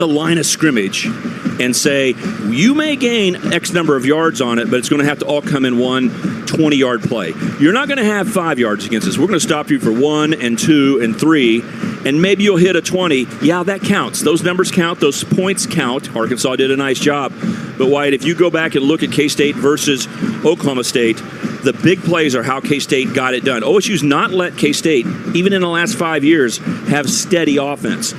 the line of scrimmage and say, you may gain X number of yards on it, but it's going to have to all come in one 20-yard play. You're not going to have 5 yards against us. We're going to stop you for 1 and 2 and 3, and maybe you'll hit a 20. Yeah, that counts. Those numbers count. Those points count. Arkansas did a nice job. But, Wyatt, if you go back and look at K-State versus Oklahoma State, the big plays are how K-State got it done. OSU's not let K-State, even in the last 5 years, have steady offense.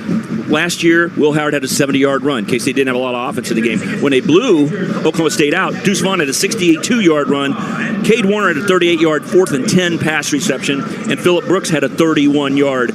Last year, Will Howard had a 70-yard run. K-State didn't have a lot of offense in the game. When they blew Oklahoma State out, Deuce Vaughn had a 62-yard run. Cade Warner had a 38-yard 4th and 10 pass reception, and Phillip Brooks had a 31-yard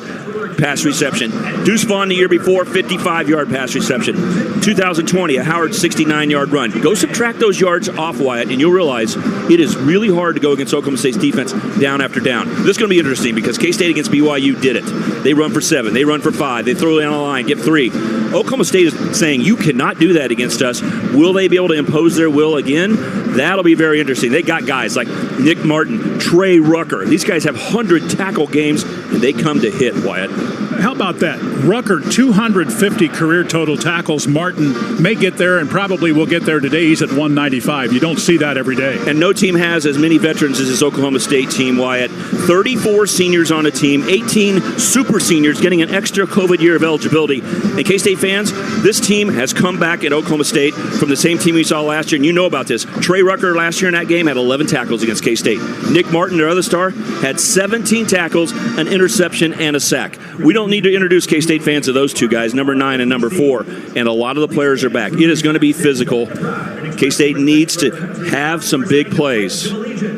pass reception. Deuce Vaughn the year before, 55-yard pass reception. 2020, a Howard 69-yard run. Go subtract those yards off, Wyatt, and you'll realize it is really hard to go against Oklahoma State's defense down after down. This is going to be interesting because K-State against BYU did it. They run for 7. They run for 5. They throw down the line, get 3. Oklahoma State is saying, you cannot do that against us. Will they be able to impose their will again? That'll be very interesting. They got guys like Nick Martin, Trey Rucker. These guys have 100 tackle games, and they come to hit, Wyatt. How about that? Rucker, 250 career total tackles. Martin may get there and probably will get there today. He's at 195. You don't see that every day. And no team has as many veterans as this Oklahoma State team, Wyatt. 34 seniors on a team, 18 super seniors getting an extra COVID year of eligibility. And K-State fans, this team has come back at Oklahoma State from the same team we saw last year, and you know about this. Trey Rucker last year in that game had 11 tackles against K-State. Nick Martin, their other star, had 17 tackles, an interception, and a sack. We don't need to introduce K-State fans to those two guys, number 9 and number 4, and a lot of the players are back. It is going to be physical. K-State needs to have some big plays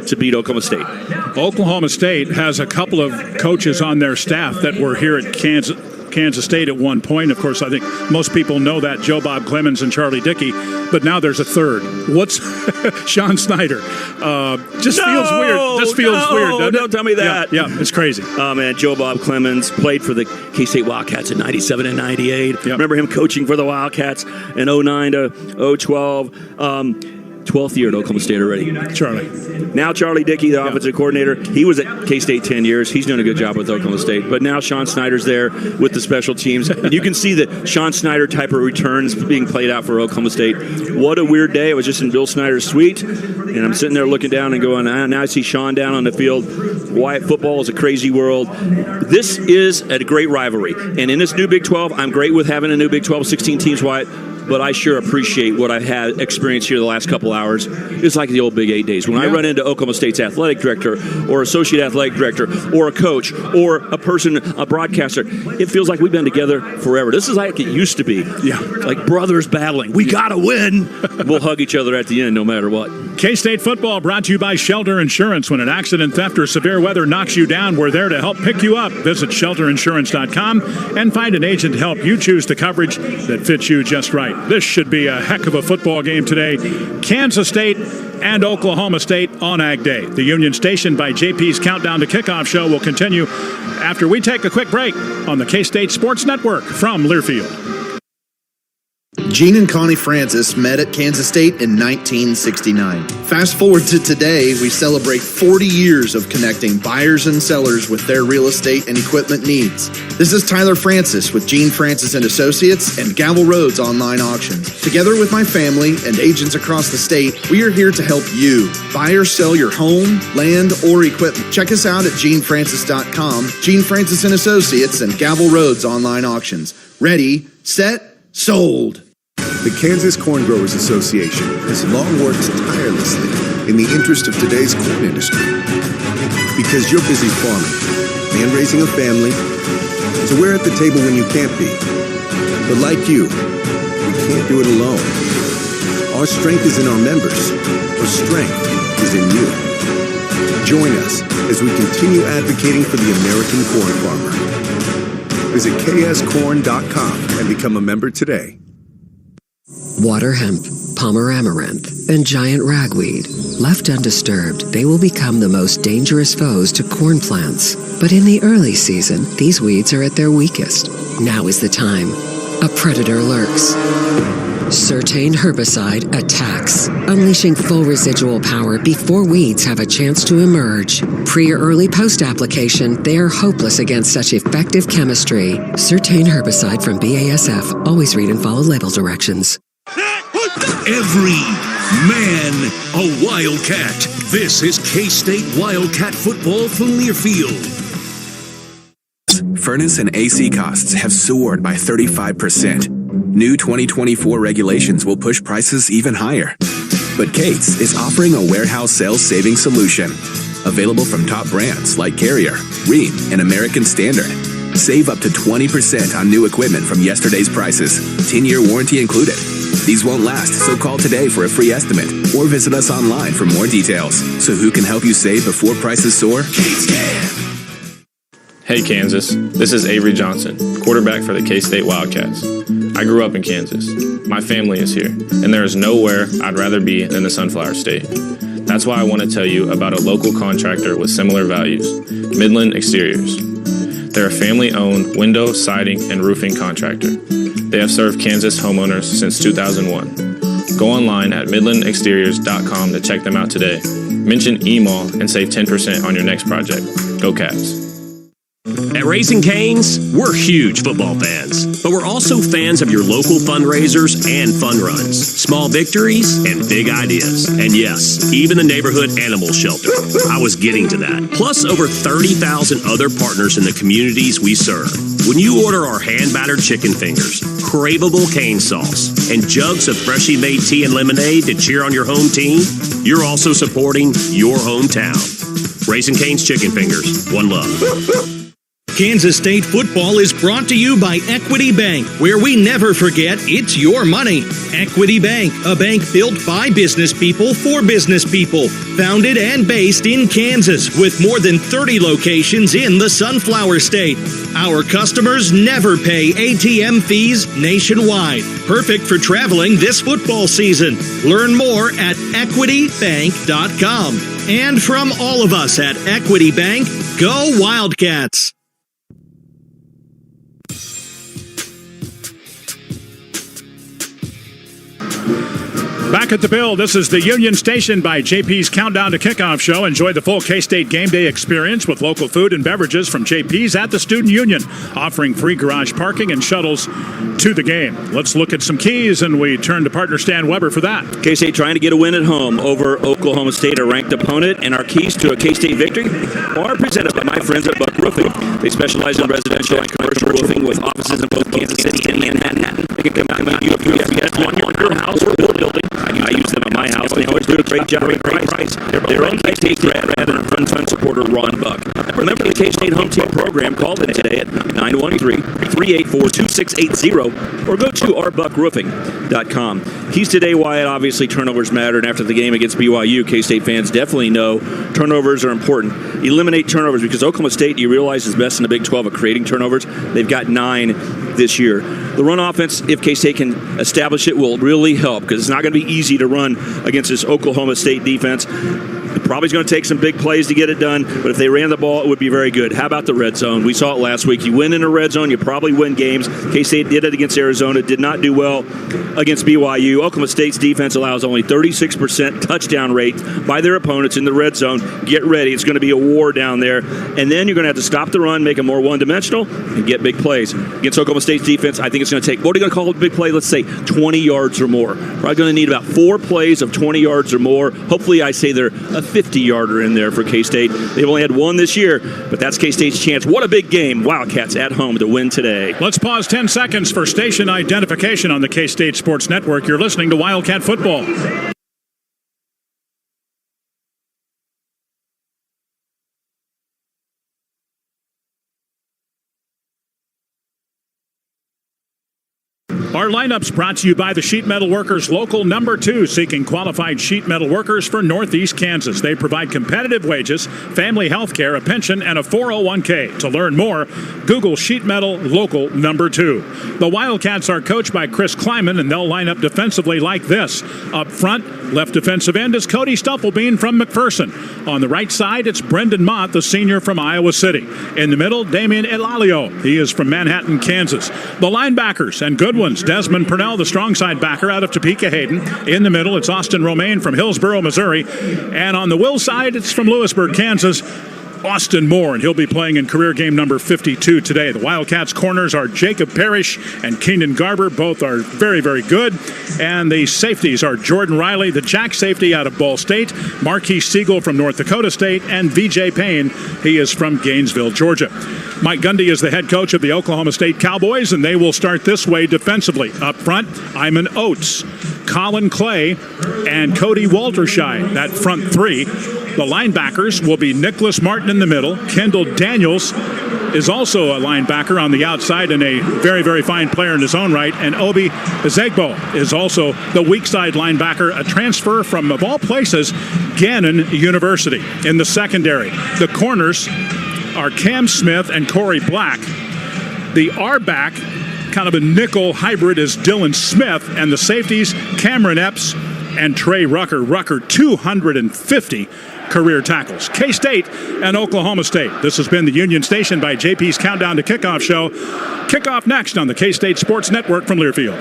to beat Oklahoma State. Oklahoma State has a couple of coaches on their staff that were here at Kansas State at one point. Of course, I think most people know that, Joe Bob Clemens and Charlie Dickey, but now there's a third. What's Sean Snyder? Feels weird. Just feels weird, doesn't it? Don't tell me that. Yeah, it's crazy. Oh, man, Joe Bob Clemens played for the K-State Wildcats in 97 and 98. Yep. Remember him coaching for the Wildcats in 09 to 012. 12th year at Oklahoma State already. Charlie. Now Charlie Dickey, the offensive coordinator, he was at K-State 10 years. He's doing a good job with Oklahoma State. But now Sean Snyder's there with the special teams. And you can see the Sean Snyder type of returns being played out for Oklahoma State. What a weird day. I was just in Bill Snyder's suite, and I'm sitting there looking down and going, now I see Sean down on the field. Wyatt, football is a crazy world. This is a great rivalry. And in this new Big 12, I'm great with having a new Big 12, 16 teams, Wyatt. But I sure appreciate what I've had experienced here the last couple hours. It's like the old Big 8 days. When I run into Oklahoma State's athletic director or associate athletic director or a coach or a person, a broadcaster, it feels like we've been together forever. This is like it used to be. Yeah. Like brothers battling. We got to win. We'll hug each other at the end no matter what. K-State football brought to you by Shelter Insurance. When an accident, theft, or severe weather knocks you down, we're there to help pick you up. Visit shelterinsurance.com and find an agent to help you choose the coverage that fits you just right. This should be a heck of a football game today. Kansas State and Oklahoma State on Ag Day. The Union Station by JP's Countdown to Kickoff show will continue after we take a quick break on the K-State Sports Network from Learfield. Gene and Connie Francis met at Kansas State in 1969. Fast forward to today, we celebrate 40 years of connecting buyers and sellers with their real estate and equipment needs. This is Tyler Francis with Gene Francis and Associates and Gavel Roads Online Auctions. Together with my family and agents across the state, we are here to help you buy or sell your home, land, or equipment. Check us out at genefrancis.com, Gene Francis and Associates and Gavel Roads Online Auctions. Ready, set, sold. The Kansas Corn Growers Association has long worked tirelessly in the interest of today's corn industry. Because you're busy farming and raising a family, so we're at the table when you can't be. But like you, we can't do it alone. Our strength is in our members. Our strength is in you. Join us as we continue advocating for the American corn farmer. Visit kscorn.com and become a member today. Water hemp, Palmer amaranth, and giant ragweed. Left undisturbed, they will become the most dangerous foes to corn plants. But in the early season, these weeds are at their weakest. Now is the time. A predator lurks. Certain herbicide attacks, unleashing full residual power before weeds have a chance to emerge. Pre or early post-application, they are hopeless against such effective chemistry. Certain herbicide from BASF. Always read and follow label directions. Every man a Wildcat. This is K-State Wildcat football from Learfield. Furnace and AC costs have soared by 35%. New 2024 regulations will push prices even higher. But Kate's is offering a warehouse sales saving solution. Available from top brands like Carrier, Rheem, and American Standard. Save up to 20% on new equipment from yesterday's prices. 10-year warranty included. These won't last, so call today for a free estimate or visit us online for more details. So who can help you save before prices soar? Kate's can. Hey Kansas, this is Avery Johnson, quarterback for the K-State Wildcats. I grew up in Kansas. My family is here, and there is nowhere I'd rather be than the Sunflower State. That's why I want to tell you about a local contractor with similar values, Midland Exteriors. They're a family-owned window, siding, and roofing contractor. They have served Kansas homeowners since 2001. Go online at midlandexteriors.com to check them out today. Mention EMAW and save 10% on your next project. Go Cats. At Raising Cane's, we're huge football fans, but we're also fans of your local fundraisers and fun runs, small victories, and big ideas. And yes, even the neighborhood animal shelter. I was getting to that. Plus over 30,000 other partners in the communities we serve. When you order our hand-battered chicken fingers, craveable cane sauce, and jugs of freshly made tea and lemonade to cheer on your home team, you're also supporting your hometown. Raising Cane's Chicken Fingers. One love. Kansas State football is brought to you by Equity Bank, where we never forget it's your money. Equity Bank, a bank built by business people for business people. Founded and based in Kansas, with more than 30 locations in the Sunflower State. Our customers never pay ATM fees nationwide. Perfect for traveling this football season. Learn more at equitybank.com. And from all of us at Equity Bank, go Wildcats! Back at the Bill, this is the Union Station by JP's Countdown to Kickoff show. Enjoy the full K-State game day experience with local food and beverages from JP's at the Student Union, offering free garage parking and shuttles to the game. Let's look at some keys, and we turn to partner Stan Weber for that. K-State trying to get a win at home over Oklahoma State, a ranked opponent, and our keys to a K-State victory are presented by my friends at Buck Roofing. They specialize in residential and commercial roofing with offices in both Kansas City and Manhattan. They can come out and give you a free estimate on your house or building. I use them at my house. They always do a great job at great price. They're on K-State grad rather than fun supporter Ron Buck. Remember the K-State Home Team program. Call them today at 913-384-2680 or go to ourbuckroofing.com. Keys today, Wyatt. Obviously, turnovers matter, and after the game against BYU, K-State fans definitely know turnovers are important. Eliminate turnovers because Oklahoma State, you realize, is best in the Big 12 at creating turnovers. They've got 9 this year. The run offense, if K-State can establish it, will really help because it's not going to be easy to run against this Oklahoma State defense. It probably is going to take some big plays to get it done, but if they ran the ball, it would be very good. How about the red zone? We saw it last week. You win in a red zone, you probably win games. K-State did it against Arizona, did not do well against BYU. Oklahoma State's defense allows only 36% touchdown rate by their opponents in the red zone. Get ready. It's going to be a war down there. And then you're going to have to stop the run, make them more one-dimensional, and get big plays. Against Oklahoma State's defense, I think it's going to take, what are you going to call a big play? Let's say 20 yards or more. We're going to need about 4 plays of 20 yards or more. Hopefully, I say they're a 50-yarder in there for K-State. They've only had 1 this year, but that's K-State's chance. What a big game. Wildcats at home to win today. Let's pause 10 seconds for station identification on the K-State Sports Network. You're listening to Wildcat Football. Our lineup's brought to you by the Sheet Metal Workers Local Number 2, seeking qualified sheet metal workers for Northeast Kansas. They provide competitive wages, family health care, a pension, and a 401k. To learn more, Google Sheet Metal Local Number 2. The Wildcats are coached by Chris Kleiman, and they'll line up defensively like this. Up front, left defensive end is Cody Stufflebean from McPherson. On the right side, it's Brendan Mott, the senior from Iowa City. In the middle, Damian Elalio. He is from Manhattan, Kansas. The linebackers and good ones. It's Desmond Purnell, the strong side backer out of Topeka Hayden. In the middle, it's Austin Romaine from Hillsboro, Missouri. And on the Will side, it's from Lewisburg, Kansas, Austin Moore, and he'll be playing in career game number 52 today. The Wildcats corners are Jacob Parrish and Keenan Garber. Both are very, very good. And the safeties are Jordan Riley, the jack safety out of Ball State, Marquis Siegel from North Dakota State, and VJ Payne. He is from Gainesville, Georgia. Mike Gundy is the head coach of the Oklahoma State Cowboys, and they will start this way defensively. Up front, Iman Oates, Colin Clay, and Cody Walterscheid, that front three. The linebackers will be Nicholas Martin in the middle. Kendall Daniels is also a linebacker on the outside and a very, very fine player in his own right. And Obi Ezegbo is also the weak side linebacker, a transfer from, of all places, Gannon University. In the secondary, the corners are Cam Smith and Corey Black. The R-back, kind of a nickel hybrid, is Dylan Smith. And the safeties, Cameron Epps and Trey Rucker. Rucker, 250 career tackles. K-State and Oklahoma State. This has been the Union Station by JP's Countdown to Kickoff show. Kickoff next on the K-State Sports Network from Learfield.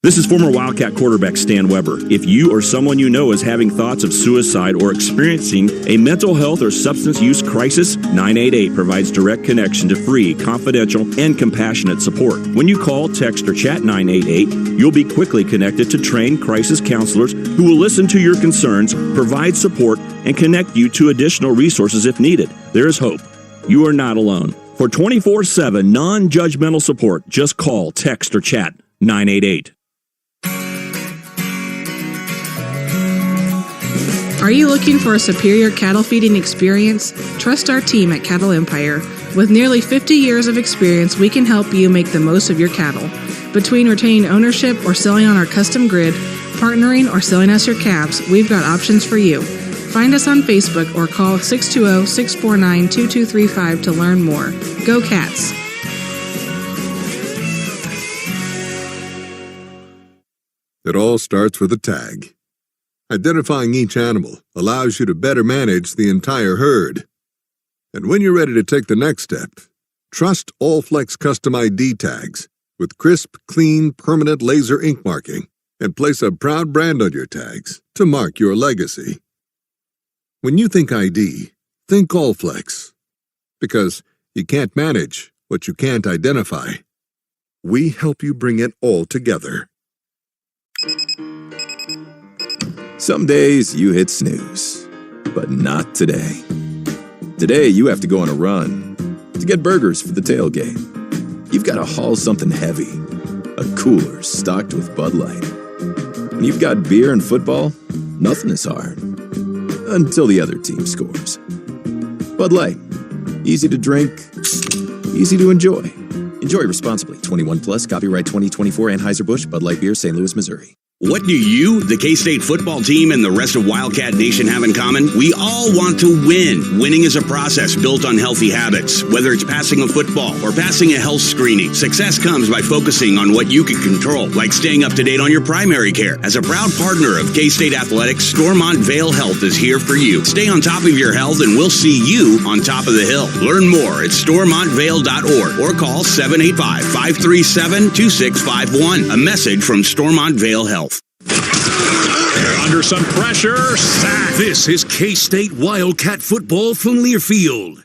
This is former Wildcat quarterback Stan Weber. If you or someone you know is having thoughts of suicide or experiencing a mental health or substance use crisis, 988 provides direct connection to free, confidential, and compassionate support. When you call, text, or chat 988, you'll be quickly connected to trained crisis counselors who will listen to your concerns, provide support, and connect you to additional resources if needed. There is hope. You are not alone. For 24/7 non-judgmental support, just call, text, or chat 988. Are you looking for a superior cattle feeding experience? Trust our team at Cattle Empire. With nearly 50 years of experience, we can help you make the most of your cattle. Between retaining ownership or selling on our custom grid, partnering or selling us your calves, we've got options for you. Find us on Facebook or call 620-649-2235 to learn more. Go Cats! It all starts with a tag. Identifying each animal allows you to better manage the entire herd. And when you're ready to take the next step, trust Allflex Custom ID tags with crisp, clean, permanent laser ink marking, and place a proud brand on your tags to mark your legacy. When you think ID, think Allflex. Because you can't manage what you can't identify. We help you bring it all together. Some days you hit snooze, but not today. Today you have to go on a run to get burgers for the tailgate. You've got to haul something heavy, a cooler stocked with Bud Light. When you've got beer and football, nothing is hard. Until the other team scores. Bud Light. Easy to drink, easy to enjoy. Enjoy responsibly. 21 plus, copyright 2024 Anheuser-Busch, Bud Light Beer, St. Louis, Missouri. What do you, the K-State football team, and the rest of Wildcat Nation have in common? We all want to win. Winning is a process built on healthy habits. Whether it's passing a football or passing a health screening, success comes by focusing on what you can control, like staying up to date on your primary care. As a proud partner of K-State Athletics, Stormont Vale Health is here for you. Stay on top of your health and we'll see you on top of the hill. Learn more at stormontvale.org or call 785-537-2651. A message from Stormont Vale Health. They're under some pressure. Sack. This is K-State Wildcat football from Learfield.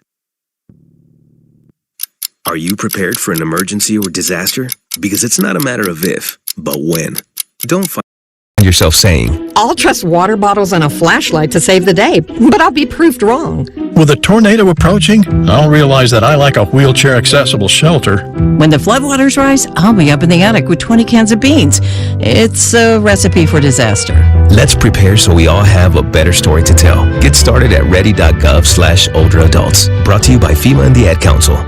Are you prepared for an emergency or disaster? Because it's not a matter of if, but when. Don't find yourself saying, I'll trust water bottles and a flashlight to save the day, but I'll be proved wrong. With a tornado approaching, I'll realize that I lack a wheelchair-accessible shelter. When the floodwaters rise, I'll be up in the attic with 20 cans of beans. It's a recipe for disaster. Let's prepare so we all have a better story to tell. Get started at ready.gov/older adults. Brought to you by FEMA and the Ad Council.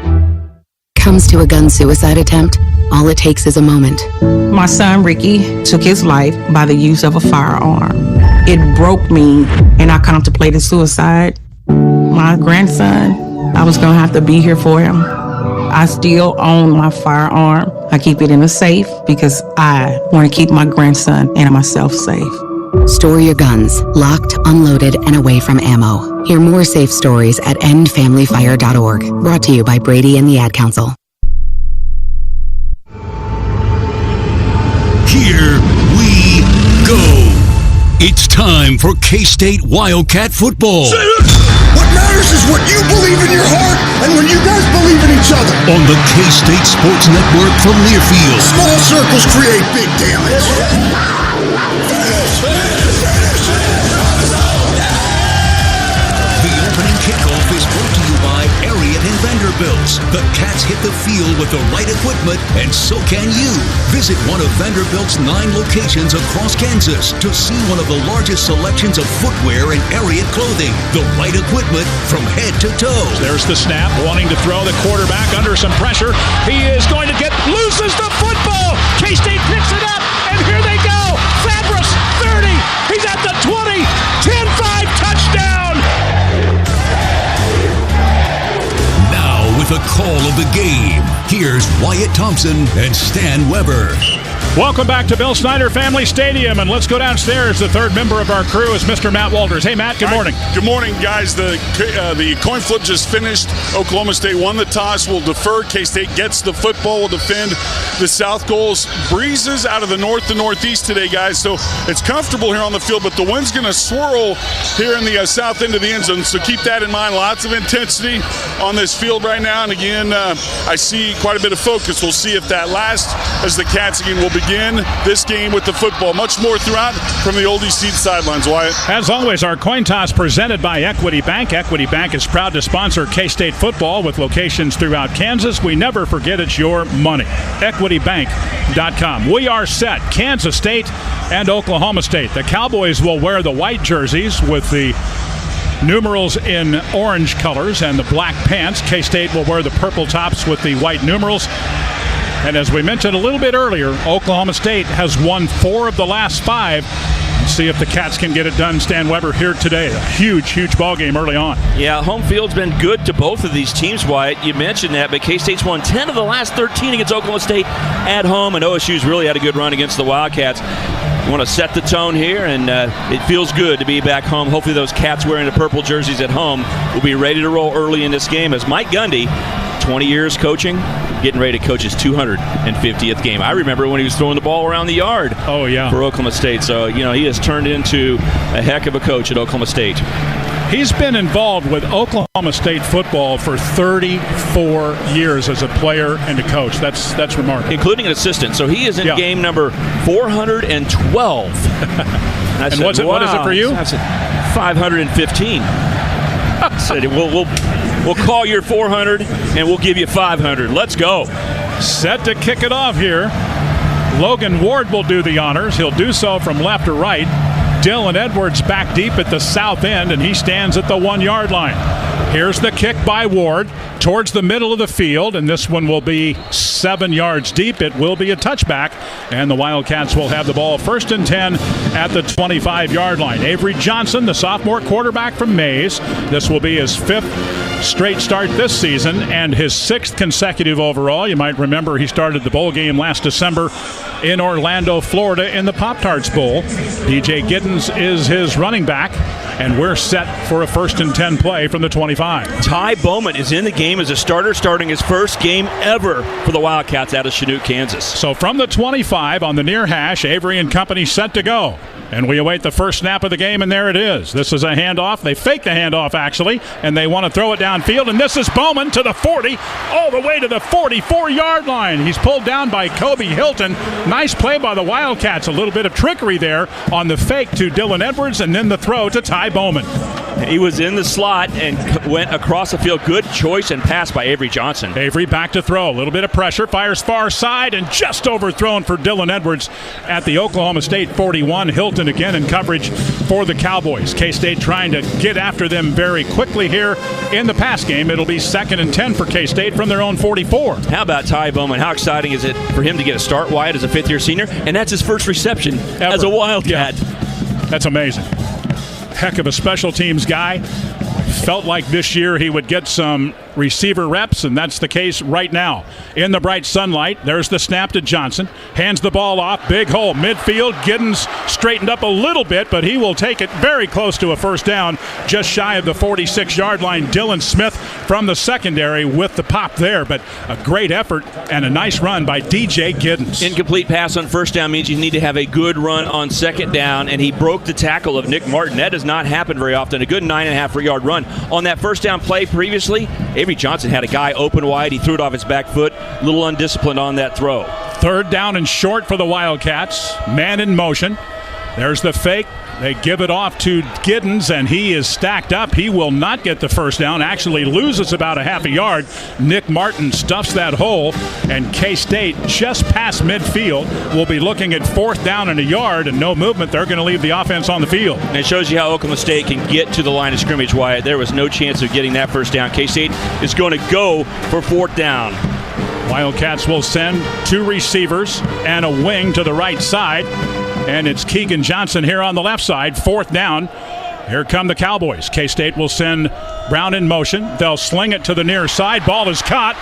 Comes to a gun suicide attempt, all it takes is a moment. My son Ricky took his life by the use of a firearm. It broke me and I contemplated suicide. My grandson, I was gonna have to be here for him. I still own my firearm. I keep it in a safe because I want to keep my grandson and myself safe. Store your guns, locked, unloaded, and away from ammo. Hear more safe stories at endfamilyfire.org. Brought to you by Brady and the Ad Council. Here we go. It's time for K-State Wildcat football. What matters is what you believe in your heart and when you guys believe in each other. On the K-State Sports Network from Learfield. Small circles create big damage. The opening kickoff is brought to you by Ariat and Vanderbilt. The Cats hit the field with the right equipment, and so can you. Visit one of Vanderbilt's 9 locations across Kansas to see one of the largest selections of footwear and Ariat clothing. The right equipment from head to toe. There's the snap, wanting to throw the quarterback under some pressure. He is going to get loses the football. K-State picks it up, and here they go. Fabris, 30. He's at the 20. 10-5 touchdown. With a call of the game, here's Wyatt Thompson and Stan Weber. Welcome back to Bill Snyder Family Stadium, and let's go downstairs. The third member of our crew is Mr. Matt Walters. Hey, Matt, good morning. Good morning, guys. The coin flip just finished. Oklahoma State won the toss. Will defer. K-State gets the football. Will defend the south goals. Breezes out of the north to northeast today, guys. So it's comfortable here on the field, but the wind's going to swirl here in the south end of the end zone. So keep that in mind. Lots of intensity on this field right now. And again, I see quite a bit of focus. We'll see if that lasts as the Cats again will begin this game with the football. Much more throughout from the oldie seat sidelines, Wyatt. As always, our coin toss presented by Equity Bank. Equity Bank is proud to sponsor K-State football with locations throughout Kansas. We never forget it's your money. EquityBank.com. We are set. Kansas State and Oklahoma State. The Cowboys will wear the white jerseys with the numerals in orange colors and the black pants. K-State will wear the purple tops with the white numerals. And as we mentioned a little bit earlier, Oklahoma State has won 4 of the last 5. Let's see if the Cats can get it done. Stan Weber here today. A huge ball game early on. Yeah, home field's been good to both of these teams, Wyatt. You mentioned that, but K-State's won 10 of the last 13 against Oklahoma State at home, and OSU's really had a good run against the Wildcats. We want to set the tone here, and it feels good to be back home. Hopefully those Cats wearing the purple jerseys at home will be ready to roll early in this game as Mike Gundy, 20 years coaching, getting ready to coach his 250th game. I remember when he was throwing the ball around the yard for Oklahoma State. So, he has turned into a heck of a coach at Oklahoma State. He's been involved with Oklahoma State football for 34 years as a player and a coach. That's remarkable. Including an assistant. So he is in game number 412. And said, what is it for you? I said 515. I said, we'll call your 400 and we'll give you 500. Let's go. Set to kick it off here. Logan Ward will do the honors. He'll do so from left to right. Dylan Edwards back deep at the south end, and he stands at the 1-yard line. Here's the kick by Ward towards the middle of the field, and this one will be 7 yards deep. It will be a touchback, and the Wildcats will have the ball 1st and 10 at the 25-yard line. Avery Johnson, the sophomore quarterback from Mays. This will be his 5th straight start this season and his 6th consecutive overall. You might remember he started the bowl game last December in Orlando, Florida in the Pop-Tarts Bowl. DJ Giddens is his running back, and we're set for a 1st and 10 play from the 25. Ty Bowman is in the game as a starter, starting his first game ever for the Wildcats out of Chanute, Kansas. So from the 25 on the near hash, Avery and company set to go. And we await the first snap of the game, and there it is. This is a handoff. They fake the handoff, actually, and they want to throw it downfield. And this is Bowman to the 40, all the way to the 44-yard line. He's pulled down by Kobe Hilton. Nice play by the Wildcats. A little bit of trickery there on the fake to Dylan Edwards, and then the throw to Ty Bowman. He was in the slot and went across the field. Good choice and pass by Avery Johnson. Avery back to throw. A little bit of pressure. Fires far side and just overthrown for Dylan Edwards at the Oklahoma State 41. Hilton again in coverage for the Cowboys. K-State trying to get after them very quickly here in the pass game. It'll be 2nd and 10 for K-State from their own 44. How about Ty Bowman? How exciting is it for him to get a start, Wyatt, as a 5th-year senior? And that's his first reception as a Wildcat. Yeah. That's amazing. Heck of a special teams guy. Felt like this year he would get some receiver reps, and that's the case right now. In the bright sunlight, there's the snap to Johnson. Hands the ball off. Big hole. Midfield. Giddens straightened up a little bit, but he will take it very close to a first down, just shy of the 46-yard line. Dylan Smith from the secondary with the pop there, but a great effort and a nice run by DJ Giddens. Incomplete pass on first down means you need to have a good run on second down, and he broke the tackle of Nick Martin. That does not happen very often. A good 9.5-yard run. On that first down play previously, Avery Johnson had a guy open wide. He threw it off his back foot. A little undisciplined on that throw. Third down and short for the Wildcats. Man in motion. There's the fake. They give it off to Giddens, and he is stacked up. He will not get the first down, actually loses about a half a yard. Nick Martin stuffs that hole, and K-State just past midfield will be looking at fourth down and a yard and no movement. They're going to leave the offense on the field. And it shows you how Oklahoma State can get to the line of scrimmage, Wyatt. There was no chance of getting that first down. K-State is going to go for fourth down. Wildcats will send two receivers and a wing to the right side. And it's Keegan Johnson here on the left side. Fourth down. Here come the Cowboys. K-State will send Brown in motion. They'll sling it to the near side. Ball is caught.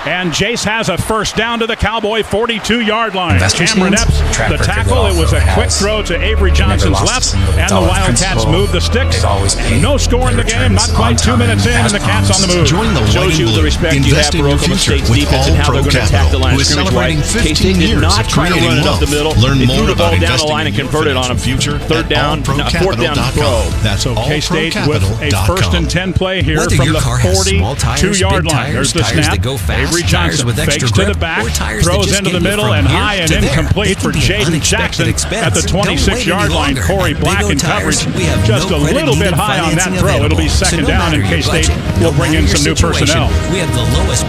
And Jace has a first down to the Cowboy 42-yard line. Cameron Epps, the tackle. It was a quick throw to Avery Johnson's left. And the Wildcats move the sticks. And no score in the game. Not quite 2 minutes in, and the Cats on the move. Shows you the respect you have for Oklahoma State's defense and how they're going to attack the line of scrimmage. K-State did not try to run it up the middle. They threw the ball down the line and converted on them. Third down, fourth down throw. So K-State with a first and 10 play here from the 42-yard line. There's the snap. Avery Johnson fakes to the back, throws into the middle, and high and incomplete for Jaden Jackson at the 26-yard line. Corey Black in coverage, just a little bit high on that throw. It'll be second down, and K-State will bring in some new personnel.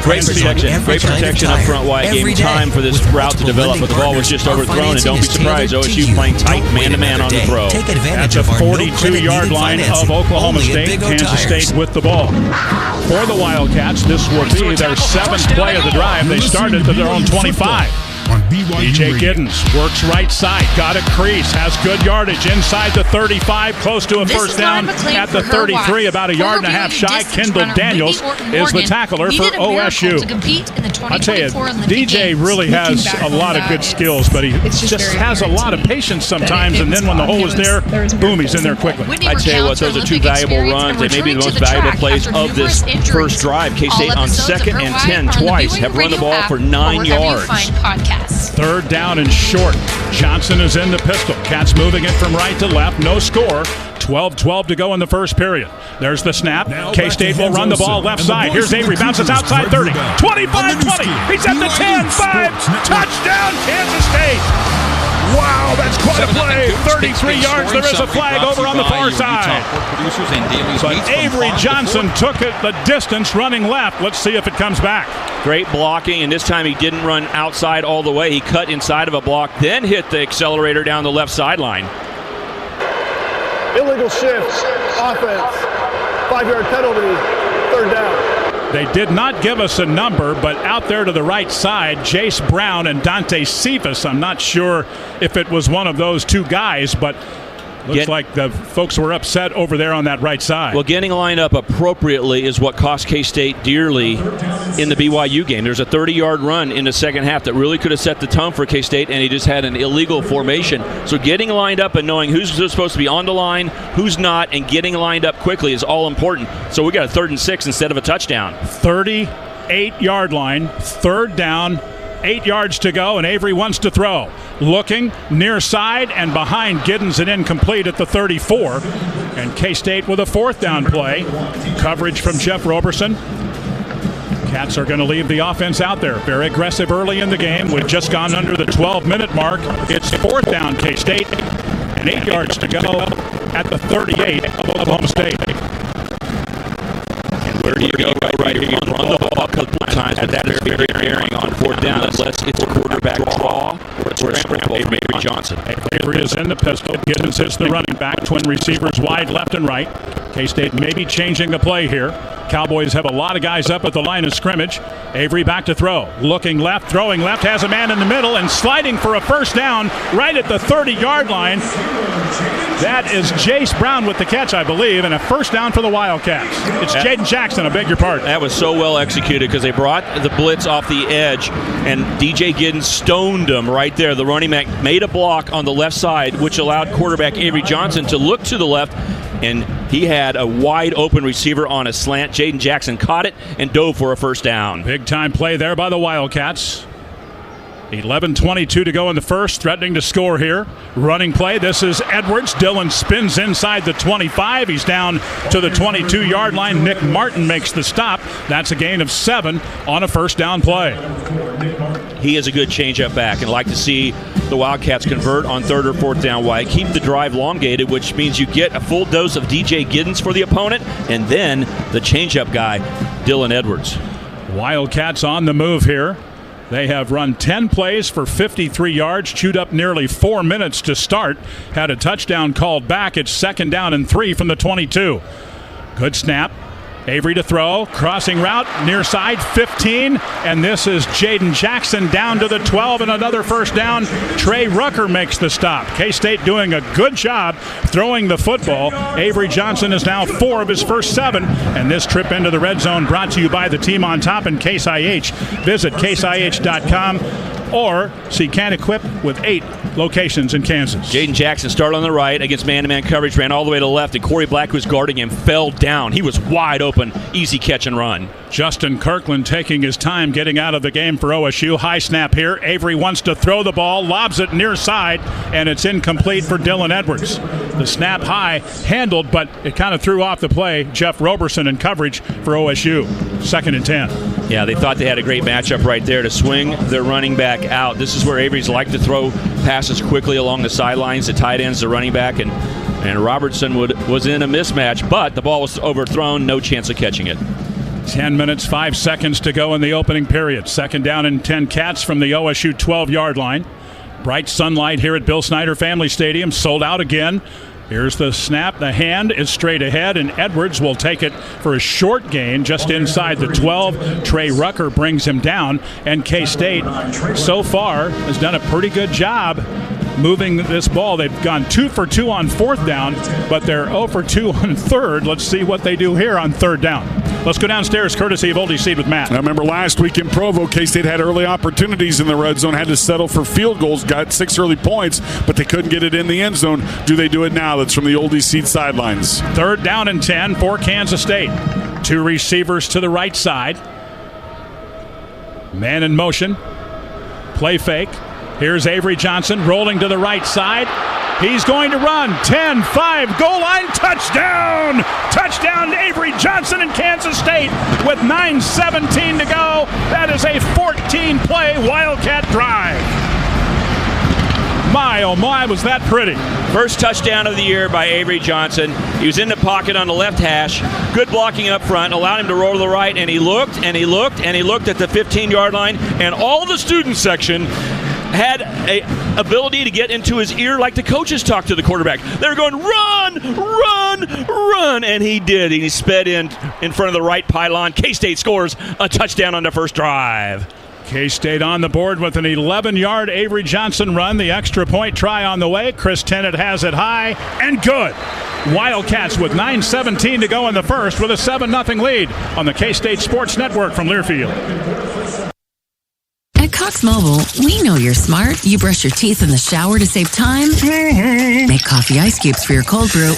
Great protection up front, Wyatt. Gave time for this route to develop, but the ball was just overthrown, and don't be surprised, OSU playing tight man-to-man on the throw. At the 42-yard line of Oklahoma State, Kansas State with the ball. For the Wildcats, this will be their seventh play of the drive. They started to their own 25. DJ Giddens works right side, got a crease, has good yardage inside the 35, close to a first down at the 33, about a yard and a half shy. Kendall Daniels is the tackler for OSU. I tell you, DJ really has a lot of good skills, but he just has a lot of patience sometimes, and then when the hole is there, boom, he's in there quickly. I tell you what, those are two valuable runs. They may be the most valuable plays of this first drive. K-State on second and 10 twice have run the ball for 9 yards. Third down and short. Johnson is in the pistol. Cats moving it from right to left. No score. 12-12 to go in the first period. There's the snap. K-State will run the ball left side. Here's Avery. Bounces outside 30. 25-20. He's at the 10-5. Touchdown, Kansas State. Wow, that's quite a play. 33 yards. There is a flag over on the far side. But Avery Johnson took it the distance running left. Let's see if it comes back. Great blocking, and this time he didn't run outside all the way. He cut inside of a block, then hit the accelerator down the left sideline. Illegal shift, offense, 5-yard penalty, third down. They did not give us a number, but out there to the right side, Jace Brown and Dante Cephas. I'm not sure if it was one of those two guys, but looks like the folks were upset over there on that right side. Well, getting lined up appropriately is what cost K-State dearly in the BYU game. There's a 30-yard run in the second half that really could have set the tone for K-State, and he just had an illegal formation. So getting lined up and knowing who's supposed to be on the line, who's not, and getting lined up quickly is all important. So we got a 3rd and 6 instead of a touchdown. 38-yard line, third down, 8 yards to go, and Avery wants to throw. Looking near side and behind Giddens and incomplete at the 34. And K-State with a fourth down play. Coverage from Jeff Roberson. Cats are going to leave the offense out there. Very aggressive early in the game. We've just gone under the 12-minute mark. It's fourth down K-State and 8 yards to go at the 38 of Oklahoma State. Where do you go right here? You run the ball a couple of times, but that is very erring on fourth down unless it's a quarterback draw or it's a scramble from Avery Johnson. Avery is in the pistol. Giddens hits the running back. Twin receivers wide left and right. K-State maybe changing the play here. Cowboys have a lot of guys up at the line of scrimmage. Avery back to throw. Looking left, throwing left, has a man in the middle and sliding for a first down right at the 30-yard line. That is Jace Brown with the catch, I believe, and a first down for the Wildcats. It's Jaden Jackson, I beg your pardon. That was so well executed because they brought the blitz off the edge, and DJ Giddens stoned him right there. The running back made a block on the left side, which allowed quarterback Avery Johnson to look to the left, and he had a wide open receiver on a slant. Jaden Jackson caught it and dove for a first down. Big time play there by the Wildcats. 11:22 to go in the first, threatening to score here. Running play, this is Edwards. Dillon spins inside the 25. He's down to the 22-yard line. Nick Martin makes the stop. That's a gain of 7 on a first down play. He is a good change-up back, and like to see the Wildcats convert on third or fourth down wide. Keep the drive elongated, which means you get a full dose of DJ Giddens for the opponent, and then the change-up guy, Dylan Edwards. Wildcats on the move here. They have run 10 plays for 53 yards, chewed up nearly 4 minutes to start. Had a touchdown called back. It's 2nd down and 3 from the 22. Good snap. Avery to throw. Crossing route, near side, 15. And this is Jaden Jackson down to the 12 and another first down. Trey Rucker makes the stop. K-State doing a good job throwing the football. Avery Johnson is now 4 of his first 7. And this trip into the red zone brought to you by the team on top and Case IH. Visit caseih.com or see Can Equip with 8 locations in Kansas. Jaden Jackson started on the right against man-to-man coverage, ran all the way to the left, and Corey Black, who was guarding him, fell down. He was wide open, easy catch and run. Justin Kirkland taking his time getting out of the game for OSU. High snap here. Avery wants to throw the ball, lobs it near side, and it's incomplete for Dylan Edwards. The snap high, handled, but it kind of threw off the play. Jeff Roberson in coverage for OSU. 2nd and 10. Yeah, they thought they had a great matchup right there to swing their running back out. This is where Avery's like to throw passes quickly along the sidelines, the tight ends, the running back, and Robertson was in a mismatch, but the ball was overthrown, no chance of catching it. 10 minutes, 5 seconds to go in the opening period. 2nd down and 10 Cats from the OSU 12-yard line. Bright sunlight here at Bill Snyder Family Stadium, sold out again. Here's the snap. The hand is straight ahead, and Edwards will take it for a short gain just inside the 12. Trey Rucker brings him down, and K-State so far has done a pretty good job moving this ball. They've gone 2 for 2 on 4th down, but they're 0 for 2 on 3rd. Let's see what they do here on 3rd down. Let's go downstairs, courtesy of Oldie Seed with Matt. I remember last week in Provo, K-State had early opportunities in the red zone, had to settle for field goals, got 6 early points, but they couldn't get it in the end zone. Do they do it now? That's from the Oldie Seed sidelines. 3rd down and 10 for Kansas State. 2 receivers to the right side. Man in motion. Play fake. Here's Avery Johnson rolling to the right side. He's going to run. 10, 5, goal line, touchdown! Touchdown, Avery Johnson in Kansas State with 9:17 to go. That is a 14-play Wildcat drive. My, oh my, was that pretty. First touchdown of the year by Avery Johnson. He was in the pocket on the left hash. Good blocking up front, allowed him to roll to the right, and he looked, and he looked, and he looked at the 15-yard line, and all the student section had a ability to get into his ear like the coaches talk to the quarterback. They were going, run, run, run, and he did. He sped in front of the right pylon. K-State scores a touchdown on the first drive. K-State on the board with an 11-yard Avery Johnson run. The extra point try on the way. Chris Tennant has it high and good. Wildcats with 9:17 to go in the first with a 7-0 lead on the K-State Sports Network from Learfield. At Cox Mobile, we know you're smart. You brush your teeth in the shower to save time, make coffee ice cubes for your cold brew,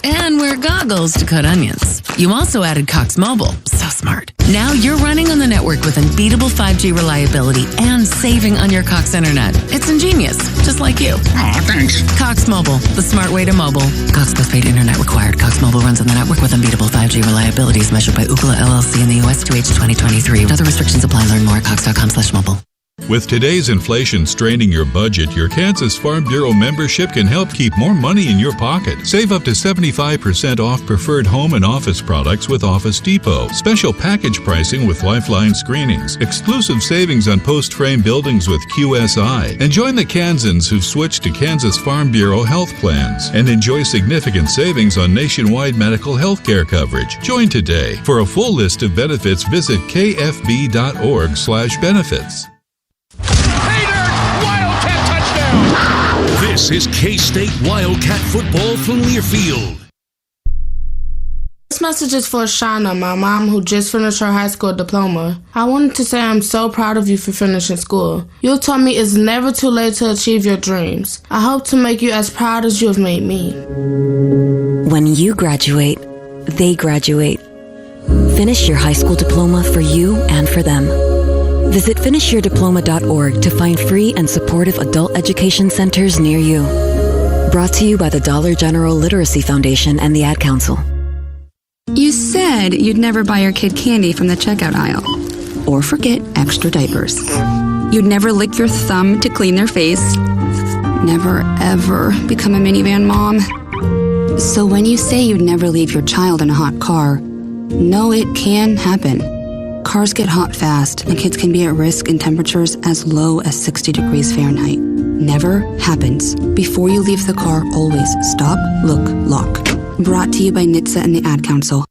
and wear goggles to cut onions. You also added Cox Mobile. So smart. Now you're running on the network with unbeatable 5G reliability and saving on your Cox internet. It's ingenious, just like you. Aw, thanks. Cox Mobile, the smart way to mobile. Cox postpaid internet required. Cox Mobile runs on the network with unbeatable 5G reliability as measured by Ookla LLC in the U.S. to H 2023. Other restrictions apply. Learn more at cox.com/mobile. With today's inflation straining your budget, your Kansas Farm Bureau membership can help keep more money in your pocket. Save up to 75% off preferred home and office products with Office Depot. Special package pricing with Lifeline screenings. Exclusive savings on post-frame buildings with QSI. And join the Kansans who've switched to Kansas Farm Bureau health plans. And enjoy significant savings on nationwide medical health care coverage. Join today. For a full list of benefits, visit kfb.org/benefits. This is K-State Wildcat football from Learfield. This message is for Shauna, my mom, who just finished her high school diploma. I wanted to say I'm so proud of you for finishing school. You told me it's never too late to achieve your dreams. I hope to make you as proud as you have made me. When you graduate, they graduate. Finish your high school diploma for you and for them. Visit finishyourdiploma.org to find free and supportive adult education centers near you. Brought to you by the Dollar General Literacy Foundation and the Ad Council. You said you'd never buy your kid candy from the checkout aisle. Or forget extra diapers. You'd never lick your thumb to clean their face. Never, ever become a minivan mom. So when you say you'd never leave your child in a hot car, no, it can happen. Cars get hot fast, and kids can be at risk in temperatures as low as 60 degrees Fahrenheit. Never happens. Before you leave the car, always stop, look, lock. Brought to you by NHTSA and the Ad Council.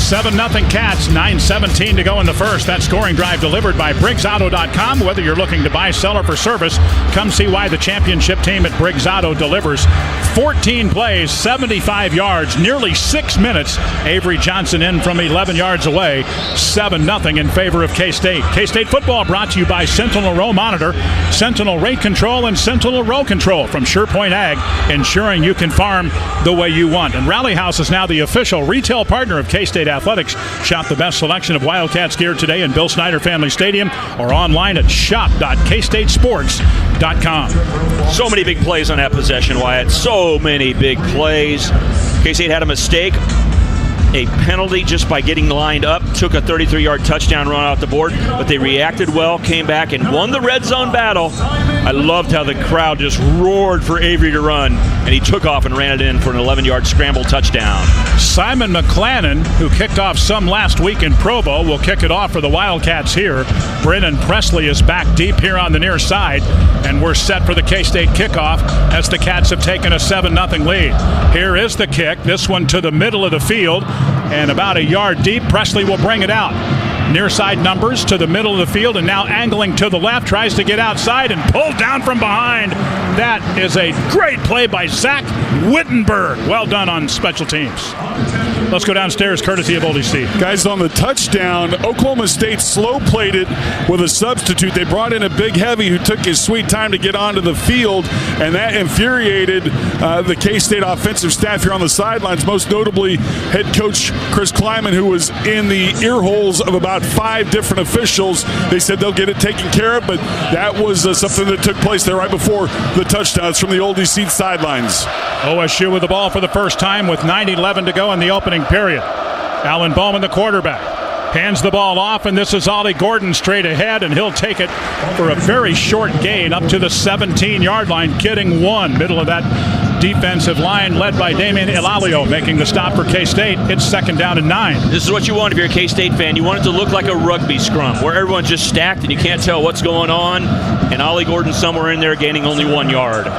7-0 Cats, 9:17 to go in the first. That scoring drive delivered by BriggsAuto.com. Whether you're looking to buy, sell, or for service, come see why the championship team at Briggs Auto delivers. 14 plays, 75 yards, nearly 6 minutes. Avery Johnson in from 11 yards away. 7-0 in favor of K-State. K-State football brought to you by Sentinel Row Monitor, Sentinel Rate Control, and Sentinel Row Control from SurePoint Ag, ensuring you can farm the way you want. And Rally House is now the official retail partner of K-State Athletics. Shop the best selection of Wildcats gear today in Bill Snyder Family Stadium or online at shop.kstatesports.com. So many big plays on that possession, Wyatt. So many big plays. K-State had a mistake, a penalty just by getting lined up, took a 33-yard touchdown run off the board, but they reacted well, came back, and won the red zone battle. I loved how the crowd just roared for Avery to run, and he took off and ran it in for an 11-yard scramble touchdown. Simon McClannon, who kicked off some last week in Provo, will kick it off for the Wildcats here. Brennan Presley is back deep here on the near side, and we're set for the K-State kickoff as the Cats have taken a 7-0 lead. Here is the kick, this one to the middle of the field, and about a yard deep. Presley will bring it out. Near side numbers to the middle of the field, and now angling to the left, tries to get outside and pulled down from behind. That is a great play by Zach Wittenberg. Well done on special teams. Let's go downstairs, courtesy of Oldie Steve. Guys, on the touchdown, Oklahoma State slow-played it with a substitute. They brought in a big heavy who took his sweet time to get onto the field, and that infuriated the K-State offensive staff here on the sidelines, most notably head coach Chris Kleiman, who was in the ear holes of about 5 different officials. They said they'll get it taken care of, but that was something that took place there right before the touchdowns from the Oldie Seed sidelines. OSU with the ball for the first time with 9:11 to go in the opening period. Alan Bowman, the quarterback, hands the ball off, and this is Ollie Gordon straight ahead, and he'll take it for a very short gain up to the 17-yard line, getting one. Middle of that defensive line led by Damian Ilalio making the stop for K-State. It's 2nd down and 9. This is what you want if you're a K-State fan. You want it to look like a rugby scrum where everyone's just stacked and you can't tell what's going on, and Ollie Gordon somewhere in there gaining only 1 yard.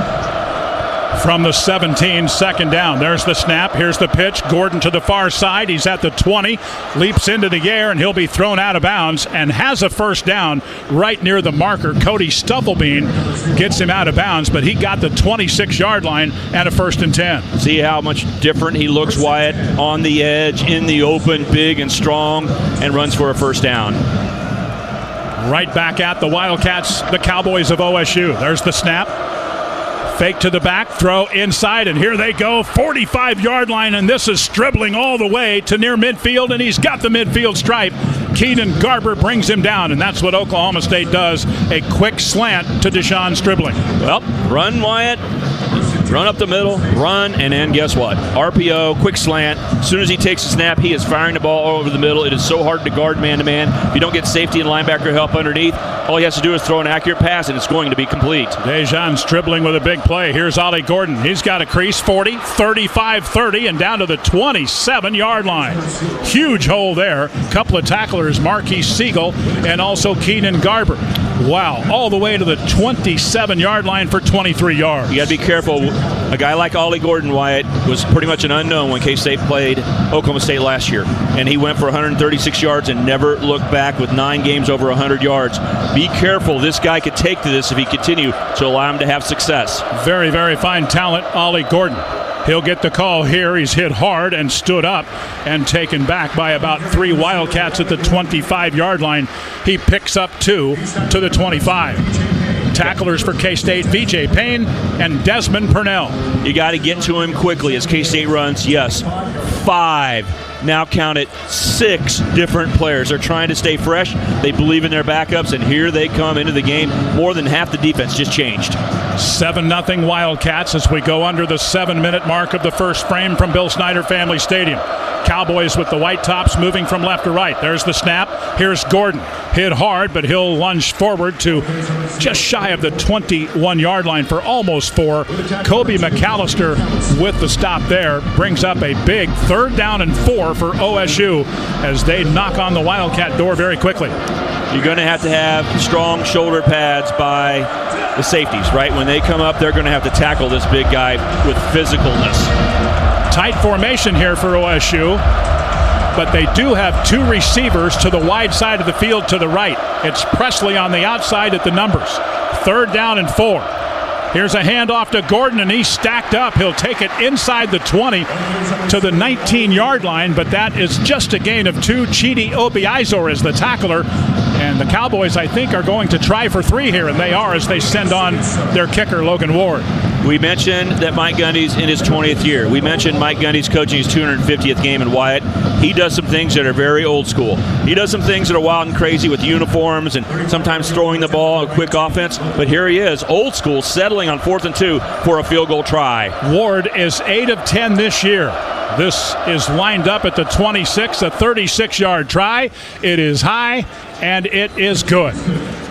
From the 17, 2nd down. There's the snap. Here's the pitch. Gordon to the far side. He's at the 20. Leaps into the air, and he'll be thrown out of bounds and has a first down right near the marker. Cody Stufflebean gets him out of bounds, but he got the 26-yard line and a 1st and 10. See how much different he looks, Wyatt, on the edge, in the open, big and strong, and runs for a first down. Right back at the Wildcats, the Cowboys of OSU. There's the snap. Fake to the back, throw inside, and here they go, 45-yard line, and this is dribbling all the way to near midfield, and he's got the midfield stripe. Keenan Garber brings him down, and that's what Oklahoma State does, a quick slant to Deshaun Stribling. Well, run, Wyatt. Run up the middle, run, and then guess what? RPO, quick slant. As soon as he takes a snap, he is firing the ball all over the middle. It is so hard to guard man-to-man. If you don't get safety and linebacker help underneath, all he has to do is throw an accurate pass, and it's going to be complete. Dejan's dribbling with a big play. Here's Ollie Gordon. He's got a crease, 40, 35, 30, and down to the 27-yard line. Huge hole there. Couple of tacklers, Marquis Siegel and also Keenan Garber. Wow, all the way to the 27-yard line for 23 yards. You got to be careful. A guy like Ollie Gordon, Wyatt, was pretty much an unknown when K-State played Oklahoma State last year. And he went for 136 yards and never looked back with 9 games over 100 yards. Be careful. This guy could take to this if he continue to allow him to have success. Very, very fine talent, Ollie Gordon. He'll get the call here. He's hit hard and stood up and taken back by about 3 Wildcats at the 25-yard line. He picks up 2 to the 25. Tacklers for K-State, VJ Payne and Desmond Purnell. You got to get to him quickly as K-State runs. Yes, 5. Now count it, 6 different players. They're trying to stay fresh. They believe in their backups, and here they come into the game. More than half the defense just changed. 7-0 Wildcats as we go under the 7-minute mark of the first frame from Bill Snyder Family Stadium. Cowboys with the white tops moving from left to right. There's the snap. Here's Gordon. Hit hard, but he'll lunge forward to just shy of the 21-yard line for almost 4. Kobe McAllister with the stop there brings up a big 3rd down and 4 for OSU as they knock on the Wildcat door very quickly. You're going to have strong shoulder pads by the safeties, right? When they come up, they're going to have to tackle this big guy with physicalness. Tight formation here for OSU, but they do have 2 receivers to the wide side of the field to the right. It's Presley on the outside at the numbers. 3rd down and 4. Here's a handoff to Gordon, and he's stacked up. He'll take it inside the 20 to the 19-yard line, but that is just a gain of 2. Chidi Obiizor is the tackler, and the Cowboys, I think, are going to try for 3 here, and they are as they send on their kicker, Logan Ward. We mentioned that Mike Gundy's in his 20th year. We mentioned Mike Gundy's coaching his 250th game in Wyatt. He does some things that are very old school. He does some things that are wild and crazy with uniforms and sometimes throwing the ball, a quick offense. But here he is, old school, settling on 4th and 2 for a field goal try. Ward is 8 of 10 this year. This is lined up at the 26, a 36-yard try. It is high, and it is good.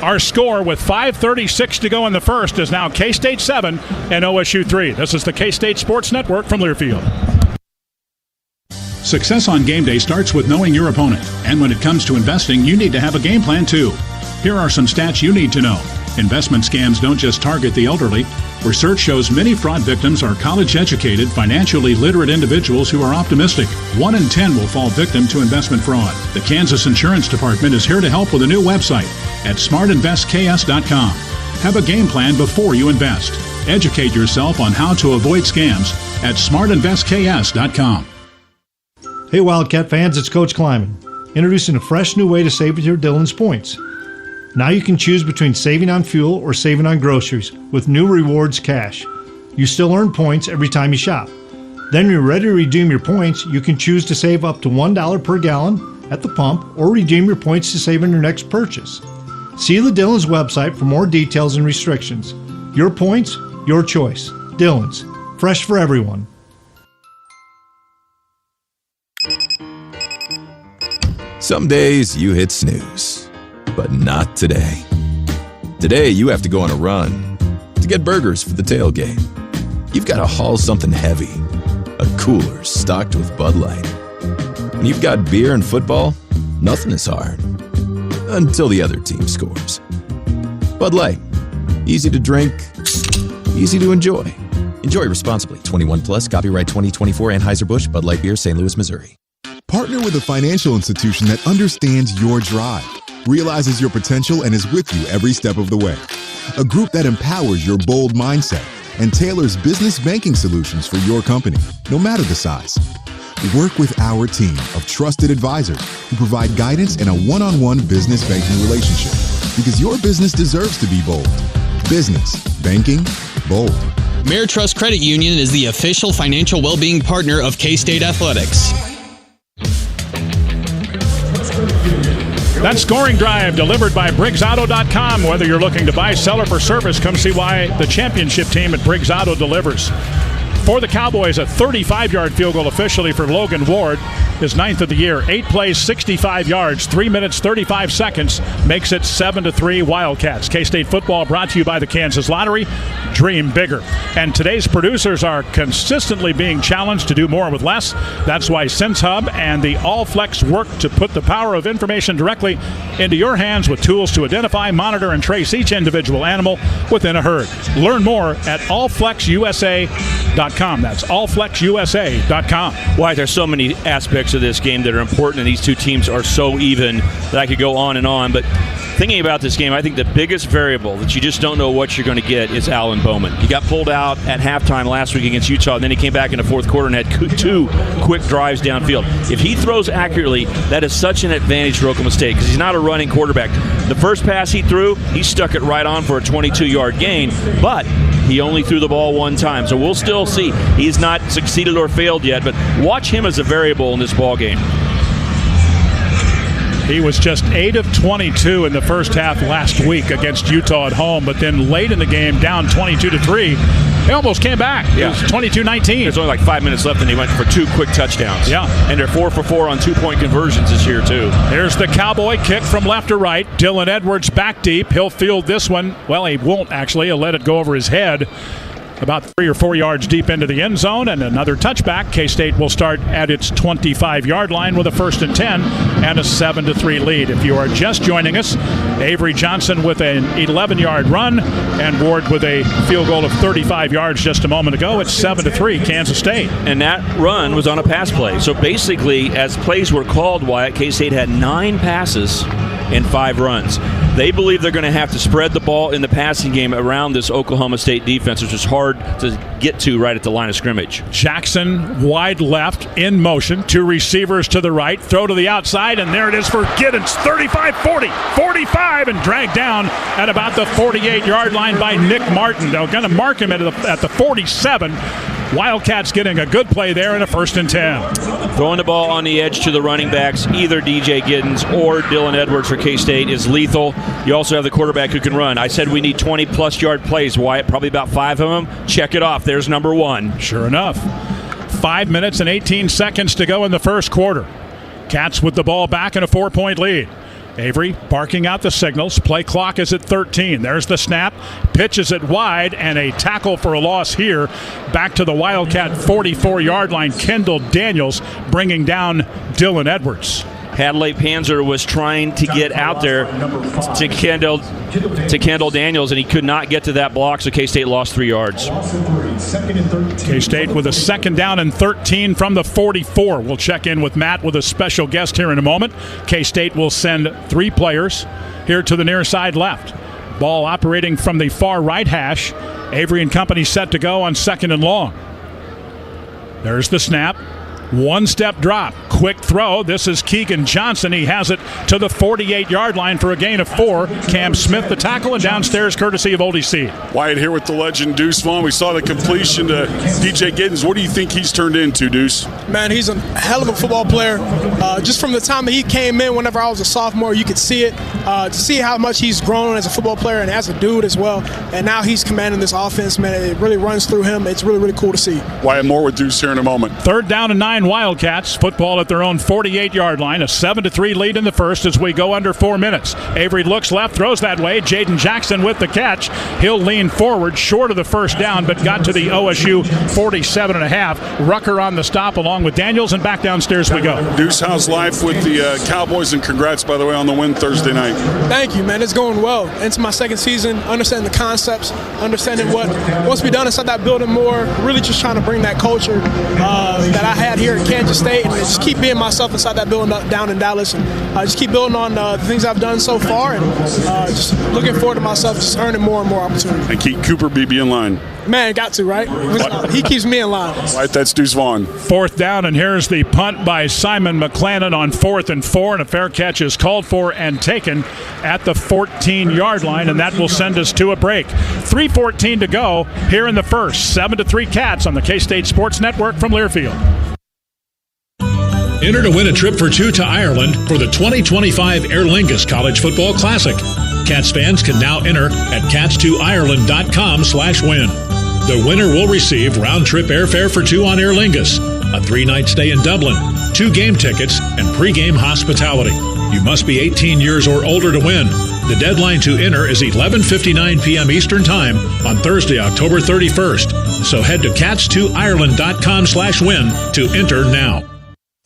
Our score with 5:36 to go in the first is now K-State 7 and OSU 3. This is the K-State Sports Network from Learfield. Success on game day starts with knowing your opponent. And when it comes to investing, you need to have a game plan too. Here are some stats you need to know. Investment scams don't just target the elderly. Research shows many fraud victims are college-educated, financially literate individuals who are optimistic. 1 in 10 will fall victim to investment fraud. The Kansas Insurance Department is here to help with a new website at smartinvestks.com. Have a game plan before you invest. Educate yourself on how to avoid scams at smartinvestks.com. Hey Wildcat fans, it's Coach Kleiman, introducing a fresh new way to save with your Dillon's points. Now you can choose between saving on fuel or saving on groceries with new Rewards Cash. You still earn points every time you shop. Then when you're ready to redeem your points, you can choose to save up to $1 per gallon at the pump or redeem your points to save on your next purchase. See the Dillon's website for more details and restrictions. Your points, your choice. Dillon's, fresh for everyone. Some days you hit snooze, but not today. Today you have to go on a run to get burgers for the tailgate. You've got to haul something heavy, a cooler stocked with Bud Light. When you've got beer and football, nothing is hard. Until the other team scores. Bud Light. Easy to drink, easy to enjoy. Enjoy responsibly. 21 plus, copyright 2024 Anheuser-Busch, Bud Light Beer, St. Louis, Missouri. Partner with a financial institution that understands your drive, realizes your potential, and is with you every step of the way. A group that empowers your bold mindset and tailors business banking solutions for your company, no matter the size. Work with our team of trusted advisors who provide guidance in a one-on-one business banking relationship, because your business deserves to be bold. Business, banking, bold. Ameritrust Credit Union is the official financial well-being partner of K-State Athletics. That scoring drive delivered by BriggsAuto.com. Whether you're looking to buy, sell, or for service, come see why the championship team at Briggs Auto delivers. For the Cowboys, a 35-yard field goal officially for Logan Ward, his 9th of the year. 8 plays, 65 yards, 3 minutes, 35 seconds, makes it 7-3 Wildcats. K-State football brought to you by the Kansas Lottery. Dream bigger. And today's producers are consistently being challenged to do more with less. That's why SenseHub and the All-Flex work to put the power of information directly into your hands with tools to identify, monitor, and trace each individual animal within a herd. Learn more at allflexusa.com. That's allflexusa.com. Why, there's so many aspects of this game that are important, and these two teams are so even that I could go on and on. But thinking about this game, I think the biggest variable that you just don't know what you're going to get is Alan Bowman. He got pulled out at halftime last week against Utah, and then he came back in the fourth quarter and had 2 quick drives downfield. If he throws accurately, that is such an advantage for Oklahoma State because he's not a running quarterback. The first pass he threw, he stuck it right on for a 22-yard gain, but he only threw the ball one time. So we'll still see. He's not succeeded or failed yet, but watch him as a variable in this ball game. He was just 8 of 22 in the first half last week against Utah at home, but then late in the game, down 22-3, they almost came back. Yeah. It was 22-19. There's only like 5 minutes left, and he went for 2 quick touchdowns. Yeah. And they're 4 for 4 on 2-point conversions this year, too. Here's the Cowboy kick from left to right. Dylan Edwards back deep. He'll field this one. Well, he won't actually. He'll let it go over his head. About 3 or 4 yards deep into the end zone, and another touchback. K-State will start at its 25-yard line with a 1st and 10 and a 7-3 lead. If you are just joining us, Avery Johnson with an 11-yard run and Ward with a field goal of 35 yards just a moment ago. It's 7-3 Kansas State. And that run was on a pass play. So basically, as plays were called, Wyatt, K-State had 9 passes and 5 runs. They believe they're going to have to spread the ball in the passing game around this Oklahoma State defense, which is hard to get to right at the line of scrimmage. Jackson wide left in motion. 2 receivers to the right. Throw to the outside, and there it is for Giddens. 35-40, 45, and dragged down at about the 48-yard line by Nick Martin. They're going to mark him at the 47. Wildcats getting a good play there in a 1st and 10. Throwing the ball on the edge to the running backs, either DJ Giddens or Dylan Edwards for K-State is lethal. You also have the quarterback who can run. I said we need 20-plus yard plays, Wyatt, probably about 5 of them. Check it off. There's number 1. Sure enough. 5 minutes and 18 seconds to go in the first quarter. Cats with the ball back in a 4-point lead. Avery barking out the signals. Play clock is at 13. There's the snap. Pitches it wide, and a tackle for a loss here. Back to the Wildcat 44-yard line. Kendall Daniels bringing down Dylan Edwards. Hadley Panzer was trying to get out there to Kendall Daniels, and he could not get to that block, so K-State lost 3 yards. K-State with a 2nd down and 13 from the 44. We'll check in with Matt with a special guest here in a moment. K-State will send 3 players here to the near side left. Ball operating from the far right hash. Avery and company set to go on 2nd and long. There's the snap. 1-step drop. Quick throw. This is Keegan Johnson. He has it to the 48-yard line for a gain of 4. Cam Smith the tackle, and downstairs courtesy of Oldie C. Wyatt here with the legend Deuce Vaughn. We saw the completion to DJ Giddens. What do you think he's turned into, Deuce? Man, he's a hell of a football player. Just from the time that he came in, whenever I was a sophomore, you could see it. To see how much he's grown as a football player and as a dude as well. And now he's commanding this offense, man. It really runs through him. It's really, really cool to see. Wyatt Moore with Deuce here in a moment. 3rd down and 9 Wildcats. Football at their own 48-yard line. A 7-3 lead in the first as we go under 4 minutes. Avery looks left, throws that way. Jaden Jackson with the catch. He'll lean forward, short of the 1st down, but got to the OSU 47.5. Rucker on the stop along with Daniels, and back downstairs we go. Deuce, how's life with the Cowboys? And congrats, by the way, on the win Thursday night. Thank you, man. It's going well. Into my 2nd season, understanding the concepts, understanding what wants to be done inside that building more, really just trying to bring that culture that I had here at Kansas State and just keep being myself inside that building down in Dallas, and just keep building on the things I've done so far, and just looking forward to myself just earning more and more opportunity. And keep Cooper Beebe in line. Man, got to, right? He keeps me in line. Right, that's Deuce Vaughn. 4th down, and here's the punt by Simon McClannon on 4th and 4, and a fair catch is called for and taken at the 14-yard line, and that will send us to a break. 3:14 to go here in the first. 7-3 Cats on the K-State Sports Network from Learfield. Enter to win a trip for two to Ireland for the 2025 Aer Lingus College Football Classic. Cats fans can now enter at cats2ireland.com/win. The winner will receive round-trip airfare for two on Aer Lingus, a 3-night stay in Dublin, 2 game tickets, and pre-game hospitality. You must be 18 years or older to win. The deadline to enter is 11:59 p.m. Eastern Time on Thursday, October 31st. So head to cats2ireland.com/win to enter now.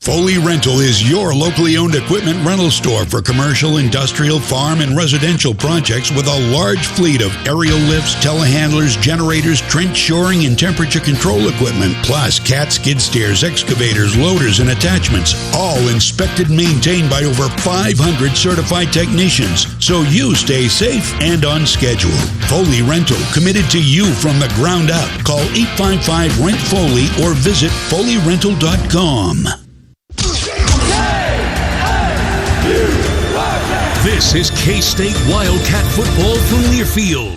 Foley Rental is your locally owned equipment rental store for commercial, industrial, farm, and residential projects with a large fleet of aerial lifts, telehandlers, generators, trench shoring, and temperature control equipment, plus cat skid steers, excavators, loaders, and attachments, all inspected and maintained by over 500 certified technicians, so you stay safe and on schedule. Foley Rental, committed to you from the ground up. Call 855-RENT-FOLEY or visit FoleyRental.com. This is K-State Wildcat football from Learfield.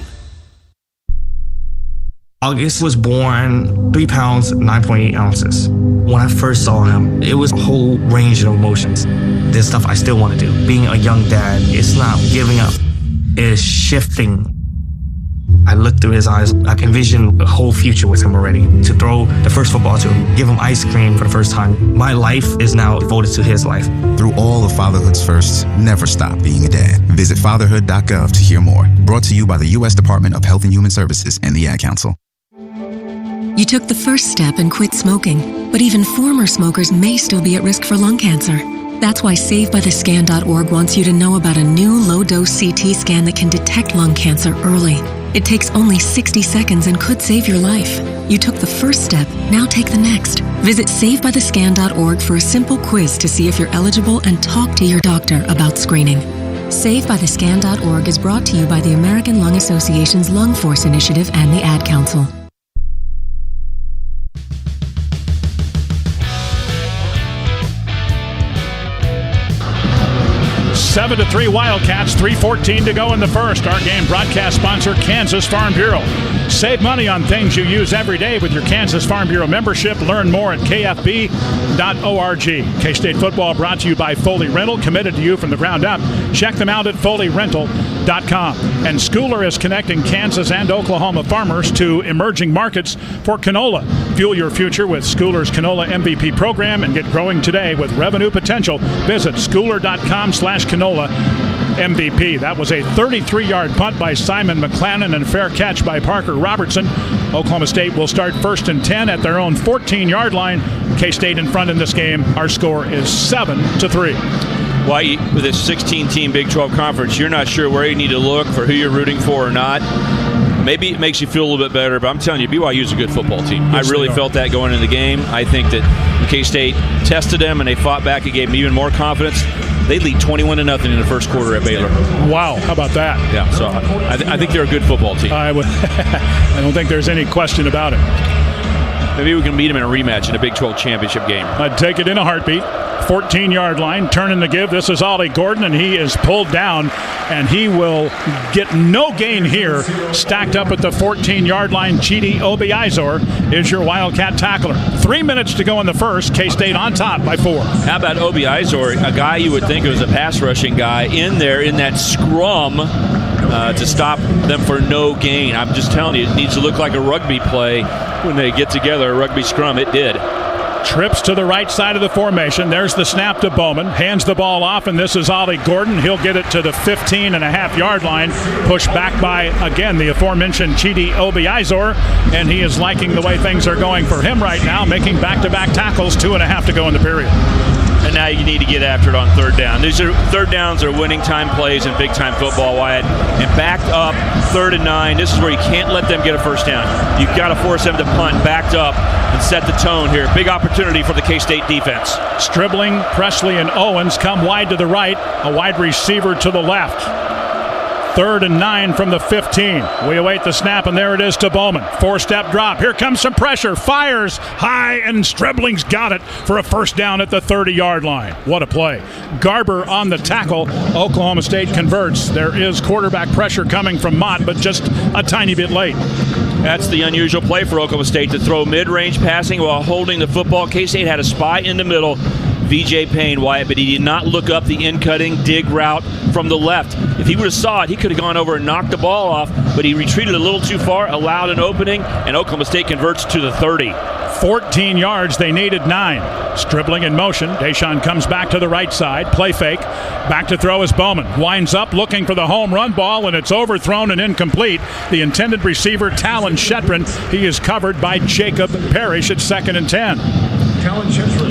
August was born 3 pounds, 9.8 ounces. When I first saw him, it was a whole range of emotions. There's stuff I still want to do. Being a young dad, it's not giving up. It's shifting. I looked through his eyes. I can envision a whole future with him already. To throw the first football to him, give him ice cream for the first time. My life is now devoted to his life. Through all of fatherhood's firsts, never stop being a dad. Visit fatherhood.gov to hear more. Brought to you by the U.S. Department of Health and Human Services and the Ad Council. You took the first step and quit smoking, but even former smokers may still be at risk for lung cancer. That's why SaveByTheScan.org wants you to know about a new low-dose CT scan that can detect lung cancer early. It takes only 60 seconds and could save your life. You took the first step, now take the next. Visit SaveByTheScan.org for a simple quiz to see if you're eligible and talk to your doctor about screening. SaveByTheScan.org is brought to you by the American Lung Association's Lung Force Initiative and the Ad Council. 7-3 Wildcats, 3:14 to go in the first. Our game broadcast sponsor, Kansas Farm Bureau. Save money on things you use every day with your Kansas Farm Bureau membership. Learn more at kfb.org. K-State football brought to you by Foley Rental, committed to you from the ground up. Check them out at foleyrental.com. And Schooler is connecting Kansas and Oklahoma farmers to emerging markets for canola. Fuel your future with Schooler's Canola MVP program and get growing today with revenue potential. Visit schooler.com/canola MVP. That was a 33-yard punt by Simon McClannon and fair catch by Parker Robertson. Oklahoma State will start 1st and 10 at their own 14-yard line. K-State in front in this game. Our score is 7-3. Why, with this 16-team Big 12 conference, you're not sure where you need to look for who you're rooting for or not. Maybe it makes you feel a little bit better, but I'm telling you, BYU is a good football team. Yes, I really felt that going into the game. I think that K-State tested them and they fought back. It gave them even more confidence. They lead 21-0 in the first quarter at Baylor. Wow, how about that? Yeah, so I think they're a good football team. I don't think there's any question about it. Maybe we can meet them in a rematch in a Big 12 championship game. I'd take it in a heartbeat. 14-yard line, turning the give. This is Ollie Gordon, and he is pulled down, and he will get no gain here. Stacked up at the 14-yard line, Chidi Obiizor is your Wildcat tackler. 3 minutes to go in the first. K-State on top by 4. How about Obiizor, a guy you would think was a pass-rushing guy, in there in that scrum to stop them for no gain. I'm just telling you, it needs to look like a rugby play when they get together, a rugby scrum. It did. Trips to the right side of the formation. There's the snap to Bowman. Hands the ball off, and this is Ollie Gordon. He'll get it to the 15.5-yard line. Pushed back by, again, the aforementioned Chidi Obiizor, and he is liking the way things are going for him right now, making back-to-back tackles, 2.5 to go in the period. And now you need to get after it on third down. These are third downs are winning time plays in big-time football, Wyatt. And backed up, 3rd and 9. This is where you can't let them get a first down. You've got to force them to punt backed up and set the tone here. Big opportunity for the K-State defense. Stribling, Presley, and Owens come wide to the right. A wide receiver to the left. 3rd and 9 from the 15. We await the snap, and there it is to Bowman. 4-step drop. Here comes some pressure. Fires high, and Stribling's got it for a first down at the 30-yard line. What a play. Garber on the tackle. Oklahoma State converts. There is quarterback pressure coming from Mott, but just a tiny bit late. That's the unusual play for Oklahoma State, to throw mid-range passing while holding the football. K-State had a spy in the middle. VJ Payne, Wyatt, but he did not look up the in-cutting dig route from the left. If he would have saw it, he could have gone over and knocked the ball off, but he retreated a little too far, allowed an opening, and Oklahoma State converts to the 30. 14 yards, they needed 9. Dribbling in motion, Deshaun comes back to the right side, play fake, back to throw is Bowman. Winds up looking for the home run ball, and it's overthrown and incomplete. The intended receiver, Talon Shetron, he is covered by Jacob Parrish at 2nd and 10.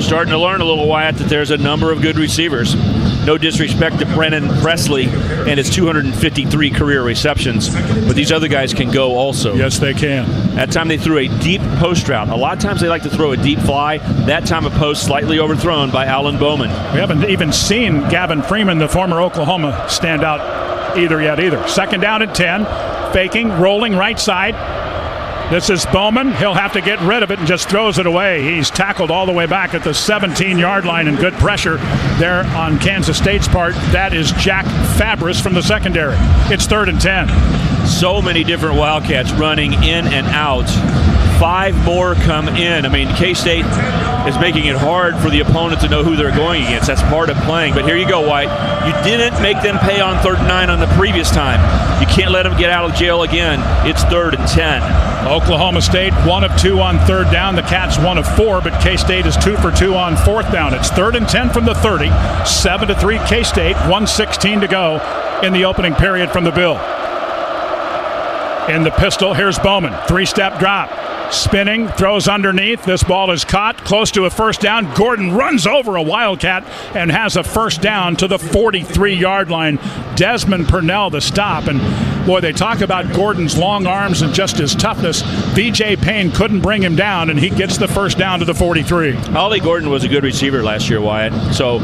Starting to learn a little, Wyatt, that there's a number of good receivers. No disrespect to Brennan Presley and his 253 career receptions, but these other guys can go also. Yes, they can. That time they threw a deep post route. A lot of times they like to throw a deep fly. That time a post slightly overthrown by Alan Bowman. We haven't even seen Gavin Freeman, the former Oklahoma, stand out either. 2nd down and 10. Faking, rolling right side. This is Bowman. He'll have to get rid of it and just throws it away. He's tackled all the way back at the 17-yard line, and good pressure there on Kansas State's part. That is Jack Fabris from the secondary. It's 3rd and 10. So many different Wildcats running in and out. 5 more come in. I mean, K-State is making it hard for the opponent to know who they're going against. That's part of playing. But here you go, White. You didn't make them pay on 3rd and 9 on the previous time. You can't let them get out of jail again. It's 3rd and 10. Oklahoma State 1 of 2 on 3rd down. The Cats 1 of 4, but K-State is 2 for 2 on 4th down. It's 3rd and 10 from the 30. 7-3 K-State. 1:16 to go in the opening period from the Bill. In the pistol, here's Bowman. 3-step drop. Spinning, throws underneath. This ball is caught, close to a 1st down. Gordon runs over a Wildcat and has a 1st down to the 43-yard line. Desmond Purnell the stop. And boy, they talk about Gordon's long arms and just his toughness. VJ Payne couldn't bring him down, and he gets the 1st down to the 43. Ollie Gordon was a good receiver last year, Wyatt. So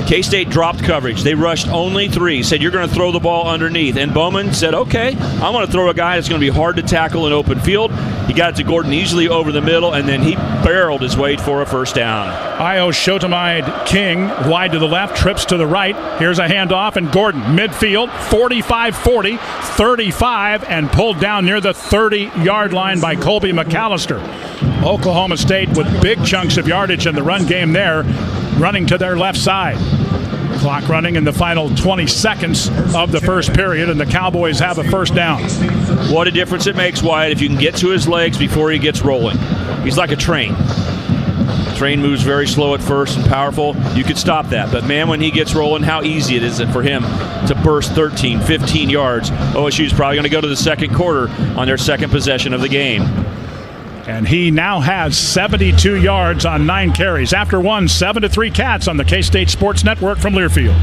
K-State dropped coverage. They rushed only 3, said you're going to throw the ball underneath. And Bowman said, okay, I'm going to throw a guy that's going to be hard to tackle in open field. He got it to Gordon easily over the middle, and then he barreled his way for a 1st down. Io Shotamide King wide to the left, trips to the right. Here's a handoff, and Gordon midfield, 45-40, 35, and pulled down near the 30-yard line by Colby McAllister. Oklahoma State with big chunks of yardage in the run game there, running to their left side. Clock running in the final 20 seconds of the first period, and the Cowboys have a 1st down. What a difference it makes, Wyatt, if you can get to his legs before he gets rolling. He's like a train. The train moves very slow at first and powerful. You could stop that. But, man, when he gets rolling, how easy it is for him to burst 13, 15 yards. OSU's probably going to go to the 2nd quarter on their 2nd possession of the game. And he now has 72 yards on 9 carries. After 1, 7-3 Cats on the K-State Sports Network from Learfield.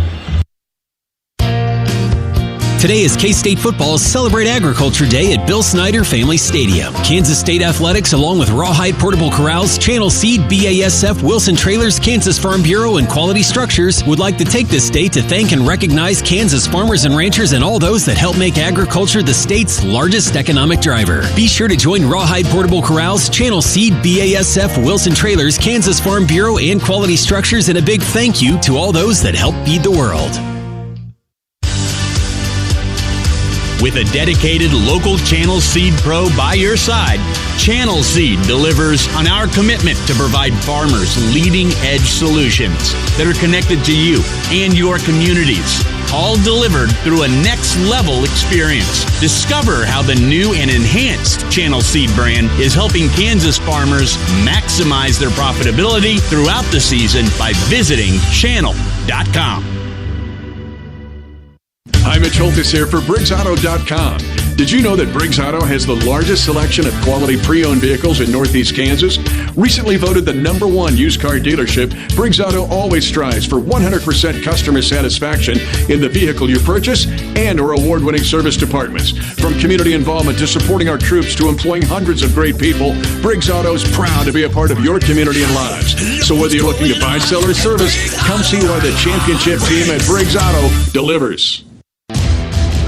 Today is K-State football's Celebrate Agriculture Day at Bill Snyder Family Stadium. Kansas State Athletics, along with Rawhide Portable Corrals, Channel Seed, BASF, Wilson Trailers, Kansas Farm Bureau, and Quality Structures would like to take this day to thank and recognize Kansas farmers and ranchers and all those that help make agriculture the state's largest economic driver. Be sure to join Rawhide Portable Corrals, Channel Seed, BASF, Wilson Trailers, Kansas Farm Bureau, and Quality Structures in a big thank you to all those that help feed the world. With a dedicated local Channel Seed Pro by your side, Channel Seed delivers on our commitment to provide farmers leading-edge solutions that are connected to you and your communities, all delivered through a next-level experience. Discover how the new and enhanced Channel Seed brand is helping Kansas farmers maximize their profitability throughout the season by visiting channel.com. Hi, Mitch Holtis here for BriggsAuto.com. Did you know that Briggs Auto has the largest selection of quality pre-owned vehicles in Northeast Kansas? Recently voted the #1 used car dealership, Briggs Auto always strives for 100% customer satisfaction in the vehicle you purchase and our award-winning service departments. From community involvement to supporting our troops to employing hundreds of great people, Briggs Auto is proud to be a part of your community and lives. So whether you're looking to buy, sell, or service, come see why the championship team at Briggs Auto delivers.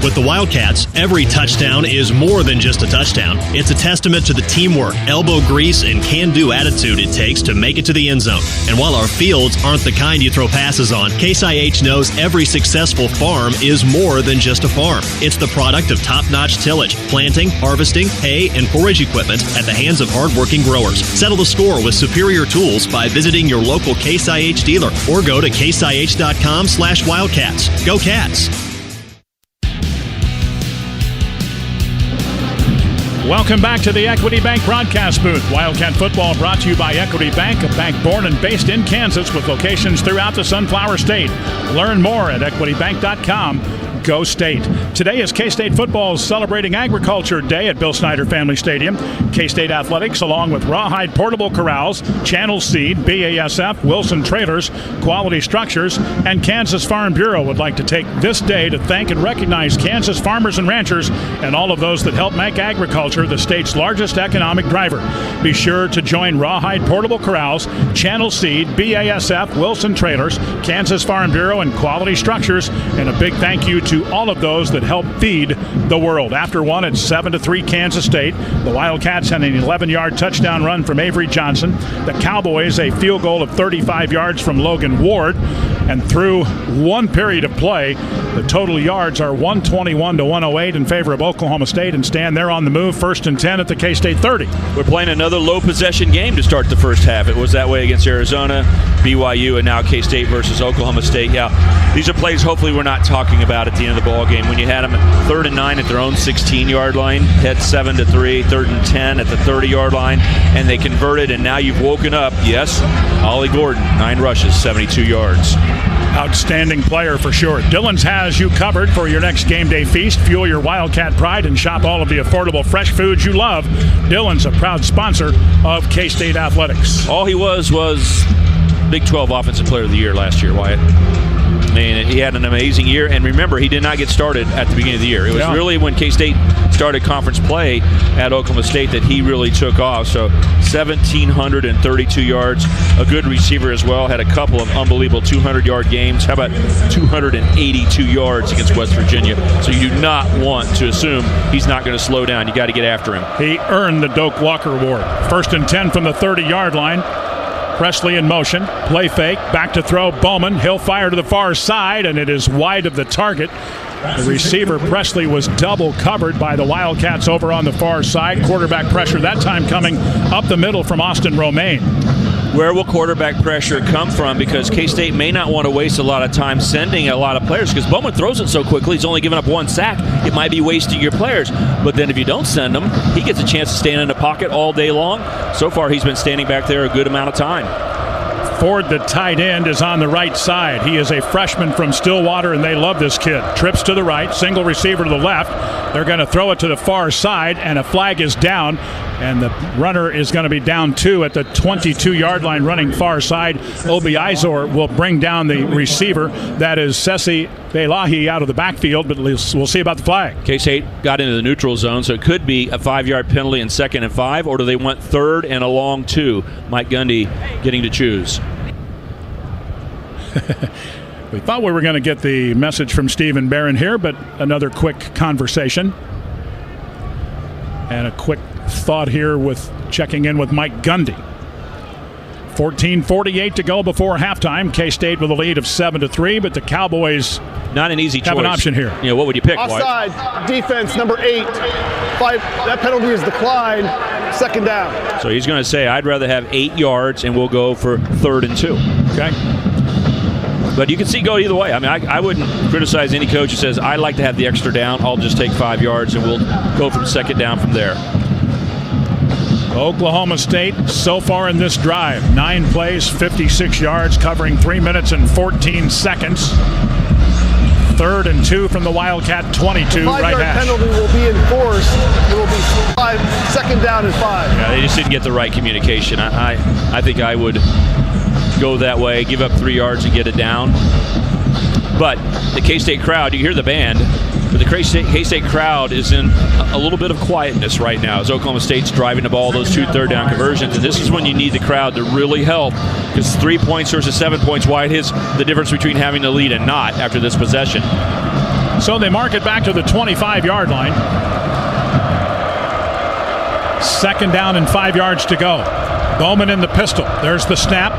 With the Wildcats, every touchdown is more than just a touchdown. It's a testament to the teamwork, elbow grease, and can-do attitude it takes to make it to the end zone. And while our fields aren't the kind you throw passes on, Case IH knows every successful farm is more than just a farm. It's the product of top-notch tillage, planting, harvesting, hay, and forage equipment at the hands of hardworking growers. Settle the score with superior tools by visiting your local Case IH dealer or go to caseih.com/wildcats. Go Cats! Welcome back to the Equity Bank broadcast booth. Wildcat football brought to you by Equity Bank, a bank born and based in Kansas with locations throughout the Sunflower State. Learn more at equitybank.com. Go State. Today is K-State football celebrating Agriculture Day at Bill Snyder Family Stadium. K-State Athletics, along with Rawhide Portable Corrals, Channel Seed, BASF, Wilson Trailers, Quality Structures, and Kansas Farm Bureau would like to take this day to thank and recognize Kansas farmers and ranchers and all of those that help make agriculture the state's largest economic driver. Be sure to join Rawhide Portable Corrals, Channel Seed, BASF, Wilson Trailers, Kansas Farm Bureau, and Quality Structures, and a big thank you to all of those that help feed the world. After one, it's 7-3 Kansas State. The Wildcats had an 11-yard touchdown run from Avery Johnson. The Cowboys a field goal of 35 yards from Logan Ward. And through one period of play, the total yards are 121 to 108 in favor of Oklahoma State. And Stan, they're on the move, 1st and 10 at the K-State 30. We're playing another low-possession game to start the first half. It was that way against Arizona, BYU, and now K-State versus Oklahoma State. Yeah, these are plays hopefully we're not talking about at the end of the ball game. When you had them 3rd and 9 at their own 16-yard line, head 7-3, 3rd and 10 at the 30-yard line, and they converted, and now you've woken up. Yes, Ollie Gordon, 9 rushes, 72 yards. Outstanding player for sure. Dillon's has you covered for your next game day feast. Fuel your Wildcat pride and shop all of the affordable fresh foods you love. Dillon's a proud sponsor of K-State Athletics. All he was Big 12 Offensive Player of the Year last year, Wyatt. I mean, he had an amazing year, and remember, he did not get started at the beginning of the year. It was really when K-State started conference play at Oklahoma State that he really took off. So 1,732 yards, a good receiver as well, had a couple of unbelievable 200-yard games. How about 282 yards against West Virginia? So you do not want to assume he's not going to slow down. You got to get after him. He earned the Doak Walker Award. 1st and 10 from the 30-yard line. Presley in motion, play fake, back to throw, Bowman. He'll fire to the far side, and it is wide of the target. The receiver, Presley, was double covered by the Wildcats over on the far side. Quarterback pressure that time coming up the middle from Austin Romaine. Where will quarterback pressure come from? Because K-State may not want to waste a lot of time sending a lot of players because Bowman throws it so quickly, he's only given up 1 sack. It might be wasting your players. But then if you don't send them, he gets a chance to stand in the pocket all day long. So far, he's been standing back there a good amount of time. Ford, the tight end, is on the right side. He is a freshman from Stillwater, and they love this kid. Trips to the right, single receiver to the left. They're going to throw it to the far side, and a flag is down. And the runner is going to be down 2 at the 22-yard line running far side. Obi Izor will bring down the receiver. That is Sessi Belahi out of the backfield, but we'll see about the flag. K-State got into the neutral zone, so it could be a 5-yard penalty in 2nd and 5, or do they want 3rd and a long 2? Mike Gundy getting to choose. We thought we were going to get the message from Stephen Barron here, but another quick conversation. And a quick thought here with checking in with Mike Gundy. 14:48 to go before halftime. K-State with a lead of 7-3, but the Cowboys not an easy have choice. An option here. You know, what would you pick? Offside, defense, number 8. 5. That penalty is declined. 2nd down. So he's going to say, I'd rather have 8 yards, and we'll go for 3rd and 2. Okay. But you can see go either way. I mean, I wouldn't criticize any coach who says, I like to have the extra down. I'll just take 5 yards, and we'll go from 2nd down from there. Oklahoma State, so far in this drive, 9 plays, 56 yards, covering 3 minutes and 14 seconds. 3rd and 2 from the Wildcat 22 right hash. Penalty will be enforced. It will be 2nd down and 5. Yeah, they just didn't get the right communication. I think I would go that way, give up 3 yards and get it down. But the K-State crowd, you hear the band, but the K-State crowd is in a little bit of quietness right now as Oklahoma State's driving the ball, those 2 third down conversions. And this is when you need the crowd to really help, because 3 points versus 7 points, wide is the difference between having the lead and not after this possession. So they mark it back to the 25-yard line. 2nd down and 5 yards to go. Bowman in the pistol. There's the snap.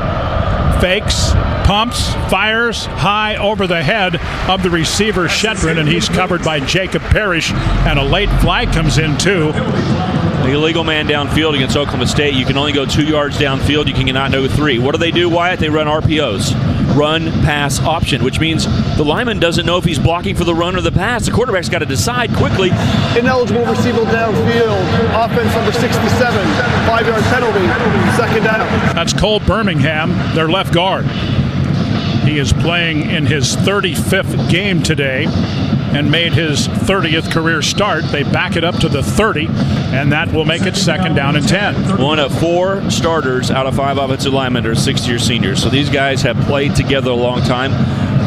Fakes, pumps, fires high over the head of the receiver Shetron, and he's covered by Jacob Parrish, and a late flag comes in too. The illegal man downfield against Oklahoma State. You can only go 2 yards downfield. You cannot go 3. What do, Wyatt? They run RPOs, run pass option, which means the lineman doesn't know if he's blocking for the run or the pass. The quarterback's got to decide quickly. Ineligible receiver downfield. Offense number 67. 5-yard penalty. 2nd down. That's Cole Birmingham, their left guard. He is playing in his 35th game today and made his 30th career start. They back it up to the 30, and that will make it 2nd down and 10. One of 4 starters out of 5 offensive linemen are 6-year seniors. So these guys have played together a long time.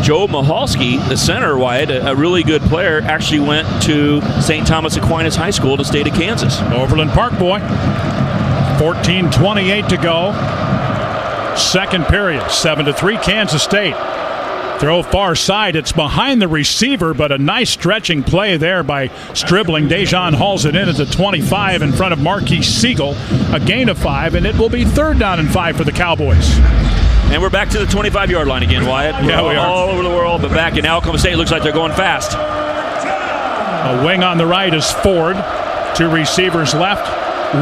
Joe Mahalski, the center, Wyatt, a really good player, actually went to St. Thomas Aquinas High School in the state of Kansas. Overland Park boy. 14:28 to go. 2nd period, 7-3 Kansas State. Throw far side. It's behind the receiver, but a nice stretching play there by Stribling. Dejan hauls it in at the 25 in front of Marquis Siegel. A gain of 5, and it will be 3rd down and 5 for the Cowboys. And we're back to the 25-yard line again, Wyatt. Yeah, we are. All over the world, but back in Oklahoma State, looks like they're going fast. A wing on the right is Ford. 2 receivers left,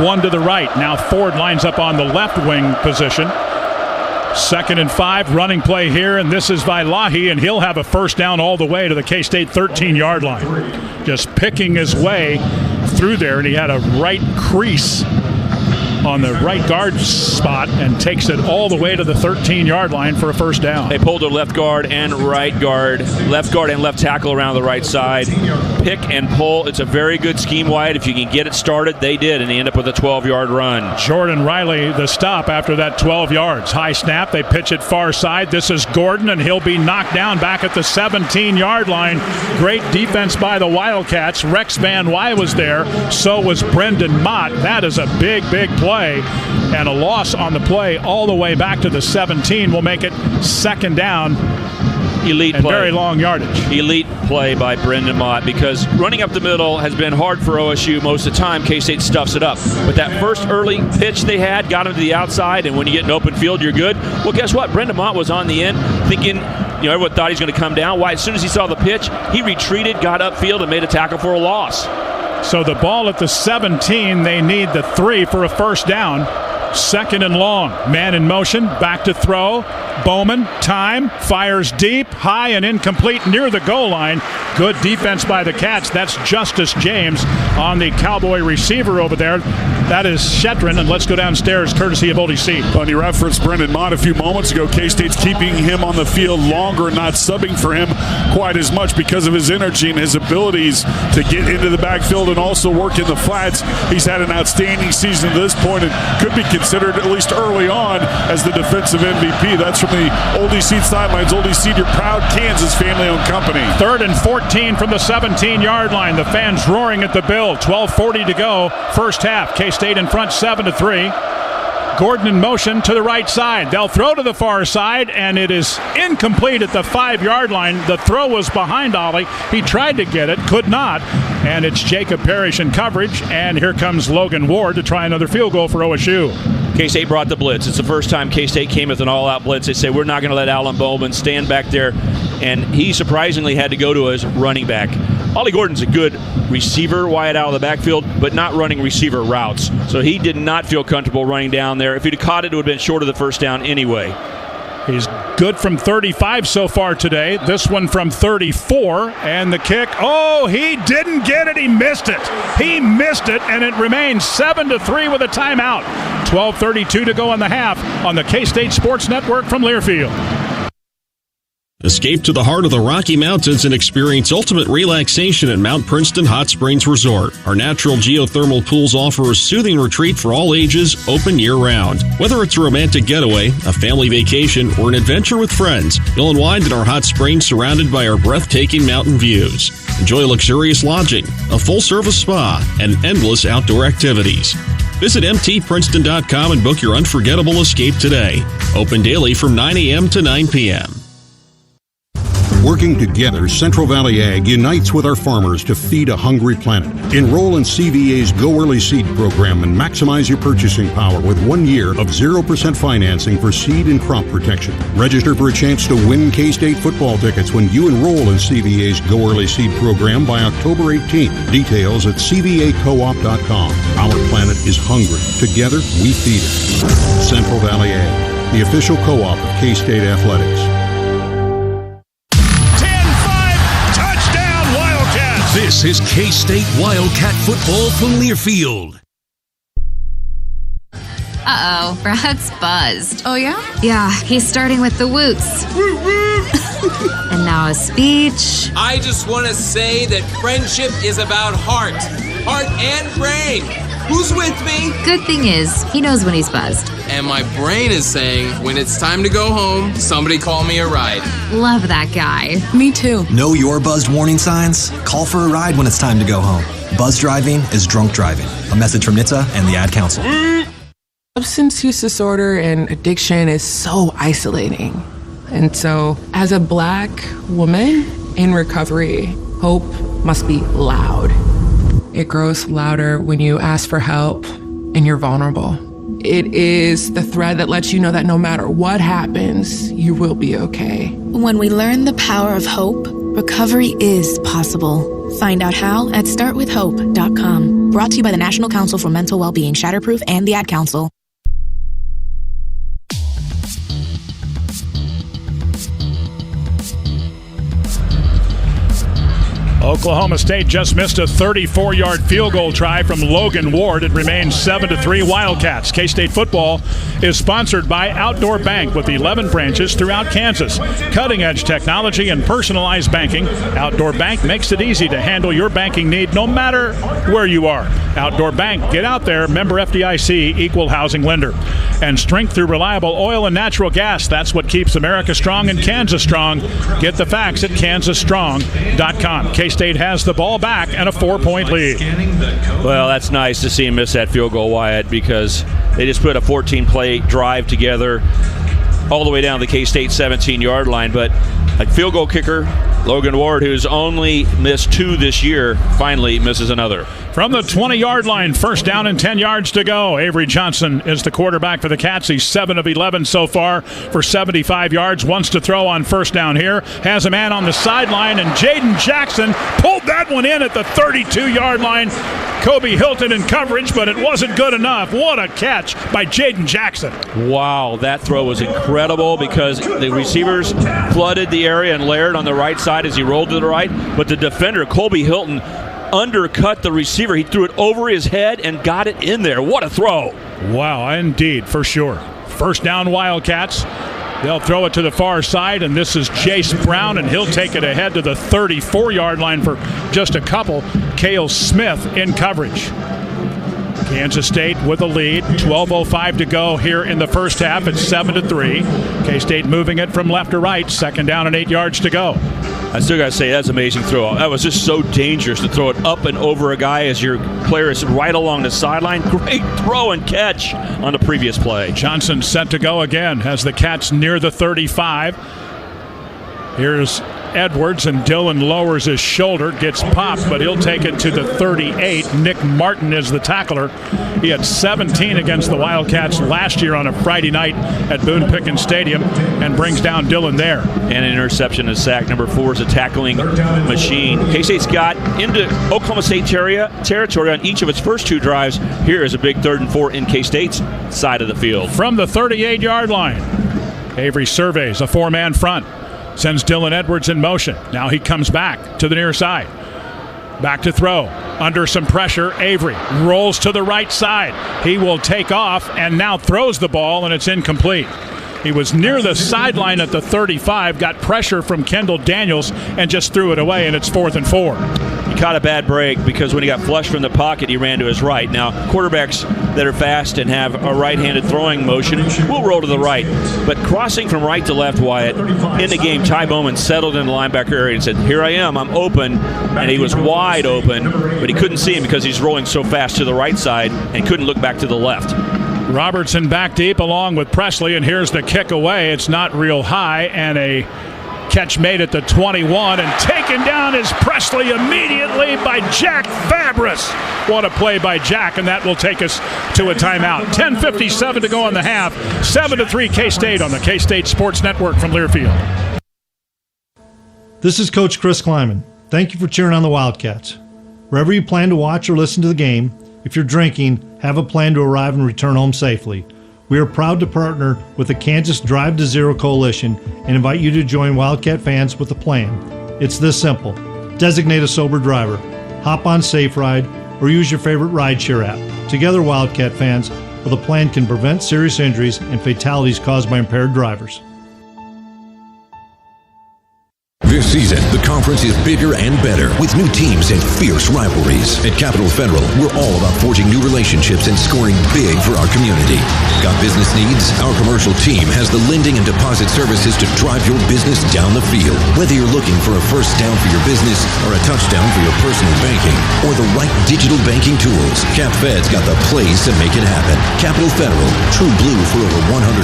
1 to the right. Now Ford lines up on the left wing position. 2nd and 5, running play here, and this is Vailahi, and he'll have a 1st down all the way to the K-State 13-yard line. Just picking his way through there, and he had a right crease on the right guard spot and takes it all the way to the 13-yard line for a 1st down. They pulled their left guard and left tackle around the right side. Pick and pull. It's a very good scheme, Wyatt. If you can get it started, they did, and they end up with a 12-yard run. Jordan Riley, the stop after that 12 yards. High snap. They pitch it far side. This is Gordon, and he'll be knocked down back at the 17-yard line. Great defense by the Wildcats. Rex Van Wy was there. So was Brendan Mott. That is a big, big play. And a loss on the play all the way back to the 17 will make it 2nd down. Elite and play. Very long yardage. Elite play by Brendan Mott, because running up the middle has been hard for OSU most of the time. K-State stuffs it up. But that first early pitch they had got him to the outside, and when you get an open field, you're good. Well, guess what? Brendan Mott was on the end thinking, everyone thought he's going to come down. Why? As soon as he saw the pitch, he retreated, got upfield, and made a tackle for a loss. So the ball at the 17, they need the 3 for a 1st down. 2nd and long. Man in motion, back to throw. Bowman, time, fires deep, high and incomplete near the goal line. Good defense by the Cats. That's Justice James on the Cowboy receiver over there. That is Shetron, and let's go downstairs courtesy of ODC. Well, you referenced Brendan Mott a few moments ago. K-State's keeping him on the field longer, not subbing for him quite as much because of his energy and his abilities to get into the backfield and also work in the flats. He's had an outstanding season to this point and could be considered, at least early on, as the defensive MVP. That's from the Oldie Seed sidelines. Oldie Seed, your proud Kansas family-owned company. 3rd and 14 from the 17-yard line. The fans roaring at the bill. 12:40 to go. 1st half. K-State in front 7-3. Gordon in motion to the right side. They'll throw to the far side, and it is incomplete at the 5-yard line. The throw was behind Ollie. He tried to get it, could not. And it's Jacob Parrish in coverage, and here comes Logan Ward to try another field goal for OSU. K-State brought the blitz. It's the first time K-State came with an all-out blitz. They say, we're not going to let Alan Bowman stand back there. And he surprisingly had to go to his running back. Ollie Gordon's a good receiver, Wyatt, out of the backfield, but not running receiver routes. So he did not feel comfortable running down there. If he'd have caught it, it would have been short of the 1st down anyway. He's good from 35 so far today. This one from 34, and the kick. Oh, he didn't get it. He missed it. He missed it, and it remains 7-3 with a timeout. 12:32 to go in the half on the K-State Sports Network from Learfield. Escape to the heart of the Rocky Mountains and experience ultimate relaxation at Mount Princeton Hot Springs Resort. Our natural geothermal pools offer a soothing retreat for all ages, open year-round. Whether it's a romantic getaway, a family vacation, or an adventure with friends, you'll unwind in our hot springs surrounded by our breathtaking mountain views. Enjoy luxurious lodging, a full-service spa, and endless outdoor activities. Visit mtprinceton.com and book your unforgettable escape today. Open daily from 9 a.m. to 9 p.m. Working together, Central Valley Ag unites with our farmers to feed a hungry planet. Enroll in CVA's Go Early Seed program and maximize your purchasing power with 1 year of 0% financing for seed and crop protection. Register for a chance to win K-State football tickets when you enroll in CVA's Go Early Seed program by October 18th. Details at cvacoop.com. Our planet is hungry. Together, we feed it. Central Valley Ag, the official co-op of K-State Athletics. 10-5, touchdown Wildcats! This is K-State Wildcat football from Learfield. Uh-oh, Brad's buzzed. Oh, yeah? Yeah, he's starting with the woots. And now a speech. I just want to say that friendship is about heart and brain. Who's with me? Good thing is, he knows when he's buzzed. And my brain is saying, when it's time to go home, somebody call me a ride. Love that guy. Me too. Know your buzzed warning signs? Call for a ride when it's time to go home. Buzz driving is drunk driving. A message from NHTSA and the Ad Council. Substance use disorder and addiction is so isolating. And so, as a Black woman in recovery, hope must be loud. It grows louder when you ask for help and you're vulnerable. It is the thread that lets you know that no matter what happens, you will be okay. When we learn the power of hope, recovery is possible. Find out how at startwithhope.com. Brought to you by the National Council for Mental Wellbeing, Shatterproof, and the Ad Council. Oklahoma State just missed a 34-yard field goal try from Logan Ward. It remains 7-3 Wildcats. K-State football is sponsored by Outdoor Bank with 11 branches throughout Kansas. Cutting-edge technology and personalized banking. Outdoor Bank makes it easy to handle your banking need no matter where you are. Outdoor Bank, get out there. Member FDIC, equal housing lender. And strength through reliable oil and natural gas. That's what keeps America strong and Kansas strong. Get the facts at kansasstrong.com. K-State has the ball back and a 4-point lead. Well, that's nice to see him miss that field goal, Wyatt, because they just put a 14-play drive together all the way down the K-State 17-yard line. But a field goal kicker, Logan Ward, who's only missed 2 this year, finally misses another. From the 20-yard line, first down and 10 yards to go. Avery Johnson is the quarterback for the Cats. He's 7 of 11 so far for 75 yards. Wants to throw on first down here. Has a man on the sideline, and Jaden Jackson pulled that one in at the 32-yard line. Kobe Hilton in coverage, but it wasn't good enough. What a catch by Jaden Jackson. Wow, that throw was incredible because the receivers flooded the area and layered on the right side as he rolled to the right, but the defender, Kobe Hilton, undercut the receiver. He threw it over his head and got it in there. What a throw. Wow, indeed, for sure. First down Wildcats. They'll throw it to the far side, and this is Jace Brown, and he'll take it ahead to the 34-yard line for just a couple. Cale Smith in coverage. Kansas State with a lead. 12:05 to go here in the first half. It's 7-3. K-State moving it from left to right. Second down and 8 yards to go. I still got to say, that's an amazing throw. That was just so dangerous to throw it up and over a guy as your player is right along the sideline. Great throw and catch on the previous play. Johnson set to go again as the Cats near the 35. Here's Edwards, and Dylan lowers his shoulder, gets popped, but he'll take it to the 38. Nick Martin is the tackler. He had 17 against the Wildcats last year on a Friday night at Boone Pickens Stadium and brings down Dylan there. And an interception and sack. Number 4 is a tackling machine. K-State's got into Oklahoma State territory on each of its first 2 drives. Here is a big 3rd and 4 in K-State's side of the field. From the 38-yard line, Avery surveys a 4-man front. Sends Dylan Edwards in motion. Now he comes back to the near side. Back to throw. Under some pressure, Avery rolls to the right side. He will take off and now throws the ball, and it's incomplete. He was near the sideline at the 35, got pressure from Kendall Daniels, and just threw it away, and it's 4th and 4. He caught a bad break because when he got flushed from the pocket, he ran to his right. Now, quarterbacks that are fast and have a right-handed throwing motion will roll to the right. But crossing from right to left, Wyatt, in the game, Ty Bowman settled in the linebacker area and said, here I am, I'm open. And he was wide open, but he couldn't see him because he's rolling so fast to the right side and couldn't look back to the left. Robertson back deep along with Presley, and here's the kick away. It's not real high, and a Catch made at the 21 and taken down is Presley immediately by Jack Fabris. What a play by Jack, and that will take us to a timeout. 10:57 to go in the half. 7-3 K-State on the K-State Sports Network from Learfield. This is Coach Chris Kleiman. Thank you for cheering on the Wildcats. Wherever you plan to watch or listen to the game, if you're drinking, have a plan to arrive and return home safely. We are proud to partner with the Kansas Drive to Zero Coalition and invite you to join Wildcat fans with a plan. It's this simple. Designate a sober driver, hop on Safe Ride, or use your favorite rideshare app. Together, Wildcat fans, with a plan can prevent serious injuries and fatalities caused by impaired drivers. This season, the conference is bigger and better with new teams and fierce rivalries. At Capital Federal, we're all about forging new relationships and scoring big for our community. Got business needs? Our commercial team has the lending and deposit services to drive your business down the field. Whether you're looking for a first down for your business or a touchdown for your personal banking or the right digital banking tools, CapFed's got the plays to make it happen. Capital Federal, true blue for over 130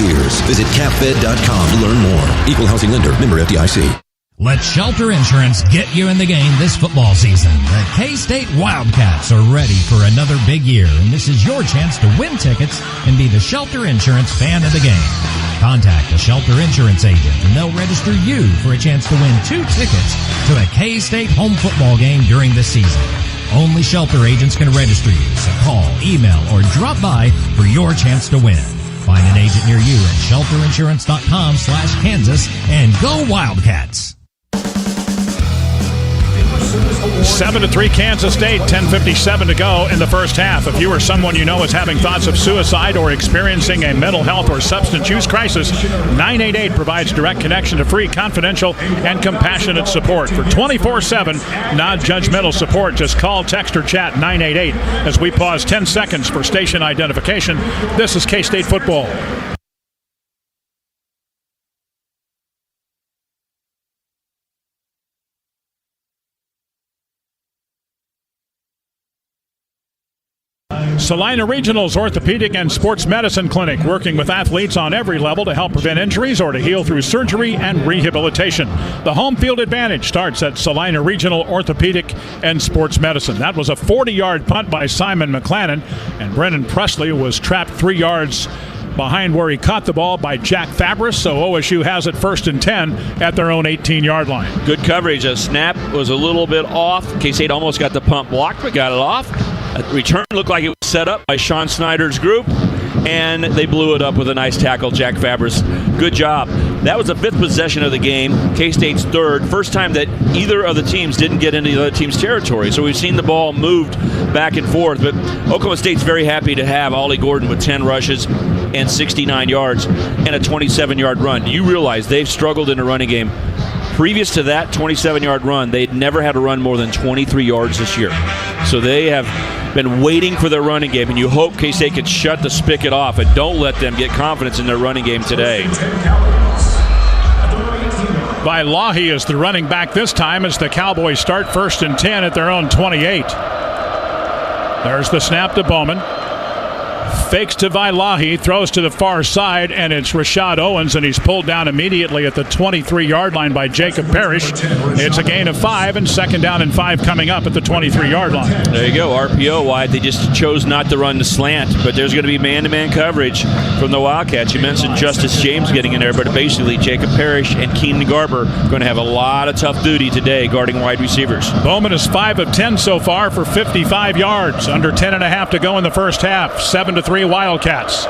years. Visit capfed.com to learn more. Equal housing lender, member FDIC. Let Shelter Insurance get you in the game this football season. The K-State Wildcats are ready for another big year, and this is your chance to win tickets and be the Shelter Insurance fan of the game. Contact a Shelter Insurance agent, and they'll register you for a chance to win 2 tickets to the K-State home football game during the season. Only Shelter agents can register you, so call, email, or drop by for your chance to win. Find an agent near you at shelterinsurance.com/Kansas and go Wildcats. 7-3 Kansas State, 10:57 to go in the first half. If you or someone you know is having thoughts of suicide or experiencing a mental health or substance use crisis, 988 provides direct connection to free, confidential, and compassionate support. For 24/7 non-judgmental support, just call, text, or chat 988. As we pause 10 seconds for station identification, this is K-State football. Salina Regional's Orthopedic and Sports Medicine Clinic, working with athletes on every level to help prevent injuries or to heal through surgery and rehabilitation. The home field advantage starts at Salina Regional Orthopedic and Sports Medicine. That was a 40-yard punt by Simon McClannon, and Brennan Presley was trapped 3 yards behind where he caught the ball by Jack Fabris, so OSU has it 1st and 10 at their own 18-yard line. Good coverage. A snap was a little bit off. K-State almost got the pump blocked, but got it off. A return looked like it was set up by Sean Snyder's group, and they blew it up with a nice tackle, Jack Fabris. Good job. That was the 5th possession of the game, K-State's 3rd. First time that either of the teams didn't get into the other team's territory. So we've seen the ball moved back and forth. But Oklahoma State's very happy to have Ollie Gordon with 10 rushes and 69 yards and a 27-yard run. Do you realize they've struggled in the running game? Previous to that 27-yard run, they'd never had to run more than 23 yards this year. So they have been waiting for their running game, and you hope K-State can shut the spigot off and don't let them get confidence in their running game today. Vailahi is the running back this time as the Cowboys start 1st and 10 at their own 28. There's the snap to Bowman. Fakes to Vailahi, throws to the far side, and it's Rashad Owens, and he's pulled down immediately at the 23-yard line by Jacob Parrish. It's a gain of 5, and 2nd down and 5 coming up at the 23-yard line. There you go, RPO wide. They just chose not to run the slant, but there's going to be man-to-man coverage from the Wildcats. You mentioned Justice James getting in there, but basically Jacob Parrish and Keenan Garber going to have a lot of tough duty today guarding wide receivers. Bowman is 5 of 10 so far for 55 yards. Under 10.5 to go in the first half. 7-3 Wildcats.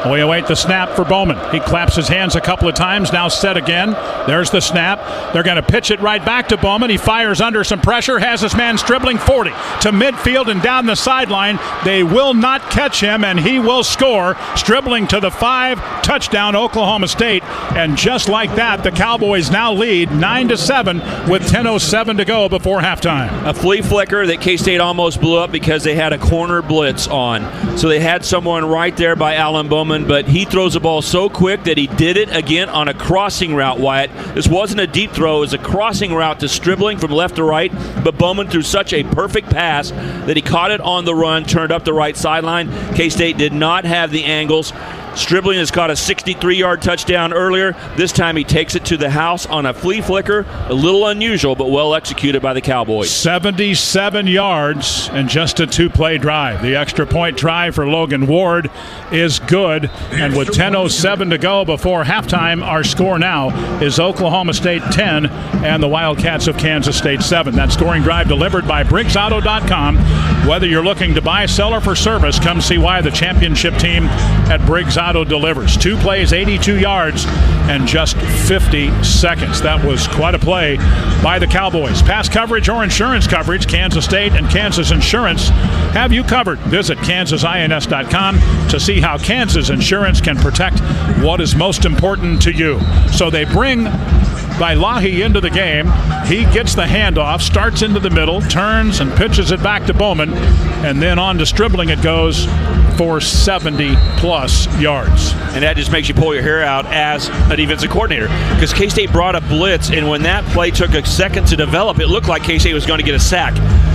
We await the snap for Bowman. He claps his hands a couple of times, now set again. There's the snap. They're going to pitch it right back to Bowman. He fires under some pressure, has his man dribbling 40 to midfield and down the sideline. They will not catch him, and he will score. Dribbling to the 5, touchdown Oklahoma State. And just like that, the Cowboys now lead 9-7 with 10:07 to go before halftime. A flea flicker that K-State almost blew up because they had a corner blitz on. So they had someone right there by Alan Bowman, but he throws the ball so quick that he did it again on a crossing route, Wyatt. This wasn't a deep throw. It was a crossing route to dribbling from left to right, but Bowman threw such a perfect pass that he caught it on the run, turned up the right sideline. K-State did not have the angles. Stribling has caught a 63-yard touchdown earlier. This time he takes it to the house on a flea flicker. A little unusual, but well executed by the Cowboys. 77 yards and just a 2-play drive. The extra point try for Logan Ward is good. And with 10:07 to go before halftime, our score now is Oklahoma State 10 and the Wildcats of Kansas State 7. That scoring drive delivered by BriggsAuto.com. Whether you're looking to buy, sell, or for service, come see why the championship team at Briggs Auto delivers. 2 plays, 82 yards, and just 50 seconds. That was quite a play by the Cowboys. Pass coverage or insurance coverage, Kansas State and Kansas Insurance have you covered. Visit kansasins.com to see how Kansas Insurance can protect what is most important to you. So they bring Bailahi into the game. He gets the handoff, starts into the middle, turns and pitches it back to Bowman, and then on to Stribling it goes for 70-plus yards. And that just makes you pull your hair out as a defensive coordinator, because K-State brought a blitz, and when that play took a second to develop, it looked like K-State was going to get a sack.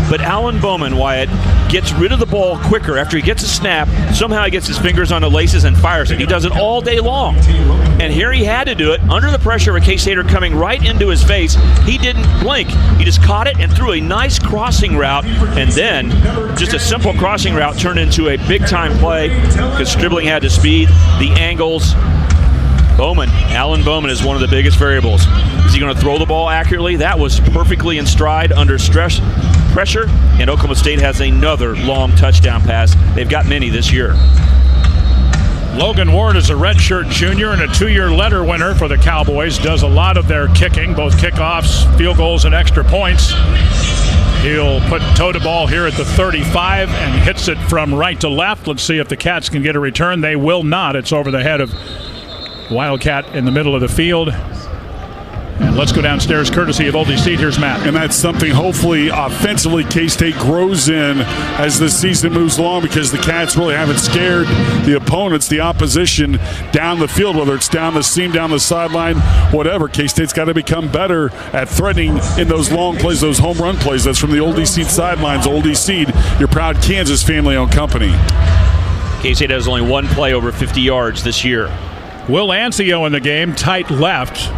But Alan Bowman, Wyatt, gets rid of the ball quicker after he gets a snap. Somehow he gets his fingers on the laces and fires it. He does it all day long. And here he had to do it under the pressure of a K-Stater coming right into his face. He didn't blink. He just caught it and threw a nice crossing route, and then just a simple crossing route turned into a big-time play because Stribling had the speed, the angles. Bowman, Alan Bowman, is one of the biggest variables. Is he going to throw the ball accurately? That was perfectly in stride under pressure, and Oklahoma State has another long touchdown pass. They've got many this year. Logan Ward is a redshirt junior and a 2-year letter winner for the Cowboys. Does a lot of their kicking, both kickoffs, field goals, and extra points. He'll put toe to ball here at the 35 and hits it from right to left. Let's see if the Cats can get a return. They will not. It's over the head of Wildcat in the middle of the field. And let's go downstairs courtesy of Oldie Seed. Here's Matt. And that's something hopefully offensively K-State grows in as the season moves along, because the Cats really haven't scared the opponents, the opposition, down the field, whether it's down the seam, down the sideline, whatever. K-State's got to become better at threatening in those long plays, those home run plays. That's from the Oldie Seed sidelines. Oldie Seed, your proud Kansas family-owned company. K-State has only one play over 50 yards this year. Will Ancio in the game, tight left.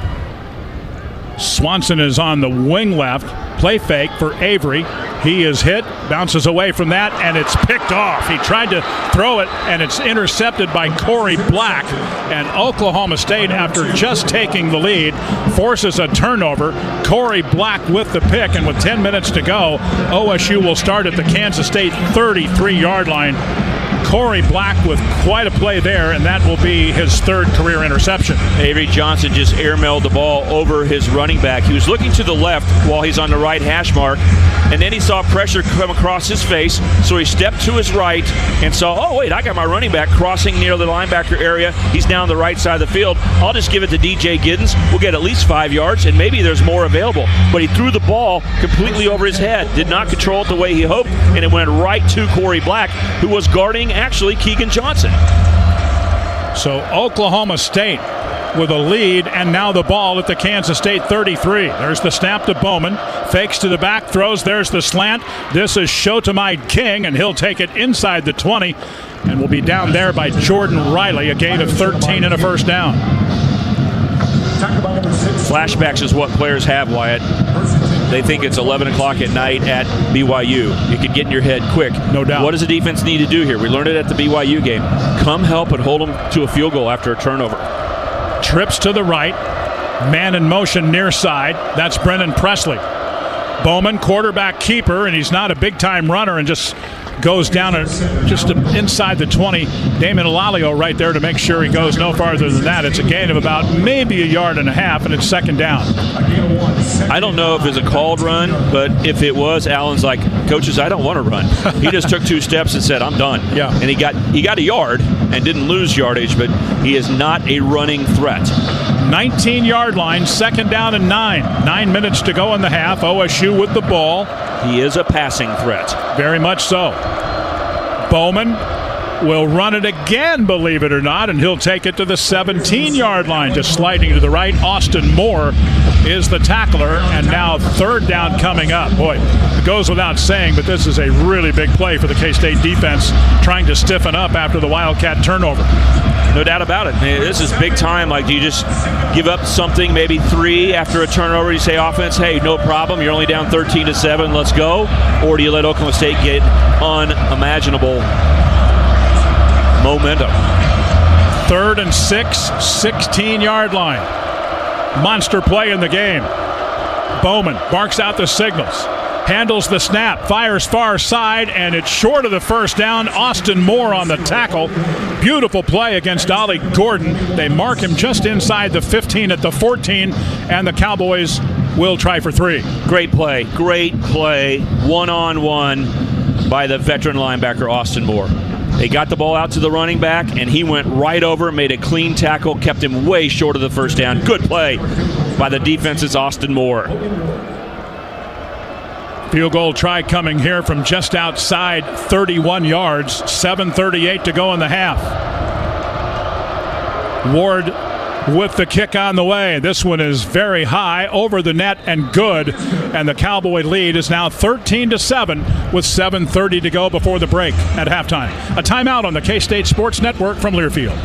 Swanson is on the wing left. Play fake for Avery. He is hit, bounces away from that, and it's picked off. He tried to throw it, and it's intercepted by Corey Black. And Oklahoma State, after just taking the lead, forces a turnover. Corey Black with the pick, and with 10 minutes to go, OSU will start at the Kansas State 33-yard line. Corey Black with quite a play there, and that will be his third career interception. Avery Johnson just airmailed the ball over his running back. He was looking to the left while he's on the right hash mark, and then he saw pressure come across his face, so he stepped to his right and saw, oh, wait, I got my running back crossing near the linebacker area. He's down the right side of the field. I'll just give it to DJ Giddens. We'll get at least 5 yards, and maybe there's more available. But he threw the ball completely over his head, did not control it the way he hoped, and it went right to Corey Black, who was guarding actually Keegan Johnson. So Oklahoma State with a lead, and now the ball at the Kansas State 33. There's the snap to Bowman. Fakes to the back, throws. There's the slant. This is Shotamide King, and he'll take it inside the 20 and will be down there by Jordan Riley, a gain of 13 and a first down. Flashbacks is what players have, Wyatt. They think it's 11 o'clock at night at BYU. It could get in your head quick. No doubt. What does the defense need to do here? We learned it at the BYU game. Come help and hold them to a field goal after a turnover. Trips to the right. Man in motion near side. That's Brennan Presley. Bowman, quarterback keeper, and he's not a big-time runner and just goes down just inside the 20. Damon Alalio right there to make sure he goes no farther than that. It's a gain of about maybe a yard and a half, and it's second down. I don't know if it's a called run, but if it was, Allen's like, coaches, I don't want to run. He just took 2 steps and said, I'm done. Yeah. And he got a yard and didn't lose yardage, but he is not a running threat. 19-yard line, second down and 9. 9 minutes to go in the half. OSU with the ball. He is a passing threat. Very much so. Bowman will run it again, believe it or not, and he'll take it to the 17-yard line, just sliding to the right. Austin Moore is the tackler, and now third down coming up. Boy, it goes without saying, but this is a really big play for the K-State defense, trying to stiffen up after the Wildcat turnover. No doubt about it. This is big time. Like, do you just give up something, maybe 3 after a turnover? You say, offense, hey, no problem. You're only down 13-7. Let's go. Or do you let Oklahoma State get unimaginable momentum? 3rd and 6, 16-yard line. Monster play in the game. Bowman barks out the signals. Handles the snap, fires far side, and it's short of the first down. Austin Moore on the tackle. Beautiful play against Ollie Gordon. They mark him just inside the 15 at the 14, and the Cowboys will try for 3. Great play. One-on-one by the veteran linebacker, Austin Moore. They got the ball out to the running back, and he went right over, made a clean tackle, kept him way short of the first down. Good play by the defense's Austin Moore. Field goal try coming here from just outside 31 yards. 7:38 to go in the half. Ward with the kick on the way. This one is very high, over the net, and good. And the Cowboy lead is now 13-7 with 7:30 to go before the break at halftime. A timeout on the K-State Sports Network from Learfield.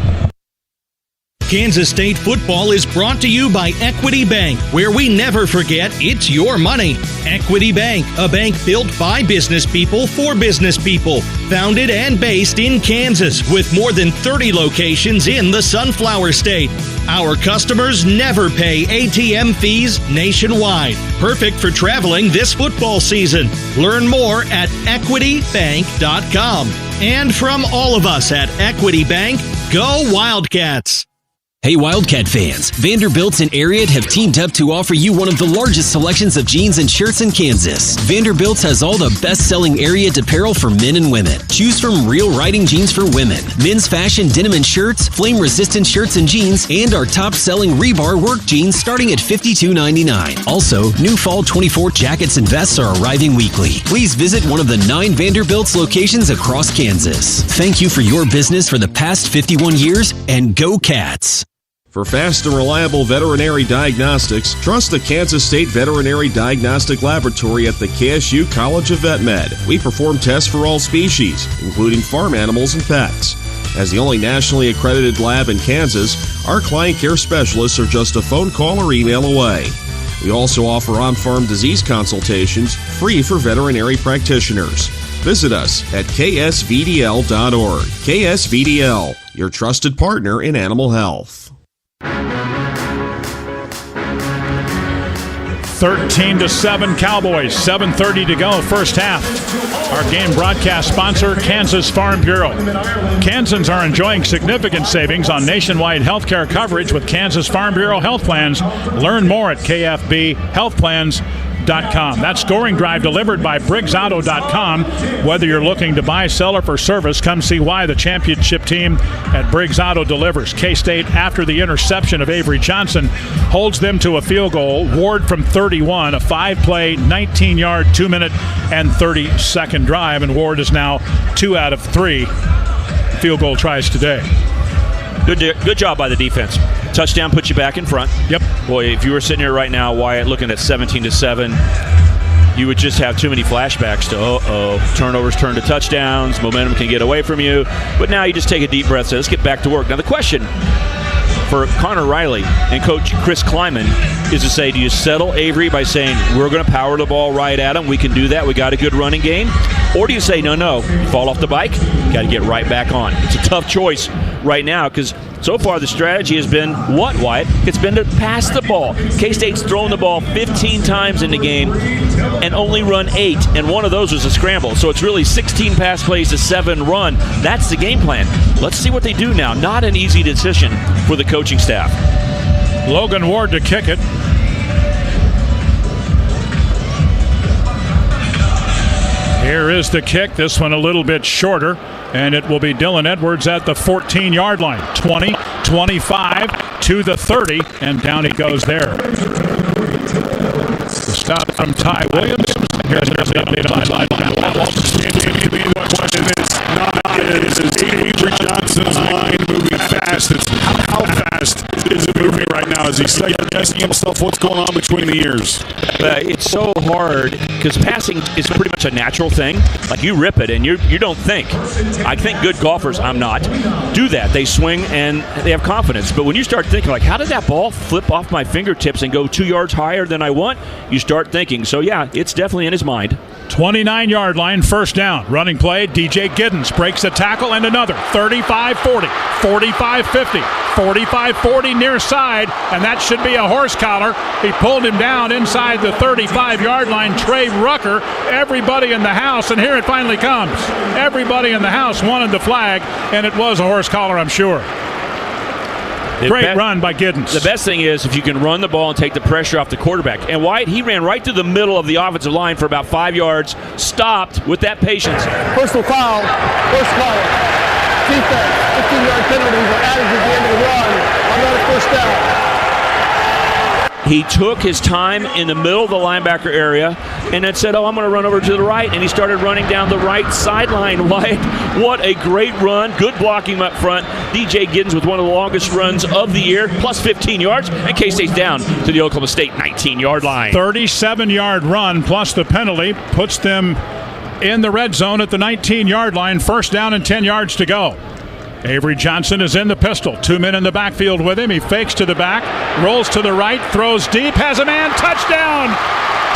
Kansas State football is brought to you by Equity Bank, where we never forget it's your money. Equity Bank, a bank built by business people for business people. Founded and based in Kansas with more than 30 locations in the Sunflower State. Our customers never pay ATM fees nationwide. Perfect for traveling this football season. Learn more at equitybank.com. And from all of us at Equity Bank, go Wildcats! Hey Wildcat fans, Vanderbilt's and Ariat have teamed up to offer you one of the largest selections of jeans and shirts in Kansas. Vanderbilt's has all the best-selling Ariat apparel for men and women. Choose from real riding jeans for women, men's fashion denim and shirts, flame-resistant shirts and jeans, and our top-selling rebar work jeans starting at $52.99. Also, new fall 24 jackets and vests are arriving weekly. Please visit one of the 9 Vanderbilt's locations across Kansas. Thank you for your business for the past 51 years, and go Cats! For fast and reliable veterinary diagnostics, trust the Kansas State Veterinary Diagnostic Laboratory at the KSU College of Vet Med. We perform tests for all species, including farm animals and pets. As the only nationally accredited lab in Kansas, our client care specialists are just a phone call or email away. We also offer on-farm disease consultations free for veterinary practitioners. Visit us at ksvdl.org. KSVDL, your trusted partner in animal health. 13-7 Cowboys, 7:30 to go, first half. Our game broadcast sponsor, Kansas Farm Bureau. Kansans are enjoying significant savings on nationwide health care coverage with Kansas Farm Bureau health plans. Learn more at kfbhealthplans.com. That scoring drive delivered by BriggsAuto.com. Whether you're looking to buy, sell, or for service, come see why the championship team at Briggs Auto delivers. K-State, after the interception of Avery Johnson, holds them to a field goal. Ward from 31, a 5-play, 19-yard, 2-minute, and 30-second drive, and Ward is now 2 out of 3 field goal tries today. Good job by the defense. Touchdown puts you back in front. Yep. Boy, if you were sitting here right now, Wyatt, looking at 17-7, you would just have too many flashbacks to, turnovers turn to touchdowns, momentum can get away from you. But now you just take a deep breath, say, let's get back to work. Now the question for Connor Riley and Coach Chris Kleiman is to say, do you settle Avery by saying, we're going to power the ball right at him, we can do that, we got a good running game? Or do you say, no, you fall off the bike, got to get right back on? It's a tough choice right now because so far the strategy has been what, Wyatt? It's been to pass the ball. K-State's thrown the ball 15 times in the game and only run 8, and one of those was a scramble. So it's really 16 pass plays to 7 run. That's the game plan. Let's see what they do now. Not an easy decision for the coaching staff. Logan Ward to kick it. Here is the kick. This one a little bit shorter, and it will be Dylan Edwards at the 14-yard line. 20, 25 to the 30, and down he goes there. The stop from Ty Williams. Here's the update on the sideline. The question is Avery Johnson's line moving fast? How fast is it moving right now? Is he second-guessing himself what's going on between the ears? It's so hard because passing is pretty much a natural thing. Like you rip it and you don't think. I think good golfers, I'm not, do that. They swing and they have confidence. But when you start thinking, like, how did that ball flip off my fingertips and go 2 yards higher than I want? You start thinking. So, yeah, it's definitely in his mind. 29-yard line, first down. Running play, DJ Giddens breaks a tackle and another. 35-40, 45-50, 45-40 near side, and that should be a horse collar. He pulled him down inside the 35-yard line. Trey Rucker, everybody in the house, and here it finally comes. Everybody in the house wanted the flag, and it was a horse collar, I'm sure. Great run by Giddens. The best thing is if you can run the ball and take the pressure off the quarterback. And Wyatt, he ran right through the middle of the offensive line for about 5 yards, stopped with that patience. Personal foul, first collar. Defense, 15-yard penalties are added to the end of the run. I'm not a first down. He took his time in the middle of the linebacker area and then said, I'm going to run over to the right. And he started running down the right sideline. Wyatt, what a great run. Good blocking up front. DJ Giddens with one of the longest runs of the year, plus 15 yards. And K-State's down to the Oklahoma State 19-yard line. 37-yard run plus the penalty puts them in the red zone at the 19-yard line. First down and 10 yards to go. Avery Johnson is in the pistol. 2 men in the backfield with him. He fakes to the back, rolls to the right, throws deep, has a man. Touchdown!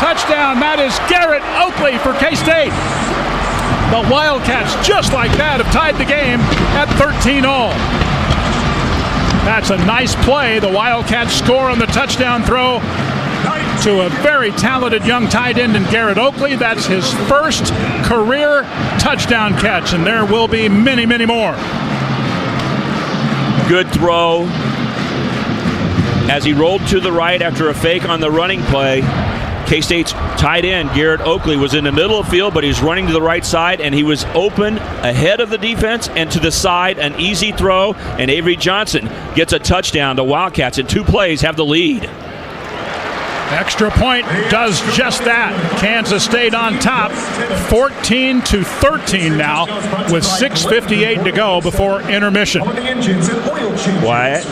Touchdown! That is Garrett Oakley for K-State. The Wildcats, just like that, have tied the game at 13-all. That's a nice play. The Wildcats score on the touchdown throw to a very talented young tight end in Garrett Oakley. That's his first career touchdown catch, and there will be many, many more. Good throw as he rolled to the right after a fake on the running play. K-State's tight end, Garrett Oakley, was in the middle of the field, but he's running to the right side, and he was open ahead of the defense and to the side, an easy throw, and Avery Johnson gets a touchdown. The Wildcats in 2 plays have the lead. Extra point does just that. Kansas State on top, 14-13 now, with 6:58 to go before intermission. Wyatt,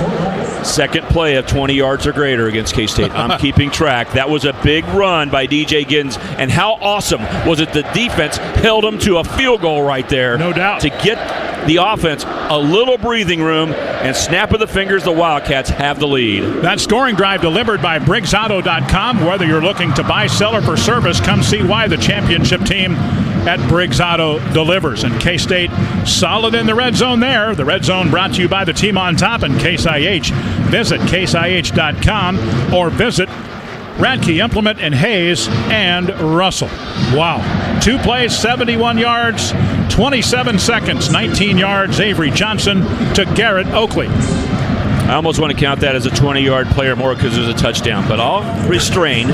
second play of 20 yards or greater against K-State. I'm keeping track. That was a big run by DJ Giddens, and how awesome was it the defense held him to a field goal right there. No doubt. To get the offense a little breathing room, and snap of the fingers, the Wildcats have the lead. That scoring drive delivered by BriggsAuto.com. Whether you're looking to buy, sell, or for service, come see why the championship team at Briggs Auto delivers. And K-State solid in the red zone there. The red zone brought to you by the team on top and Case IH. Visit caseih.com or visit Radke Implement in Hayes and Russell. Wow. 2 plays, 71 yards, 27 seconds, 19 yards. Avery Johnson to Garrett Oakley. I almost want to count that as a 20-yard play or more because there's a touchdown, but I'll restrain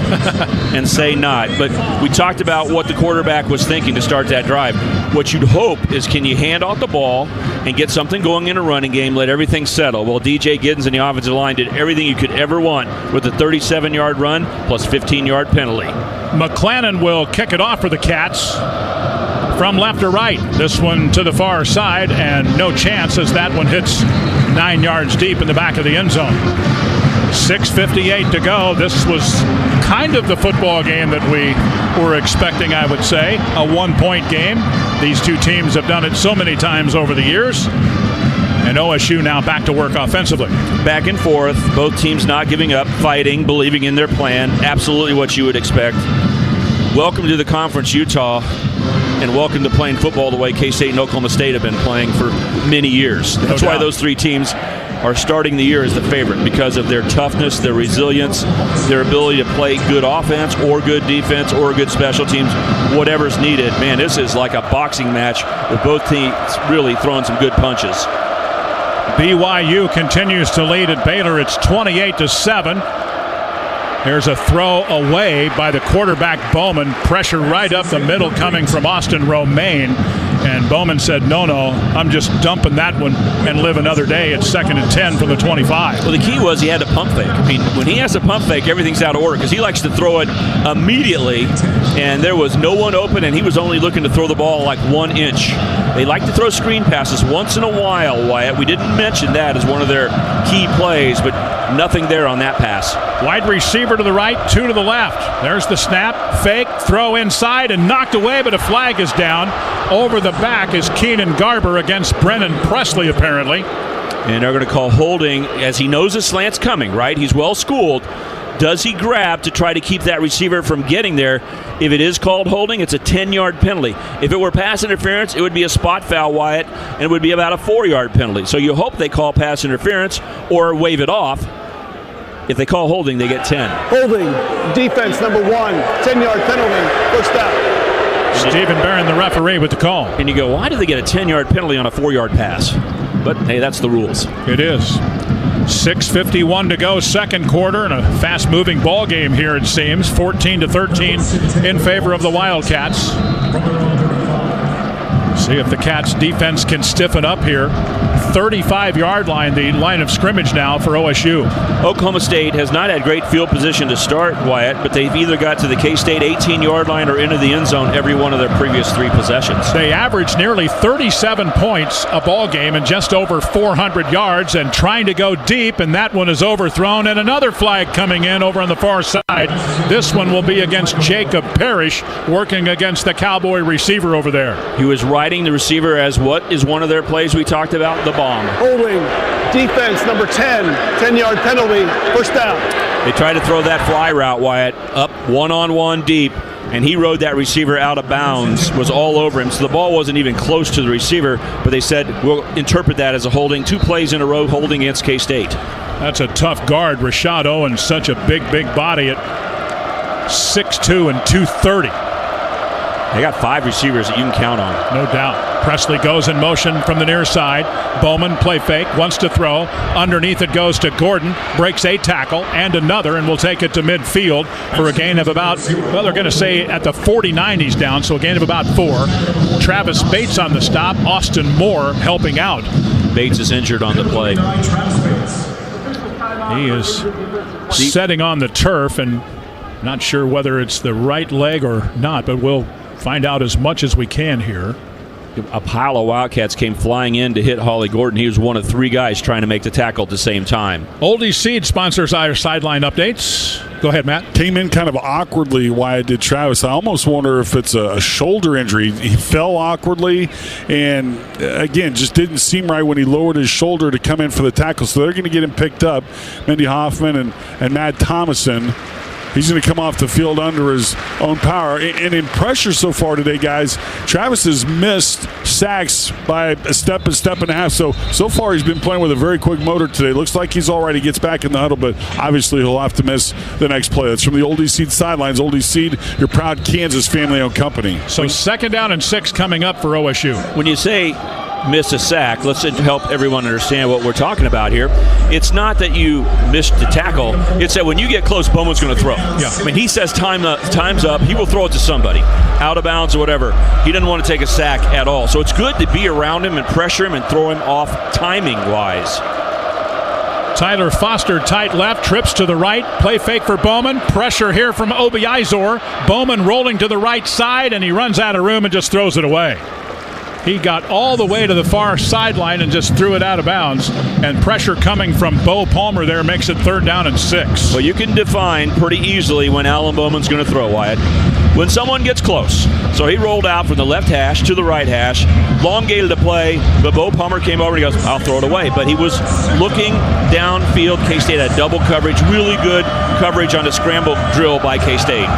and say not. But we talked about what the quarterback was thinking to start that drive. What you'd hope is, can you hand off the ball and get something going in a running game, let everything settle? Well, DJ Giddens and the offensive line did everything you could ever want with a 37-yard run plus 15-yard penalty. McClannon will kick it off for the Cats from left to right. This one to the far side, and no chance as that one hits 9 yards deep in the back of the end zone. 6:58 to go. This was kind of the football game that we were expecting, I would say. A 1-point game. These two teams have done it so many times over the years. And OSU now back to work offensively. Back and forth. Both teams not giving up, fighting, believing in their plan. Absolutely what you would expect. Welcome to the conference, Utah, and welcome to playing football the way K-State and Oklahoma State have been playing for many years. That's why those 3 teams are starting the year as the favorite, because of their toughness, their resilience, their ability to play good offense or good defense or good special teams, whatever's needed. Man, this is like a boxing match with both teams really throwing some good punches. BYU continues to lead at Baylor. It's 28-7. Here's a throw away by the quarterback Bowman. Pressure right up the middle coming from Austin Romaine. And Bowman said, no, I'm just dumping that one and live another day. It's 2nd and 10 from the 25. Well, the key was he had to pump fake. I mean, when he has to pump fake, everything's out of order because he likes to throw it immediately, and there was no one open, and he was only looking to throw the ball like 1 inch. They like to throw screen passes once in a while, Wyatt. We didn't mention that as one of their key plays, but nothing there on that pass. Wide receiver to the right, 2 to the left. There's the snap, fake, throw inside, and knocked away, but a flag is down. Over the back is Keenan Garber against Brennan Presley, apparently. And they're going to call holding as he knows the slant's coming, right? He's well schooled. Does he grab to try to keep that receiver from getting there? If it is called holding, it's a 10-yard penalty. If it were pass interference, it would be a spot foul, Wyatt, and it would be about a 4-yard penalty. So you hope they call pass interference or wave it off. If they call holding, they get 10. Holding, defense number 1, 10-yard penalty, first down. Stephen Barron, the referee, with the call. And you go, why do they get a 10-yard penalty on a 4-yard pass? But, hey, that's the rules. It is. 6:51 to go, second quarter, and a fast-moving ball game here, it seems. 14-13 in favor of the Wildcats. See if the Cats defense can stiffen up here. 35-yard line, the line of scrimmage now for OSU. Oklahoma State has not had great field position to start, Wyatt, but they've either got to the K-State 18-yard line or into the end zone every one of their previous 3 possessions. They averaged nearly 37 points a ball game and just over 400 yards and trying to go deep, and that one is overthrown, and another flag coming in over on the far side. This one will be against Jacob Parrish, working against the Cowboy receiver over there. He was riding the receiver as what is one of their plays we talked about, the bomb. Holding, defense number 10, 10-yard penalty, first down. They tried to throw that fly route, Wyatt, up one-on-one deep, and he rode that receiver out of bounds, was all over him. So the ball wasn't even close to the receiver, but they said, we'll interpret that as a holding. 2 plays in a row holding against K-State. That's a tough guard. Rashad Owens, such a big body at 6'2" and 230. They got 5 receivers that you can count on. No doubt. Presley goes in motion from the near side. Bowman, play fake, wants to throw. Underneath it goes to Gordon. Breaks a tackle and another, and will take it to midfield for a gain of about, well, they're going to say at the 49 he's down, so a gain of about 4. Travis Bates on the stop. Austin Moore helping out. Bates is injured on the play. He is setting on the turf, and not sure whether it's the right leg or not, but we'll find out as much as we can here. A pile of Wildcats came flying in to hit Holly Gordon. He was one of 3 guys trying to make the tackle at the same time. Oldie Seed sponsors our sideline updates. Go ahead, Matt. Came in kind of awkwardly why it did Travis. I almost wonder if it's a shoulder injury. He fell awkwardly and, again, just didn't seem right when he lowered his shoulder to come in for the tackle. So they're going to get him picked up. Mendy Hoffman and Matt Thomason. He's going to come off the field under his own power. And in pressure so far today, guys, Travis has missed sacks by a step and a half. So far he's been playing with a very quick motor today. Looks like he's all right. He gets back in the huddle, but obviously he'll have to miss the next play. That's from the Oldie Seed sidelines. Oldie Seed, your proud Kansas family-owned company. So 2nd down and 6 coming up for OSU. When you say miss a sack, let's help everyone understand what we're talking about here. It's not that you missed the tackle. It's that when you get close, Bowman's going to throw. Yeah. I mean, he says time's up. He will throw it to somebody, out of bounds or whatever. He doesn't want to take a sack at all. So it's good to be around him and pressure him and throw him off timing-wise. Tyler Foster, tight left, trips to the right, play fake for Bowman. Pressure here from Obi Izor. Bowman rolling to the right side, and he runs out of room and just throws it away. He got all the way to the far sideline and just threw it out of bounds. And pressure coming from Bo Palmer there makes it 3rd down and 6. Well, you can define pretty easily when Alan Bowman's going to throw, Wyatt. When someone gets close. So he rolled out from the left hash to the right hash, elongated the play, but Bo Palmer came over and he goes, I'll throw it away. But he was looking downfield. K-State had double coverage, really good coverage on the scramble drill by K-State.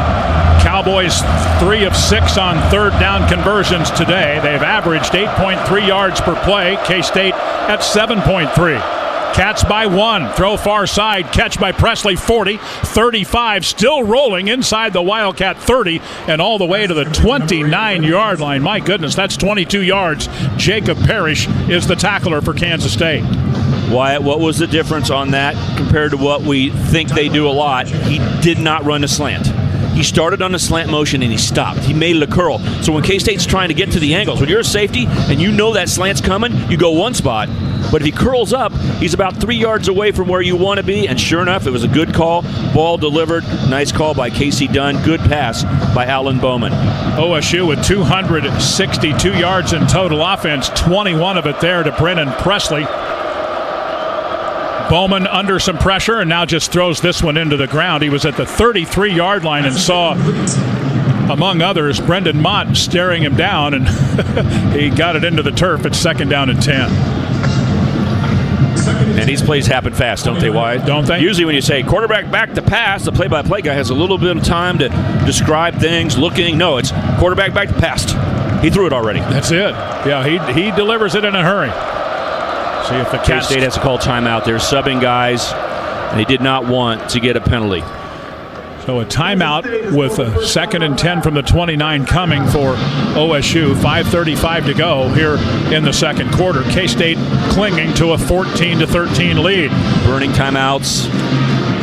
Cowboys 3 of 6 on 3rd down conversions today. They've averaged 8.3 yards per play. K-State at 7.3. Cats by 1. Throw far side. Catch by Presley. 40. 35. Still rolling inside the Wildcat 30 and all the way to the 29-yard line. My goodness, that's 22 yards. Jacob Parrish is the tackler for Kansas State. Wyatt, what was the difference on that compared to what we think they do a lot? He did not run a slant. he started on a slant motion and he stopped. He made it a curl. So when K-State's trying to get to the angles, when you're a safety and you know that slant's coming, you go one spot. But if he curls up, he's about 3 yards away from where you want to be. And sure enough, it was a good call. Ball delivered. Nice call by Casey Dunn. Good pass by Alan Bowman. OSU with 262 yards in total offense, 21 of it there to Brennan Presley. Bowman under some pressure and now just throws this one into the ground. He was at the 33-yard line and saw, among others, Brendan Mott staring him down, and he got it into the turf at 2nd down and 10. And these plays happen fast, don't they, Wyatt? Don't they? Usually when you say quarterback back to pass, the play-by-play guy has a little bit of time to describe things, looking. No, it's quarterback back to pass. He threw it already. That's it. Yeah, he delivers it in a hurry. See if the K-State has to call timeout. They're subbing guys, and they did not want to get a penalty. So a timeout with a 2nd and 10 from the 29 coming for OSU. 5:35 to go here in the second quarter. K-State clinging to a 14-13 lead. Burning timeouts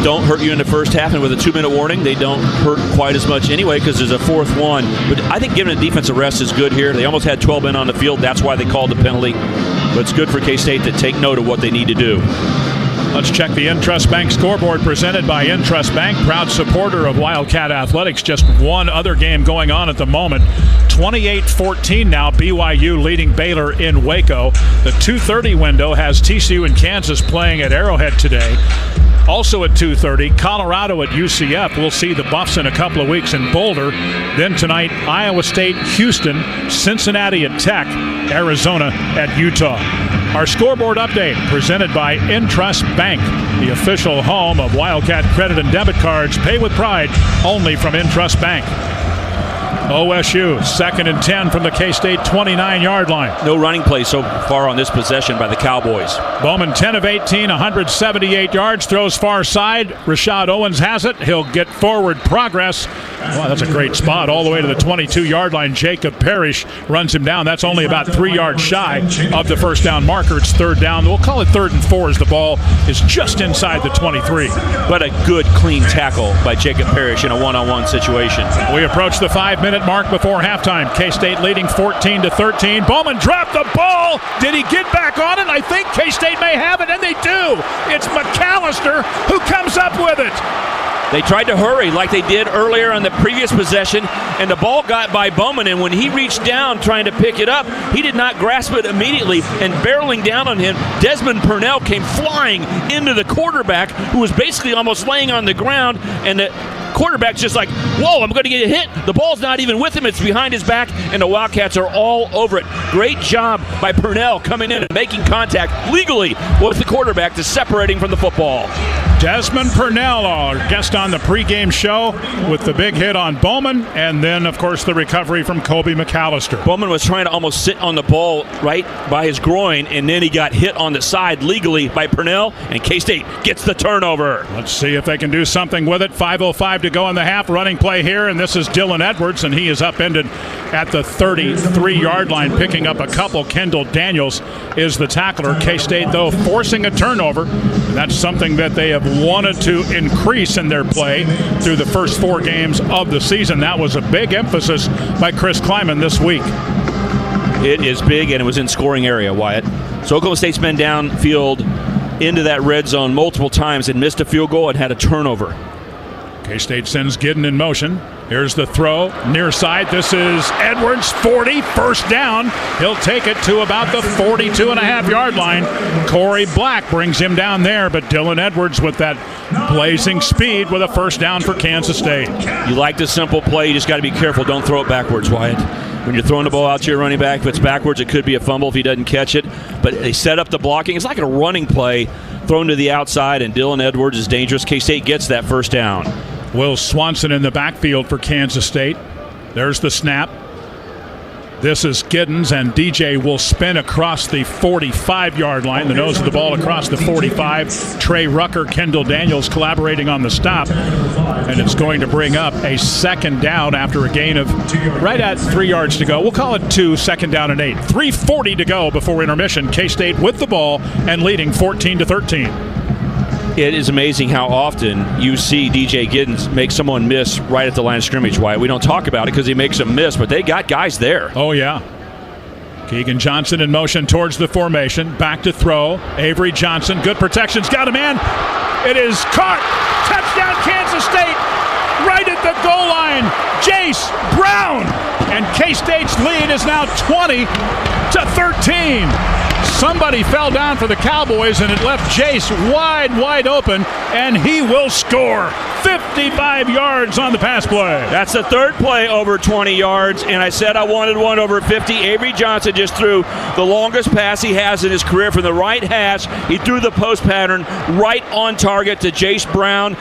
don't hurt you in the first half, and with a 2-minute warning, they don't hurt quite as much anyway because there's a 4th one. But I think giving a defensive rest is good here. They almost had 12 men on the field. That's why they called the penalty. But it's good for K-State to take note of what they need to do. Let's check the Intrust Bank scoreboard presented by Intrust Bank, proud supporter of Wildcat Athletics. Just one other game going on at the moment. 28-14 now, BYU leading Baylor in Waco. The 2:30 window has TCU and Kansas playing at Arrowhead today. Also at 2:30, Colorado at UCF. We'll see the Buffs in a couple of weeks in Boulder. Then tonight, Iowa State, Houston, Cincinnati at Tech, Arizona at Utah. Our scoreboard update presented by Intrust Bank, the official home of Wildcat credit and debit cards. Pay with pride only from Intrust Bank. OSU, 2nd and 10 from the K-State 29-yard line. No running play so far on this possession by the Cowboys. Bowman 10 of 18, 178 yards, throws far side. Rashad Owens has it. He'll get forward progress. Wow, that's a great spot all the way to the 22-yard line. Jacob Parrish runs him down. That's only about 3 yards shy of the first down marker. It's 3rd down. We'll call it 3rd and 4 as the ball is just inside the 23. But a good, clean tackle by Jacob Parrish in a one-on-one situation. We approach the 5-minute mark before halftime. K-State leading 14-13. Bowman dropped the ball. Did he get back on it? I think K-State may have it, and they do. It's McAllister who comes up with it. They tried to hurry like they did earlier on the previous possession, and the ball got by Bowman, and when he reached down trying to pick it up, he did not grasp it immediately, and barreling down on him, Desmond Purnell came flying into the quarterback, who was basically almost laying on the ground, and the quarterback's just like, whoa, I'm going to get hit. The ball's not even with him. It's behind his back, and the Wildcats are all over it. Great job by Purnell coming in and making contact legally with the quarterback to separate him from the football. Desmond Purnell, our guest on the pregame show, with the big hit on Bowman, and then, of course, the recovery from Kobe McAllister. Bowman was trying to almost sit on the ball right by his groin, and then he got hit on the side legally by Purnell, and K-State gets the turnover. Let's see if they can do something with it. 5:05 to go in the half. Running play here, and this is Dylan Edwards, and he is upended at the 33-yard line, picking up a couple. Kendall Daniels is the tackler. K-State, though, forcing a turnover. That's something that they have wanted to increase in their play through the first 4 games of the season. That was a big emphasis by Chris Kleiman this week. It is big, and it was in scoring area, Wyatt. So Oklahoma State's been downfield into that red zone multiple times and missed a field goal and had a turnover. K-State sends Gidden in motion. Here's the throw, near side. This is Edwards, 40, first down. He'll take it to about the 42.5-yard line. Corey Black brings him down there, but Dylan Edwards with that blazing speed with a first down for Kansas State. You like the simple play. You just got to be careful. Don't throw it backwards, Wyatt. When you're throwing the ball out to your running back, if it's backwards, it could be a fumble if he doesn't catch it. But they set up the blocking. It's like a running play thrown to the outside, and Dylan Edwards is dangerous. K-State gets that first down. Will Swanson in the backfield for Kansas State. There's the snap. This is Giddens, and DJ will spin across the 45-yard line. The nose of the ball across the 45. Trey Rucker, Kendall Daniels collaborating on the stop. And it's going to bring up a second down after a gain of right at 3 yards to go. We'll call it 2, second down and 8. 3:40 to go before intermission. K-State with the ball and leading 14-13. It is amazing how often you see DJ Giddens make someone miss right at the line of scrimmage, Wyatt. We don't talk about it because he makes them miss, but they got guys there. Oh, yeah. Keegan Johnson in motion towards the formation. Back to throw. Avery Johnson. Good protection's got a man. It is caught. Touchdown, Kansas State. Right at the goal line. Jace Brown. And K-State's lead is now 20-13. Somebody fell down for the Cowboys, and it left Jace wide open, and he will score. 55 yards on the pass play. That's the third play over 20 yards, and I said I wanted one over 50. Avery Johnson just threw the longest pass he has in his career from the right hash. He threw the post pattern right on target to Jace Brown,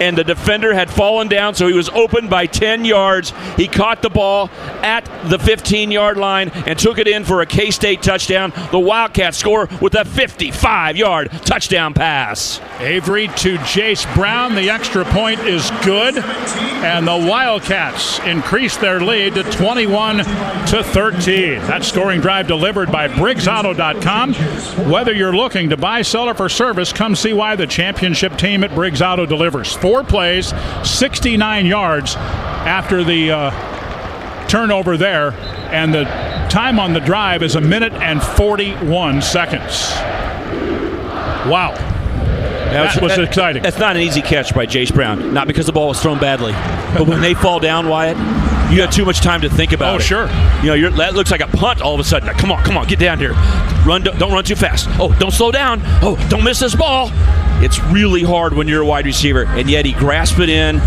and the defender had fallen down, so he was open by 10 yards. He caught the ball at the 15-yard line and took it in for a K-State touchdown. The Wildcats score with a 55-yard touchdown pass. Avery to Jace Brown. The extra point is good, and the Wildcats increase their lead to 21-13. That scoring drive delivered by BriggsAuto.com. Whether you're looking to buy, sell, or for service, come see why the championship team at Briggs Auto delivers. 4 plays, 69 yards after the turnover there, and the time on the drive is 1 minute and 41 seconds. Wow. That was exciting. That's not an easy catch by Jace Brown. Not because the ball was thrown badly, but when they fall down, Wyatt, you have too much time to think about it. Oh, sure. That looks like a punt all of a sudden. Come on, get down here. Don't run too fast. Oh, don't slow down. Oh, don't miss this ball. It's really hard when you're a wide receiver, and yet he grasped it in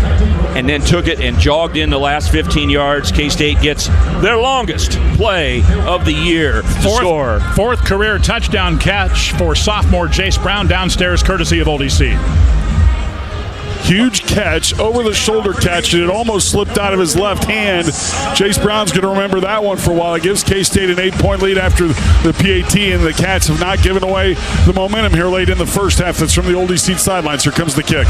and then took it and jogged in the last 15 yards. K-State gets their longest play of the year to score. Fourth career touchdown catch for sophomore Jace Brown, downstairs courtesy of Oldie Seed. Huge catch, over-the-shoulder catch, and it almost slipped out of his left hand. Jace Brown's going to remember that one for a while. It gives K-State an 8-point lead after the PAT, and the Cats have not given away the momentum here late in the first half. That's from the Oldie Seed sidelines. Here comes the kick.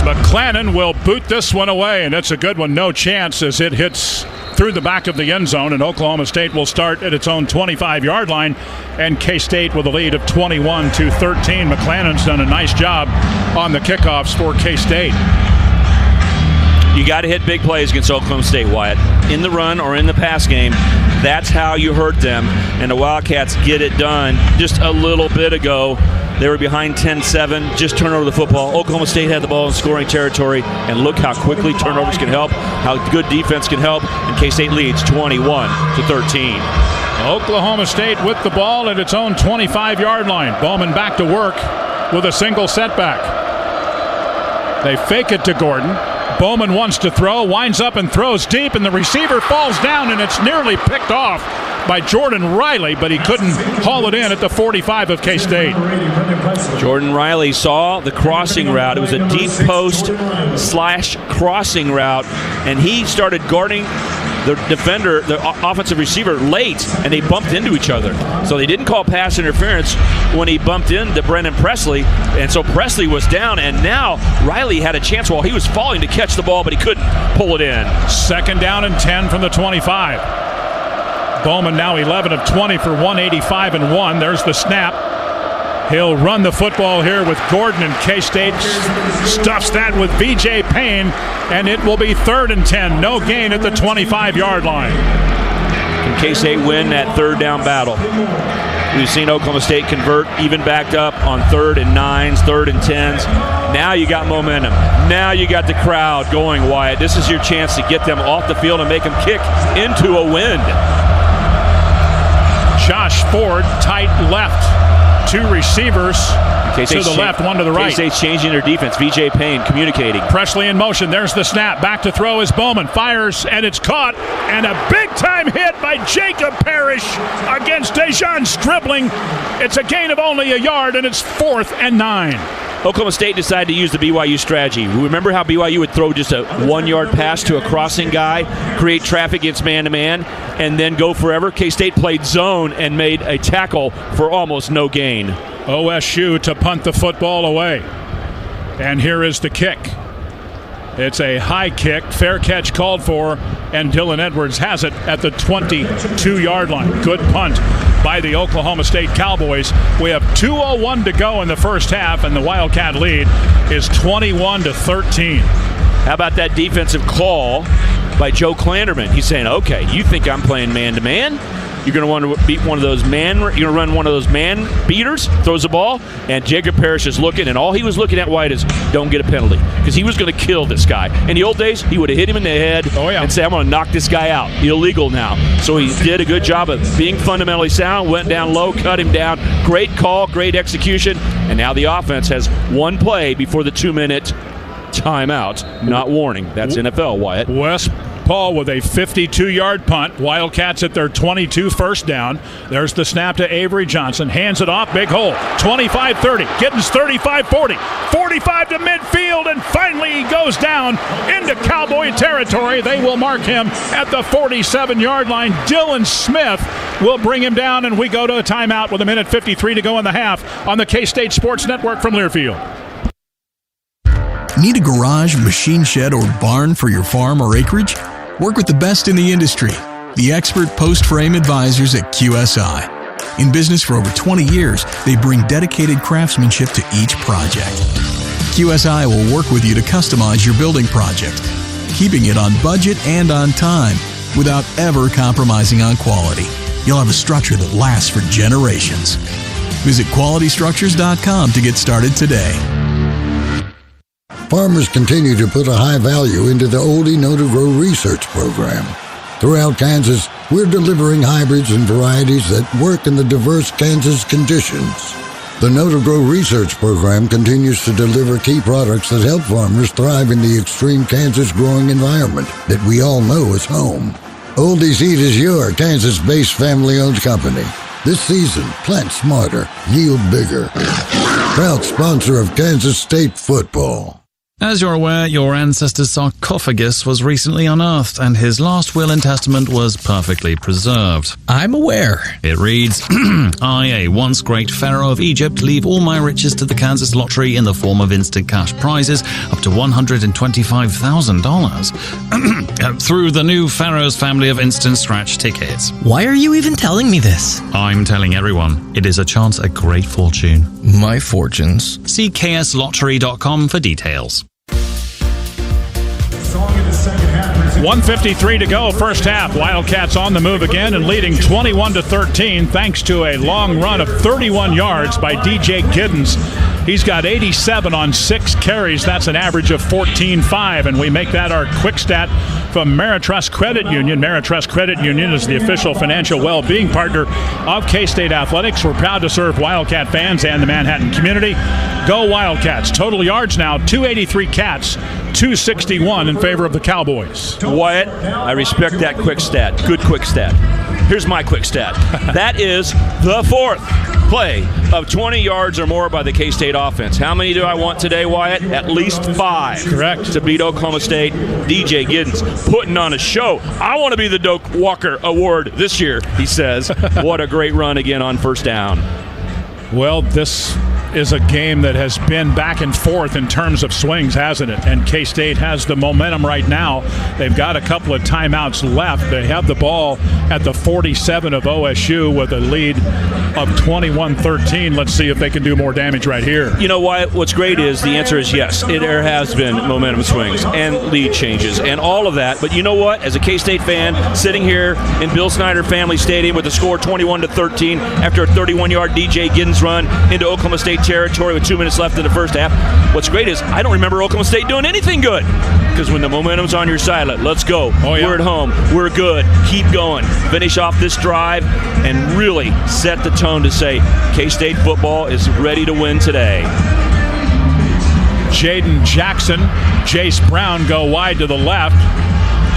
McClannon will boot this one away, and it's a good one. No chance as it hits through the back of the end zone, and Oklahoma State will start at its own 25-yard line, and K-State with a lead of 21-13. McClannon's done a nice job on the kickoffs for K-State. You got to hit big plays against Oklahoma State, Wyatt. In the run or in the pass game, that's how you hurt them, and the Wildcats get it done. Just a little bit ago, they were behind 10-7, just turned over the football. Oklahoma State had the ball in scoring territory, and look how quickly turnovers can help, how good defense can help, and K-State leads 21-13. Oklahoma State with the ball at its own 25-yard line. Bowman back to work with a single setback. They fake it to Gordon. Bowman wants to throw, winds up and throws deep, and the receiver falls down, and it's nearly picked off by Jordan Riley, but he couldn't haul it in at the 45 of K-State. Jordan Riley saw the crossing route. It was a deep post / crossing route, and he started guarding the defender, the offensive receiver, late, and they bumped into each other. So they didn't call pass interference when he bumped into Brennan Presley, and so Presley was down, and now Riley had a chance while he was falling to catch the ball, but he couldn't pull it in. 2nd down and 10 from the 25. Bowman now 11 of 20 for 185 and 1. There's the snap. He'll run the football here with Gordon, and K-State stuffs that with V.J. Payne, and it will be 3rd and 10. No gain at the 25-yard line. Can K-State win that 3rd down battle? We've seen Oklahoma State convert, even backed up on 3rd and 9s, 3rd and 10s. Now you got momentum. Now you got the crowd going, Wyatt. This is your chance to get them off the field and make them kick into a wind. Josh Ford, tight left. 2 receivers to the left, 1 to the right. K-State's changing their defense. V.J. Payne communicating. Presley in motion. There's the snap. Back to throw is Bowman. Fires, and it's caught. And a big-time hit by Jacob Parrish against Dejon Stribling. It's a gain of only a yard, and it's 4th and 9. Oklahoma State decided to use the BYU strategy. Remember how BYU would throw just a 1-yard pass to a crossing guy, create traffic against man-to-man, and then go forever? K-State played zone and made a tackle for almost no gain. OSU to punt the football away. And here is the kick. It's a high kick, fair catch called for, and Dylan Edwards has it at the 22-yard line. Good punt by the Oklahoma State Cowboys. We have 2:01 to go in the first half, and the Wildcat lead is 21-13. How about that defensive call by Joe Klanderman? He's saying, okay, you think I'm playing man-to-man? You're going to want to beat one of those man. You're going to run one of those man beaters. Throws the ball, and Jacob Parrish is looking, and all he was looking at White is don't get a penalty because he was going to kill this guy. In the old days, he would have hit him in the head and say, I'm going to knock this guy out. Illegal now. So he did a good job of being fundamentally sound. Went down low, cut him down. Great call, great execution, and now the offense has one play before the 2-minute timeout. Not warning. That's NFL, Wyatt. Wes Paul with a 52-yard punt. Wildcats at their 22 first down. There's the snap to Avery Johnson. Hands it off. Big hole. 25-30. Giddens 35-40. 45 to midfield, and finally he goes down into Cowboy territory. They will mark him at the 47-yard line. Dylan Smith will bring him down, and we go to a timeout with 1:53 to go in the half on the K-State Sports Network from Learfield. Need a garage, machine shed, or barn for your farm or acreage? Work with the best in the industry, the expert post-frame advisors at QSI. In business for over 20 years, they bring dedicated craftsmanship to each project. QSI will work with you to customize your building project, keeping it on budget and on time without ever compromising on quality. You'll have a structure that lasts for generations. Visit qualitystructures.com to get started today. Farmers continue to put a high value into the Oldie Know to Grow research program. Throughout Kansas, we're delivering hybrids and varieties that work in the diverse Kansas conditions. The Know to Grow research program continues to deliver key products that help farmers thrive in the extreme Kansas growing environment that we all know is home. Oldie Seed is your Kansas-based family-owned company. This season, plant smarter, yield bigger. Proud sponsor of Kansas State football. As you're aware, your ancestor's sarcophagus was recently unearthed, and his last will and testament was perfectly preserved. I'm aware. It reads, I, a once great pharaoh of Egypt, leave all my riches to the Kansas lottery in the form of instant cash prizes up to $125,000 through the new Pharaoh's family of instant scratch tickets. Why are you even telling me this? I'm telling everyone. It is a chance at great fortune. My fortunes. See kslottery.com for details. 1:53 to go, first half. Wildcats on the move again and leading 21-13 thanks to a long run of 31 yards by DJ Giddens. He's got 87 on 6 carries. That's an average of 14.5, and we make that our quick stat from Meritrust Credit Union. Meritrust Credit Union is the official financial well-being partner of K-State Athletics. We're proud to serve Wildcat fans and the Manhattan community. Go Wildcats. Total yards now, 283 Cats, 261 in favor of the Cowboys. Wyatt, I respect that quick stat. Good quick stat. Here's my quick stat. That is the 4th play of 20 yards or more by the K-State offense. How many do I want today, Wyatt? At least 5. Correct. To beat Oklahoma State. DJ Giddens putting on a show. I want to be the Doak Walker Award this year, he says. What a great run again on first down. Well, this is a game that has been back and forth in terms of swings, hasn't it? And K-State has the momentum right now. They've got a couple of timeouts left. They have the ball at the 47 of OSU with a lead of 21-13. Let's see if they can do more damage right here. You know what's great is the answer is yes. There has been momentum swings and lead changes and all of that. But you know what? As a K-State fan sitting here in Bill Snyder Family Stadium with the score 21-13 after a 31-yard DJ Giddens run into Oklahoma State territory with 2 minutes left in the first half. What's great is I don't remember Oklahoma State doing anything good, because when the momentum's on your side, let's go. We're at home. We're good. Keep going. Finish off this drive and really set the tone to say K-State football is ready to win today. Jaden Jackson, Jace Brown go wide to the left.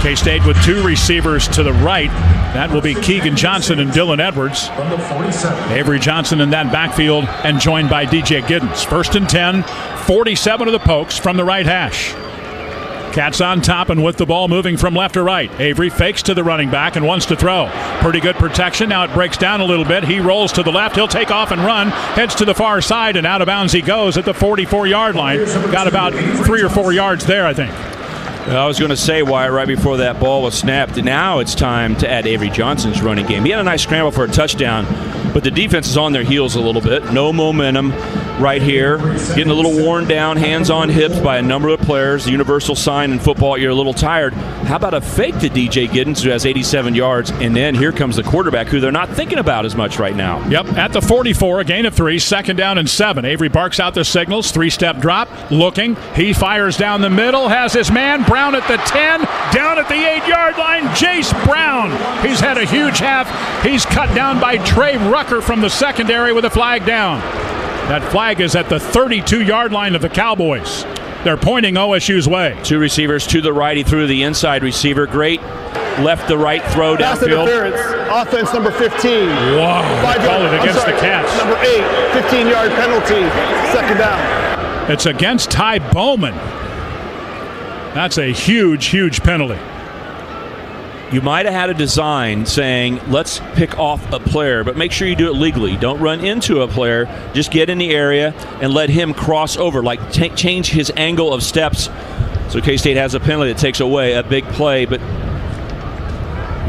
K-State with 2 receivers to the right. That will be Keegan Johnson and Dylan Edwards. Avery Johnson in that backfield and joined by DJ Giddens. 1st and 10, 47 of the Pokes from the right hash. Cats on top and with the ball moving from left to right. Avery fakes to the running back and wants to throw. Pretty good protection. Now it breaks down a little bit. He rolls to the left. He'll take off and run. Heads to the far side and out of bounds he goes at the 44-yard line. Got about 3 or 4 yards there, I think. I was going to say, Wyatt, right before that ball was snapped, now it's time to add Avery Johnson's running game. He had a nice scramble for a touchdown, but the defense is on their heels a little bit. No momentum right here. Getting a little worn down, hands on hips by a number of players. The universal sign in football, you're a little tired. How about a fake to DJ Giddens, who has 87 yards, and then here comes the quarterback, who they're not thinking about as much right now. Yep, at the 44, a gain of 3, 2nd down and 7. Avery barks out the signals, 3-step drop, looking. He fires down the middle, has his man, Brown at the 10, down at the 8-yard line, Jace Brown. He's had a huge half. He's cut down by Trey Rucker from the secondary with a flag down. That flag is at the 32-yard line of the Cowboys. They're pointing OSU's way. 2 receivers to the right. He threw the inside receiver. Great left to right throw Pass downfield. interference. Offense number 15. Wow. Call it against the Cats. Number 8. 15-yard penalty. 2nd down. It's against Ty Bowman. That's a huge, huge penalty. You might have had a design saying, let's pick off a player, but make sure you do it legally. Don't run into a player. Just get in the area and let him cross over, like change his angle of steps. So K-State has a penalty that takes away a big play, but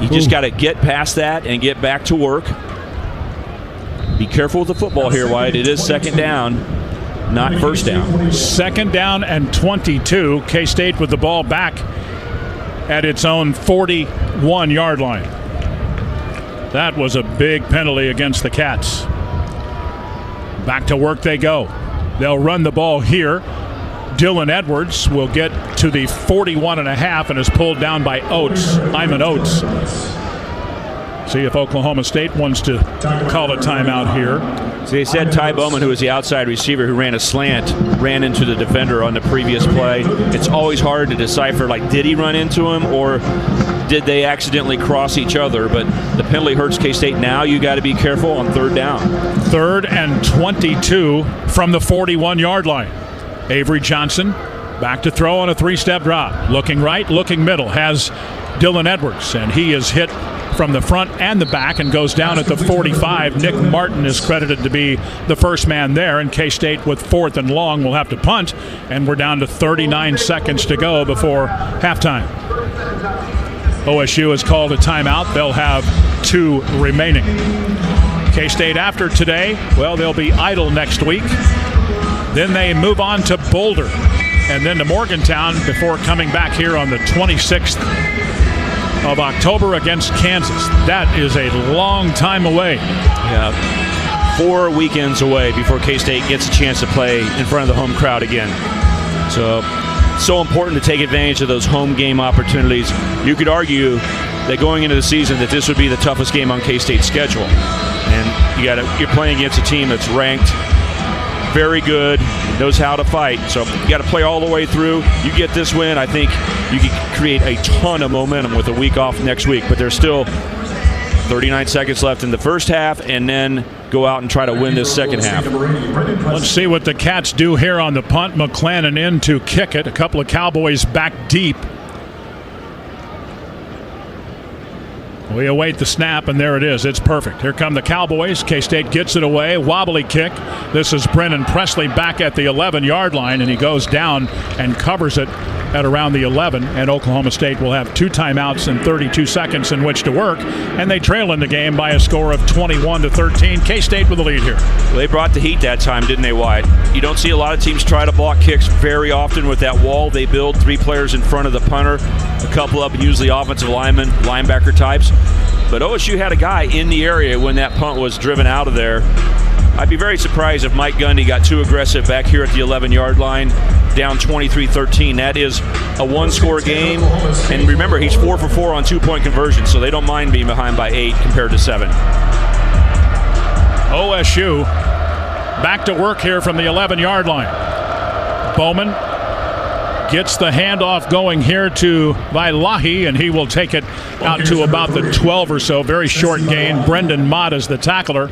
you just got to get past that and get back to work. Be careful with the football here, Wyatt. It is 2nd down, not 1st down. 2nd down and 22. K-State with the ball back at its own 41-yard line. That was a big penalty against the Cats. Back to work they go. They'll run the ball here. Dylan Edwards will get to the 41.5 and is pulled down by Iman Oates. See if Oklahoma State wants to call a timeout here. So they said Ty Bowman, who was the outside receiver who ran a slant, ran into the defender on the previous play. It's always hard to decipher, like, did he run into him or did they accidentally cross each other? But the penalty hurts K-State. Now you got to be careful on 3rd down. 3rd and 22 from the 41-yard line. Avery Johnson back to throw on a 3-step drop. Looking right, looking middle. Has Dylan Edwards, and he is hit from the front and the back and goes down at the 45. Nick Martin is credited to be the first man there, and K-State with 4th and long will have to punt, and we're down to 39 seconds to go before halftime. OSU has called a timeout. They'll have 2 remaining. K-State after today, well, they'll be idle next week. Then they move on to Boulder and then to Morgantown before coming back here on the 26th of October against Kansas. That is a long time away. Yeah, 4 weekends away before K-State gets a chance to play in front of the home crowd again. So important to take advantage of those home game opportunities. You could argue that going into the season that this would be the toughest game on K-State's schedule. And you're playing against a team that's ranked very good, knows how to fight. So you got to play all the way through. You get this win, I think you can create a ton of momentum with a week off next week. But there's still 39 seconds left in the first half, and then go out and try to win this second half. Let's see what the Cats do here on the punt. McClannon in to kick it. A couple of Cowboys back deep. We await the snap, and there it is. It's perfect. Here come the Cowboys. K-State gets it away. Wobbly kick. This is Brennan Presley back at the 11-yard line, and he goes down and covers it at around the 11. And Oklahoma State will have 2 timeouts and 32 seconds in which to work, and they trail in the game by a score of 21-13. K-State with the lead here. Well, they brought the heat that time, didn't they, Wyatt? You don't see a lot of teams try to block kicks very often with that wall they build. 3 players in front of the punter, a couple up, usually offensive linemen, linebacker types. But OSU had a guy in the area when that punt was driven out of there. I'd be very surprised if Mike Gundy got too aggressive back here at the 11-yard line, down 23-13. That is a 1-score game. And remember, he's 4 for 4 on 2-point conversions, so they don't mind being behind by 8 compared to 7. OSU back to work here from the 11-yard line. Bowman gets the handoff going here to Vailahi, and he will take it out to about the 12 or so. Very short gain. Brendan Mott is the tackler,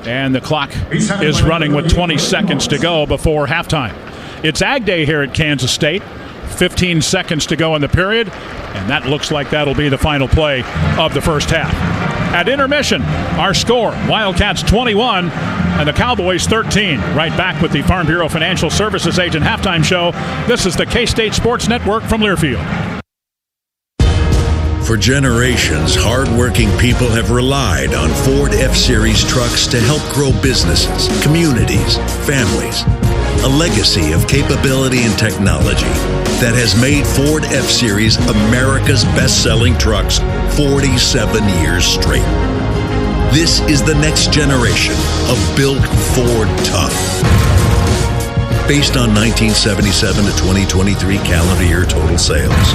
and the clock is running with 20 seconds to go before halftime. It's Ag Day here at Kansas State. 15 seconds to go in the period, and that looks like that'll be the final play of the first half. At intermission, our score, Wildcats 21 and the Cowboys 13. Right back with the Farm Bureau Financial Services Agent halftime show. This is the K-State Sports Network from Learfield. For generations, hardworking people have relied on Ford F-Series trucks to help grow businesses, communities, families. A legacy of capability and technology that has made Ford F-Series America's best-selling trucks 47 years straight. This is the next generation of Built Ford Tough. Based on 1977 to 2023 calendar year total sales.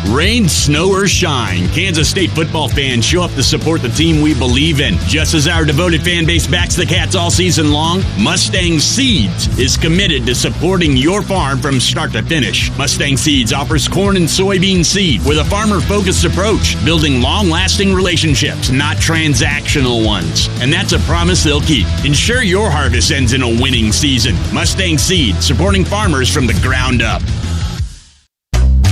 Rain, snow, or shine, Kansas State football fans show up to support the team we believe in. Just as our devoted fan base backs the Cats all season long, Mustang Seeds is committed to supporting your farm from start to finish. Mustang Seeds offers corn and soybean seed with a farmer-focused approach, building long-lasting relationships, not transactional ones. And that's a promise they'll keep. Ensure your harvest ends in a winning season. Mustang Seeds, supporting farmers from the ground up.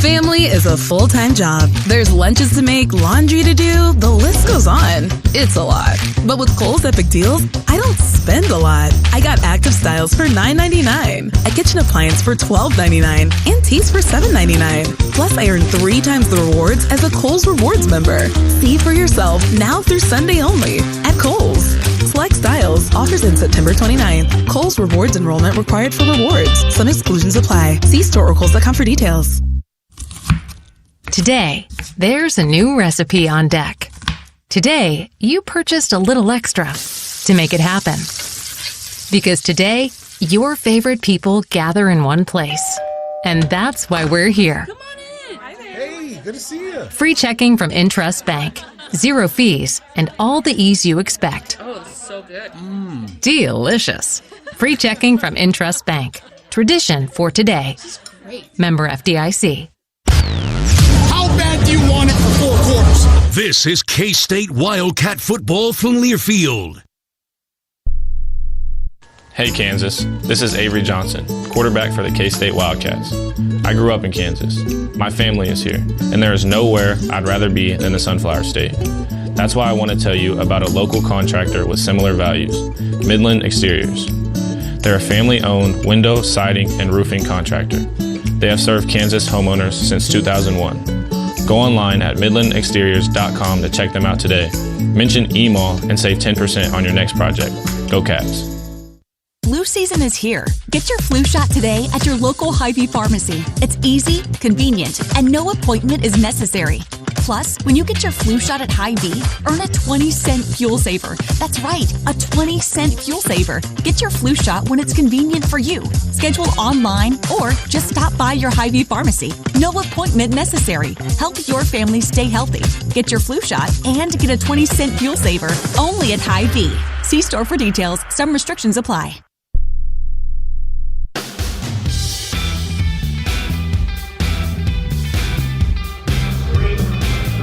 Family is a full-time job. There's lunches to make, laundry to do, the list goes on. It's a lot. But with Kohl's Epic Deals, I don't spend a lot. I got Active Styles for $9.99, a kitchen appliance for $12.99, and teas for $7.99. Plus, I earn 3 times the rewards as a Kohl's Rewards member. See for yourself now through Sunday only at Kohl's. Select styles. Offers in September 29th. Kohl's Rewards enrollment required for rewards. Some exclusions apply. See store or Kohl's.com for details. Today, there's a new recipe on deck. Today, you purchased a little extra to make it happen. Because today, your favorite people gather in one place. And that's why we're here. Come on in. Hi there. Hey, good to see you. Free checking from Intrust Bank. 0 fees and all the ease you expect. Oh, this is so good. Delicious. Free checking from Intrust Bank. Tradition for today. This is great. Member FDIC. How bad do you want it for 4 quarters? This is K-State Wildcat football from Learfield. Hey Kansas, this is Avery Johnson, quarterback for the K-State Wildcats. I grew up in Kansas. My family is here, and there is nowhere I'd rather be than the Sunflower State. That's why I want to tell you about a local contractor with similar values, Midland Exteriors. They're a family-owned window, siding, and roofing contractor. They have served Kansas homeowners since 2001. Go online at midlandexteriors.com to check them out today. Mention EMAW and save 10% on your next project. Go Cats. Flu season is here. Get your flu shot today at your local Hy-Vee pharmacy. It's easy, convenient, and no appointment is necessary. Plus, when you get your flu shot at Hy-Vee, earn a 20-cent fuel saver. That's right, a 20-cent fuel saver. Get your flu shot when it's convenient for you. Schedule online or just stop by your Hy-Vee pharmacy. No appointment necessary. Help your family stay healthy. Get your flu shot and get a 20-cent fuel saver only at Hy-Vee. See store for details. Some restrictions apply.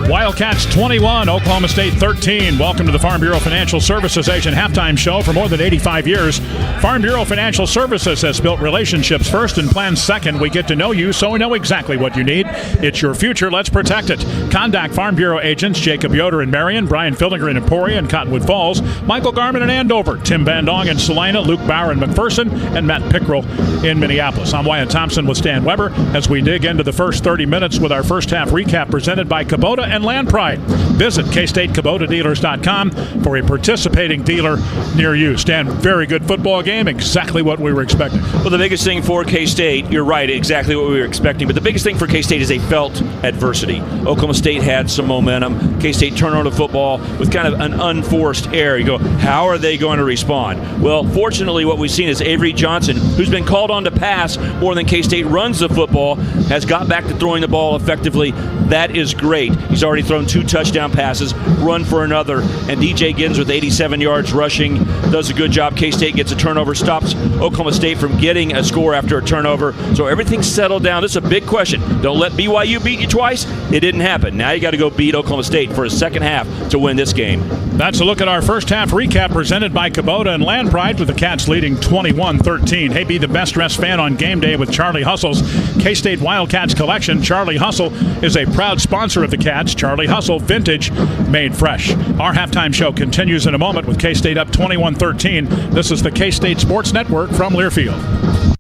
Wildcats 21, Oklahoma State 13. Welcome to the Farm Bureau Financial Services Agent Halftime Show. For more than 85 years, Farm Bureau Financial Services has built relationships first and plans second. We get to know you, so we know exactly what you need. It's your future. Let's protect it. Contact Farm Bureau agents Jacob Yoder in Marion, Brian Fildinger in Emporia and Cottonwood Falls, Michael Garman in Andover, Tim Bandong in Salina, Luke Bauer in McPherson, and Matt Pickrell in Minneapolis. I'm Wyatt Thompson with Stan Weber as we dig into the first 30 minutes with our first half recap presented by Kubota and Land Pride. Visit KStateKubotaDealers.com for a participating dealer near you. Stan, very good football game, exactly what we were expecting. Well, the biggest thing for K-State, you're right, exactly what we were expecting, but the biggest thing for K-State is they felt adversity. Oklahoma State had some momentum. K-State turned on the football with kind of an unforced error. You go, how are they going to respond? Well, fortunately, what we've seen is Avery Johnson, who's been called on to pass more than K-State runs the football, has got back to throwing the ball effectively. That is great. He's already thrown 2 touchdown passes, run for another, and DJ Giddens with 87 yards rushing does a good job. K-State gets a turnover, stops Oklahoma State from getting a score after a turnover. So everything's settled down. This is a big question. Don't let BYU beat you twice. It didn't happen. Now you got to go beat Oklahoma State for a second half to win this game. That's a look at our first half recap presented by Kubota and Land Pride with the Cats leading 21-13. Hey, be the best dressed fan on game day with Charlie Hustle's K-State Wildcats collection. Charlie Hustle is a proud sponsor of the Cats. Charlie Hustle, vintage, made fresh. Our halftime show continues in a moment with K-State up 21-13. This is the K-State Sports Network from Learfield.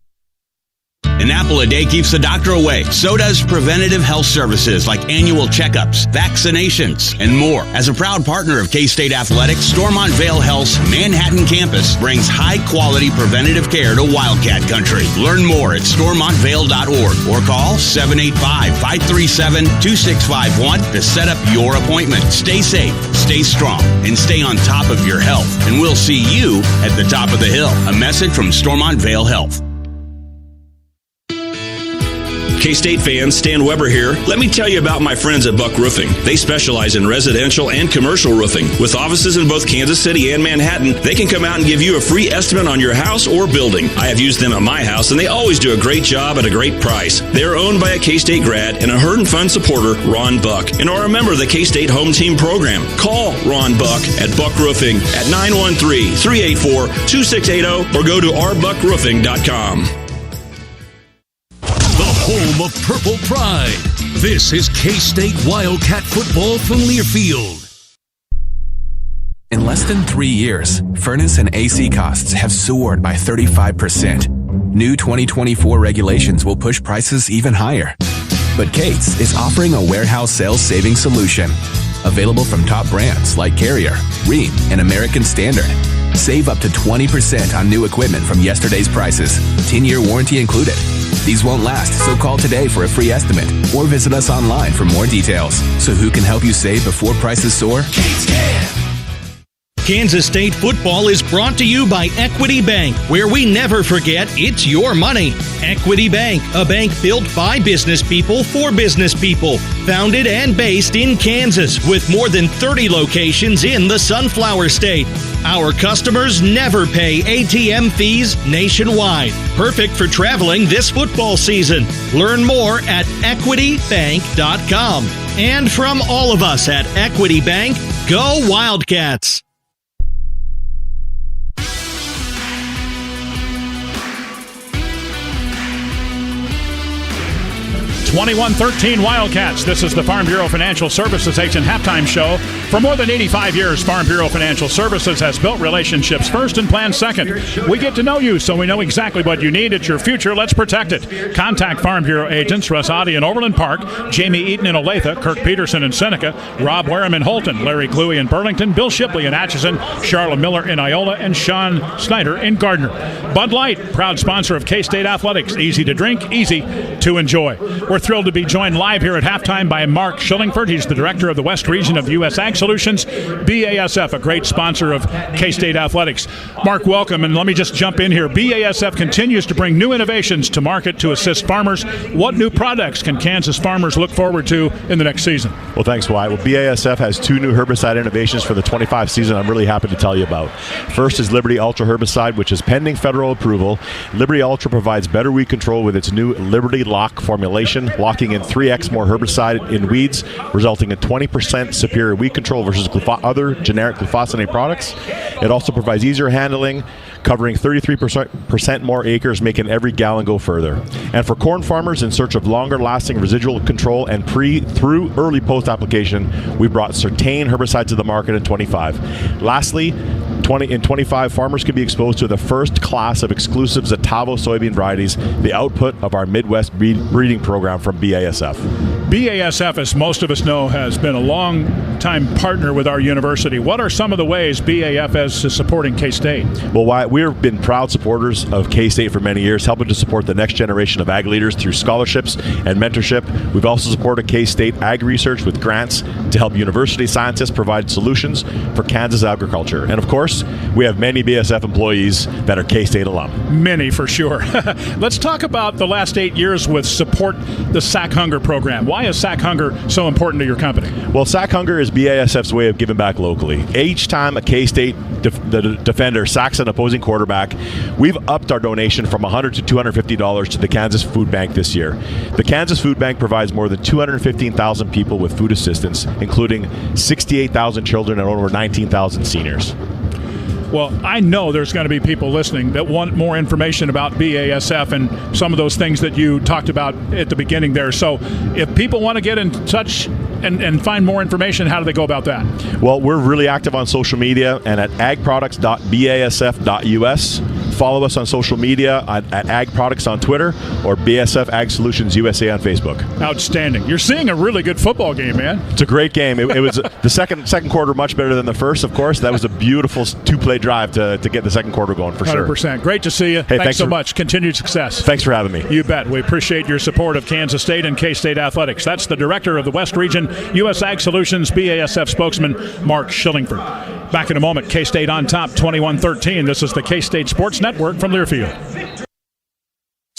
An apple a day keeps the doctor away. So does preventative health services like annual checkups, vaccinations, and more. As a proud partner of K-State Athletics, Stormont Vale Health's Manhattan campus brings high-quality preventative care to Wildcat Country. Learn more at stormontvale.org or call 785-537-2651 to set up your appointment. Stay safe, stay strong, and stay on top of your health. And we'll see you at the top of the hill. A message from Stormont Vale Health. K-State fans, Stan Weber here. Let me tell you about my friends at Buck Roofing. They specialize in residential and commercial roofing. With offices in both Kansas City and Manhattan, they can come out and give you a free estimate on your house or building. I have used them at my house, and they always do a great job at a great price. They are owned by a K-State grad and a Herd and Fun supporter, Ron Buck, and are a member of the K-State Home Team program. Call Ron Buck at Buck Roofing at 913-384-2680 or go to rbuckroofing.com. Home of Purple Pride. This is K-State Wildcat football from Learfield. In less than 3 years, furnace and AC costs have soared by 35%. New 2024 regulations will push prices even higher. But Kate's is offering a warehouse sales savings solution. Available from top brands like Carrier, Rheem, and American Standard. Save up to 20% on new equipment from yesterday's prices. 10-year warranty included. These won't last, so call today for a free estimate or visit us online for more details. So who can help you save before prices soar? Kansas State football is brought to you by Equity Bank, where we never forget it's your money. Equity Bank, a bank built by business people for business people. Founded and based in Kansas with more than 30 locations in the Sunflower State. Our customers never pay ATM fees nationwide. Perfect for traveling this football season. Learn more at equitybank.com. And from all of us at Equity Bank, go Wildcats! 21-13 Wildcats. This is the Farm Bureau Financial Services Agent Halftime Show. For more than 85 years, Farm Bureau Financial Services has built relationships first and plans second. We get to know you, so we know exactly what you need. It's your future. Let's protect it. Contact Farm Bureau agents Russ Oddie in Overland Park, Jamie Eaton in Olathe, Kirk Peterson in Seneca, Rob Wareham in Holton, Larry Cluey in Burlington, Bill Shipley in Atchison, Charlotte Miller in Iola, and Sean Snyder in Gardner. Bud Light, proud sponsor of K-State Athletics. Easy to drink, easy to enjoy. We're thrilled to be joined live here at halftime by Mark Schillingford. He's the director of the West Region of U.S. Ag Solutions. BASF, a great sponsor of K-State Athletics. Mark, welcome, and let me just jump in here. BASF continues to bring new innovations to market to assist farmers. What new products can Kansas farmers look forward to in the next season? Well, thanks, Wyatt. Well, BASF has two new herbicide innovations for the 25 season I'm really happy to tell you about. First is Liberty Ultra herbicide, which is pending federal approval. Liberty Ultra provides better weed control with its new Liberty Lock formulation, locking in 3x more herbicide in weeds, resulting in 20% superior weed control versus other generic glufosinate products. It also provides easier handling, covering 33% more acres, making every gallon go further. And for corn farmers in search of longer-lasting residual control and through early post-application, we brought Certain herbicide to the market in 25. Lastly, in 25, farmers can be exposed to the first class of exclusive Zetavo soybean varieties, the output of our Midwest breeding program from BASF. BASF, as most of us know, has been a long-time partner with our university. What are some of the ways BASF is supporting K-State? Well, Wyatt, we've been proud supporters of K-State for many years, helping to support the next generation of ag leaders through scholarships and mentorship. We've also supported K-State ag research with grants to help university scientists provide solutions for Kansas agriculture. And of course, we have many BASF employees that are K-State alum. Many, for sure. Let's talk about the last 8 years with Support the Sack Hunger program. Why is Sack Hunger so important to your company? Well, Sack Hunger is BASF's way of giving back locally. Each time a K-State defender sacks an opposing quarterback, we've upped our donation from $100 to $250 to the Kansas Food Bank this year. The Kansas Food Bank provides more than 215,000 people with food assistance, including 68,000 children and over 19,000 seniors. Well, I know there's going to be people listening that want more information about BASF and some of those things that you talked about at the beginning there. So if people want to get in touch and find more information, how do they go about that? Well, we're really active on social media and at agproducts.basf.us. follow us on social media at Ag Products on Twitter or BSF Ag Solutions USA on Facebook. Outstanding. You're seeing a really good football game, man. It's a great game. It was the second quarter much better than the first, of course. That was a beautiful two-play drive to get the second quarter going for 100%. sure. Great to see you. Hey, thanks so much. Continued success. Thanks for having me. You bet. We appreciate your support of Kansas State and K-State athletics. That's the director of the West Region, U.S. Ag Solutions, BASF spokesman, Mark Schillingford. Back in a moment, K-State on top, 21-13. This is the K-State Sports Network from Learfield.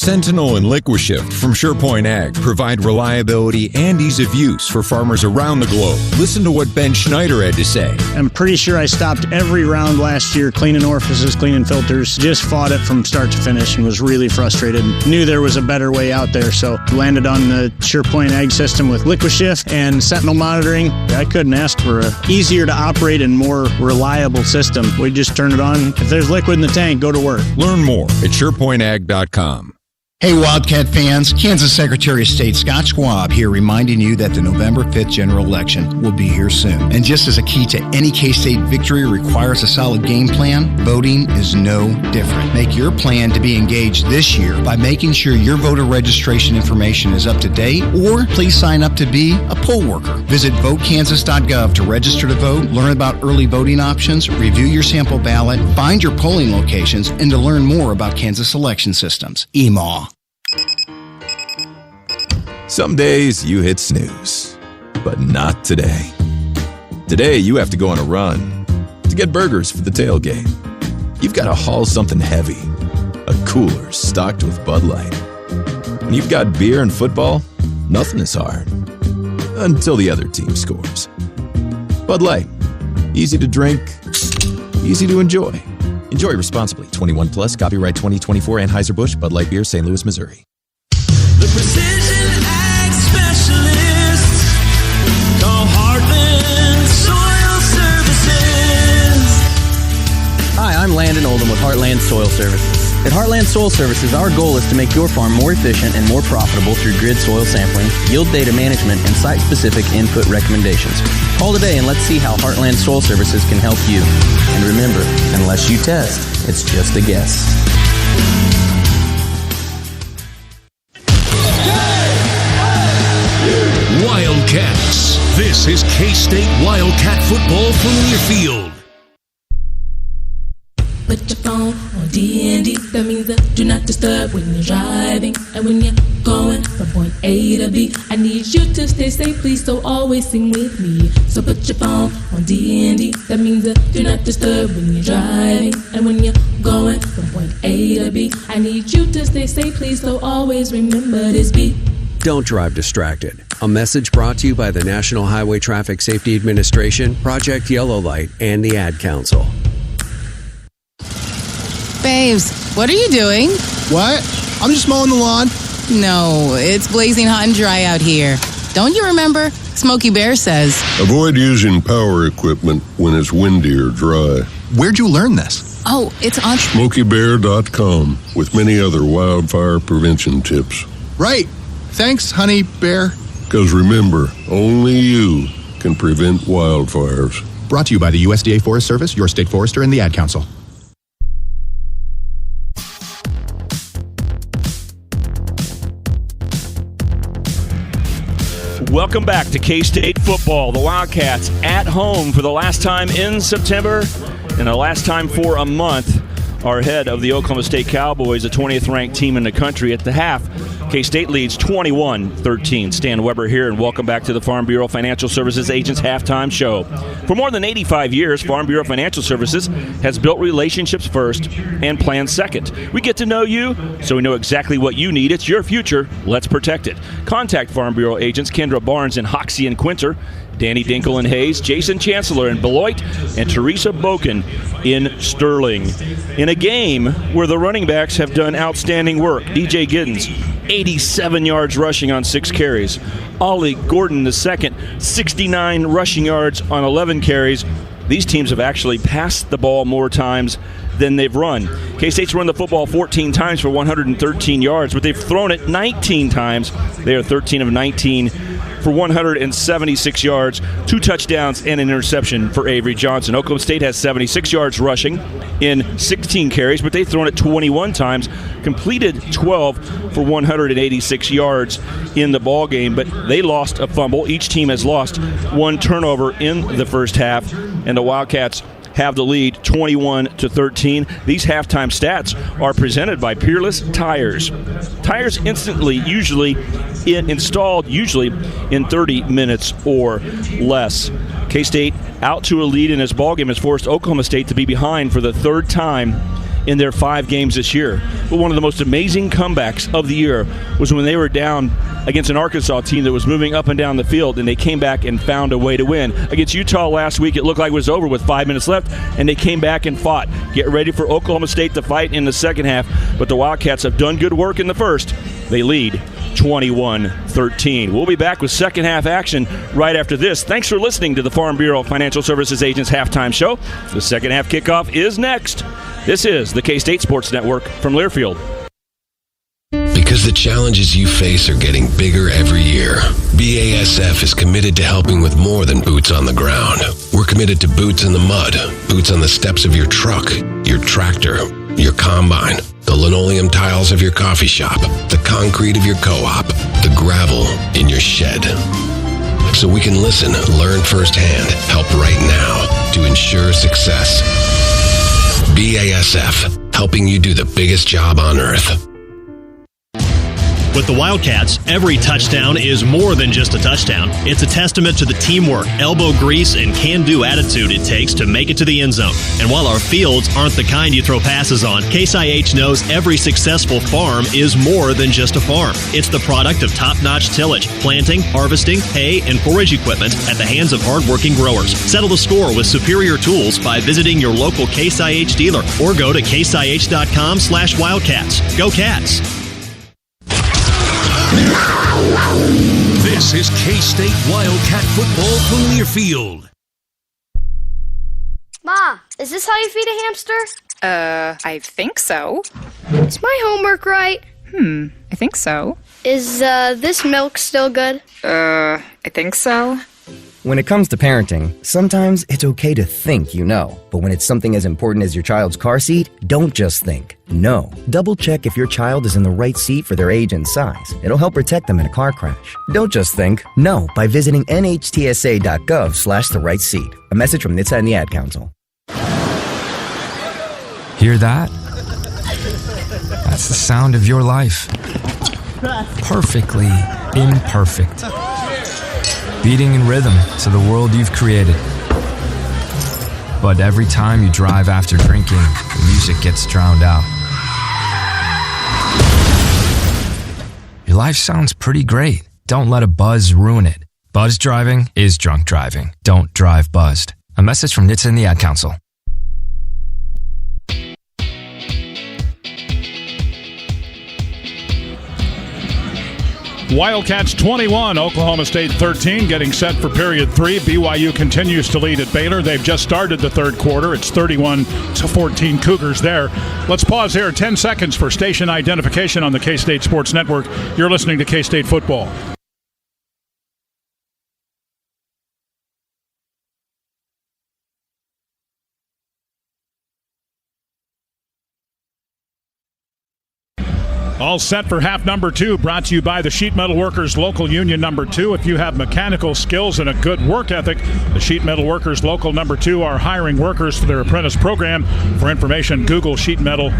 Sentinel and LiquiShift from SurePoint Ag provide reliability and ease of use for farmers around the globe. Listen to what Ben Schneider had to say. I'm pretty sure I stopped every round last year cleaning orifices, cleaning filters, just fought it from start to finish and was really frustrated. Knew there was a better way out there, so landed on the SurePoint Ag system with LiquiShift and Sentinel monitoring. I couldn't ask for a easier to operate and more reliable system. We just turn it on. If there's liquid in the tank, go to work. Learn more at SurePointAg.com. Hey Wildcat fans, Kansas Secretary of State Scott Schwab here reminding you that the November 5th general election will be here soon. And just as a key to any K-State victory requires a solid game plan, voting is no different. Make your plan to be engaged this year by making sure your voter registration information is up to date, or please sign up to be a poll worker. Visit votekansas.gov to register to vote, learn about early voting options, review your sample ballot, find your polling locations, and to learn more about Kansas election systems. EMAW. Some days you hit snooze, but not today. Today you have to go on a run to get burgers for the tailgate. You've got to haul something heavy, a cooler stocked with Bud Light. When you've got beer and football, nothing is hard. Until the other team scores. Bud Light. Easy to drink, easy to enjoy. Enjoy responsibly. 21 plus. Copyright 2024 Anheuser-Busch Bud Light Beer, St. Louis, Missouri. The Precision Ag Specialist. Call Heartland Soil Services. Hi, I'm Landon Oldham with Heartland Soil Services. At Heartland Soil Services, our goal is to make your farm more efficient and more profitable through grid soil sampling, yield data management, and site-specific input recommendations. Call today and let's see how Heartland Soil Services can help you. And remember, unless you test, it's just a guess. Wildcats. This is K-State Wildcat football from Learfield. Put your phone on D&D. That means do not disturb when you're driving. And when you're going from point A to B, I need you to stay safe, please, so always sing with me. So put your phone on D&D. That means do not disturb when you're driving. And when you're going from point A to B, I need you to stay safe, please, so always remember this beat. Don't drive distracted. A message brought to you by the National Highway Traffic Safety Administration, Project Yellow Light, and the Ad Council. Babes, what are you doing? What? I'm just mowing the lawn. No, it's blazing hot and dry out here. Don't you remember? Smokey Bear says, avoid using power equipment when it's windy or dry. Where'd you learn this? oh, it's on SmokeyBear.com with many other wildfire prevention tips. Right. Thanks, Honey Bear. Because remember, only you can prevent wildfires. Brought to you by the USDA Forest Service, your state forester, and the Ad Council. Welcome back to K-State football. The Wildcats at home for the last time in September and the last time for a month are ahead of the Oklahoma State Cowboys, the 20th ranked team in the country. At the half, K-State leads 21-13. Stan Weber here, and welcome back to the Farm Bureau Financial Services Agents Halftime Show. For more than 85 years, Farm Bureau Financial Services has built relationships first and plans second. We get to know you, so we know exactly what you need. It's your future. Let's protect it. Contact Farm Bureau agents Kendra Barnes in Hoxie and Quinter, Danny Dinkle in Hayes, Jason Chancellor in Beloit, and Teresa Boken in Sterling. In a game where the running backs have done outstanding work, DJ Giddens, 87 yards rushing on 6 carries. Ollie Gordon II, 69 rushing yards on 11 carries. These teams have actually passed the ball more times than they've run. K-State's run the football 14 times for 113 yards, but they've thrown it 19 times. They are 13 of 19 for for 176 yards, 2 touchdowns, and an interception for Avery Johnson. Oklahoma State has 76 yards rushing in 16 carries, but they've thrown it 21 times, completed 12 for 186 yards in the ball game, but they lost a fumble. Each team has lost 1 turnover in the first half, and the Wildcats have the lead 21-13. These halftime stats are presented by Peerless Tires. Tires instantly, installed in 30 minutes or less. K-State out to a lead in this ballgame has forced Oklahoma State to be behind for the 3rd time in their 5 games this year. But one of the most amazing comebacks of the year was when they were down against an Arkansas team that was moving up and down the field, and they came back and found a way to win. Against Utah last week, it looked like it was over with 5 minutes left, and they came back and fought. Get ready for Oklahoma State to fight in the second half, but the Wildcats have done good work in the first. They lead 21-13. We'll be back with second half action right after this. Thanks for listening to the Farm Bureau Financial Services Agents Halftime Show. The second half kickoff is next. This is the K-State Sports Network from Learfield. Because the challenges you face are getting bigger every year, BASF is committed to helping with more than boots on the ground. We're committed to boots in the mud, boots on the steps of your truck, your tractor, your combine, the linoleum tiles of your coffee shop, the concrete of your co-op, the gravel in your shed. So we can listen, learn firsthand, help right now to ensure success. BASF, helping you do the biggest job on earth. With the Wildcats, every touchdown is more than just a touchdown. It's a testament to the teamwork, elbow grease, and can-do attitude it takes to make it to the end zone. And while our fields aren't the kind you throw passes on, Case IH knows every successful farm is more than just a farm. It's the product of top-notch tillage, planting, harvesting, hay, and forage equipment at the hands of hard-working growers. Settle the score with superior tools by visiting your local Case IH dealer or go to caseih.com/Wildcats. Go Cats! This is K-State Wildcat football from Learfield. Ma, is this how you feed a hamster? I think so. Is my homework right? I think so. Is, this milk still good? I think so. When it comes to parenting, sometimes it's okay to think you know. But when it's something as important as your child's car seat, don't just think. Know. Double check if your child is in the right seat for their age and size. It'll help protect them in a car crash. Don't just think. Know by visiting nhtsa.gov/the right seat. A message from NHTSA and the Ad Council. Hear that? That's the sound of your life. Perfectly imperfect. Beating in rhythm to the world you've created. But every time you drive after drinking, the music gets drowned out. Your life sounds pretty great. Don't let a buzz ruin it. Buzz driving is drunk driving. Don't drive buzzed. A message from NHTSA and the Ad Council. Wildcats 21, Oklahoma State 13, getting set for period 3. BYU continues to lead at Baylor. They've just started the third quarter. It's 31-14 Cougars there. Let's pause here 10 seconds for station identification on the K-State Sports Network. You're listening to K-State Football. All set for half number 2, brought to you by the Sheet Metal Workers Local Union number 2. If you have mechanical skills and a good work ethic, the Sheet Metal Workers Local number 2 are hiring workers for their apprentice program. For information, Google Sheet Metal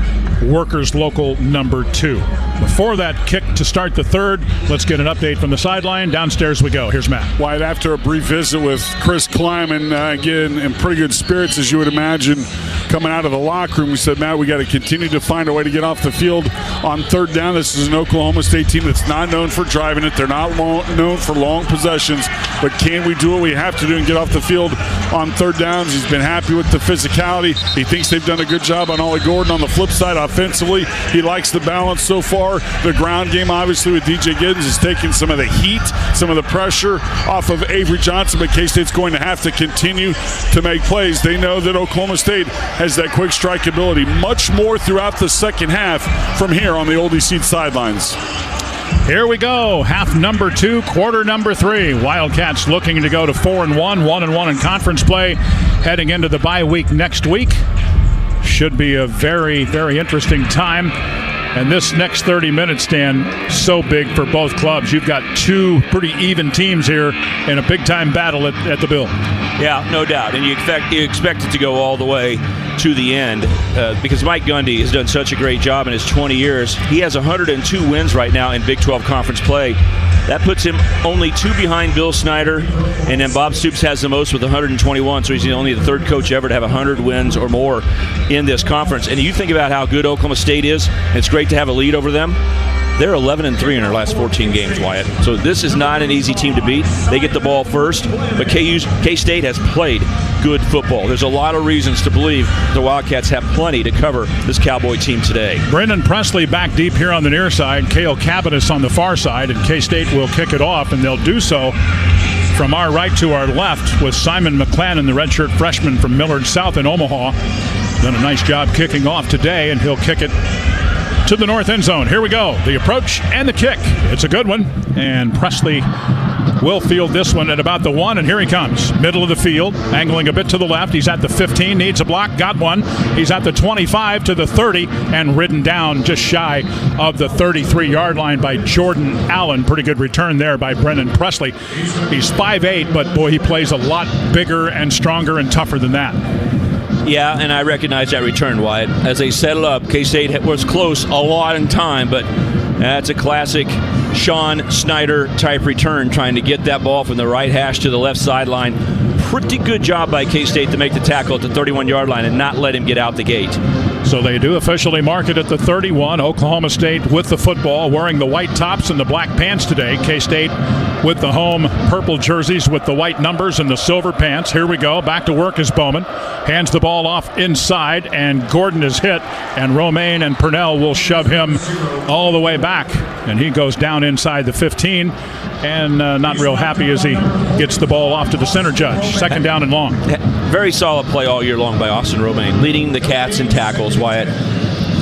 Workers Local number 2. Before that kick to start the third, let's get an update from the sideline. Downstairs we go. Here's Matt. White, after a brief visit with Chris Kleiman, again, in pretty good spirits, as you would imagine, coming out of the locker room, we said, Matt, we got to continue to find a way to get off the field on third down. This is an Oklahoma State team that's not known for driving it. They're not known for long possessions. But can we do what we have to do and get off the field on third downs? He's been happy with the physicality. He thinks they've done a good job on Ollie Gordon. On the flip side, offensively, he likes the balance so far. The ground game, obviously, with DJ Giddens is taking some of the heat, some of the pressure off of Avery Johnson. But K-State's going to have to continue to make plays. They know that Oklahoma State has that quick strike ability. Much more throughout the second half from here on the Oldie Seed sidelines. Here we go. Half number 2, quarter number 3. Wildcats looking to go to 4-1, 1-1 in conference play, heading into the bye week next week. Should be a very, very interesting time. And this next 30 minutes, Dan, so big for both clubs. You've got two pretty even teams here in a big-time battle at the Bill. Yeah, no doubt. And you expect it to go all the way to the end because Mike Gundy has done such a great job in his 20 years. He has 102 wins right now in Big 12 conference play. That puts him only 2 behind Bill Snyder, and then Bob Stoops has the most with 121, so he's only the third coach ever to have 100 wins or more in this conference. And you think about how good Oklahoma State is, and it's great to have a lead over them. They're 11-3 in their last 14 games, Wyatt. So this is not an easy team to beat. They get the ball first, but K-State has played good football. There's a lot of reasons to believe the Wildcats have plenty to cover this Cowboy team today. Brendan Presley back deep here on the near side. Cale Cabanis on the far side, and K-State will kick it off, and they'll do so from our right to our left with Simon McClannon, the redshirt freshman from Millard South in Omaha. Done a nice job kicking off today, and he'll kick it to the north end zone. Here we go. The approach and the kick. It's a good one. And Presley will field this one at about the 1, and here he comes. Middle of the field, angling a bit to the left. He's at the 15, needs a block, got one. He's at the 25 to the 30, and ridden down just shy of the 33-yard line by Jordan Allen. Pretty good return there by Brendan Presley. He's 5'8", but boy, he plays a lot bigger and stronger and tougher than that. Yeah, and I recognize that return, Wyatt. As they settle up, K-State was close a lot in time, but that's a classic Sean Snyder-type return, trying to get that ball from the right hash to the left sideline. Pretty good job by K-State to make the tackle at the 31-yard line and not let him get out the gate. So they do officially mark it at the 31. Oklahoma State with the football, wearing the white tops and the black pants today. K-State with the home purple jerseys with the white numbers and the silver pants. Here we go. Back to work is Bowman. Hands the ball off inside, and Gordon is hit, and Romaine and Purnell will shove him all the way back. And he goes down inside the 15, and not real happy as he gets the ball off to the center judge. Second down and long. Very solid play all year long by Austin Romaine, leading the Cats in tackles, Wyatt.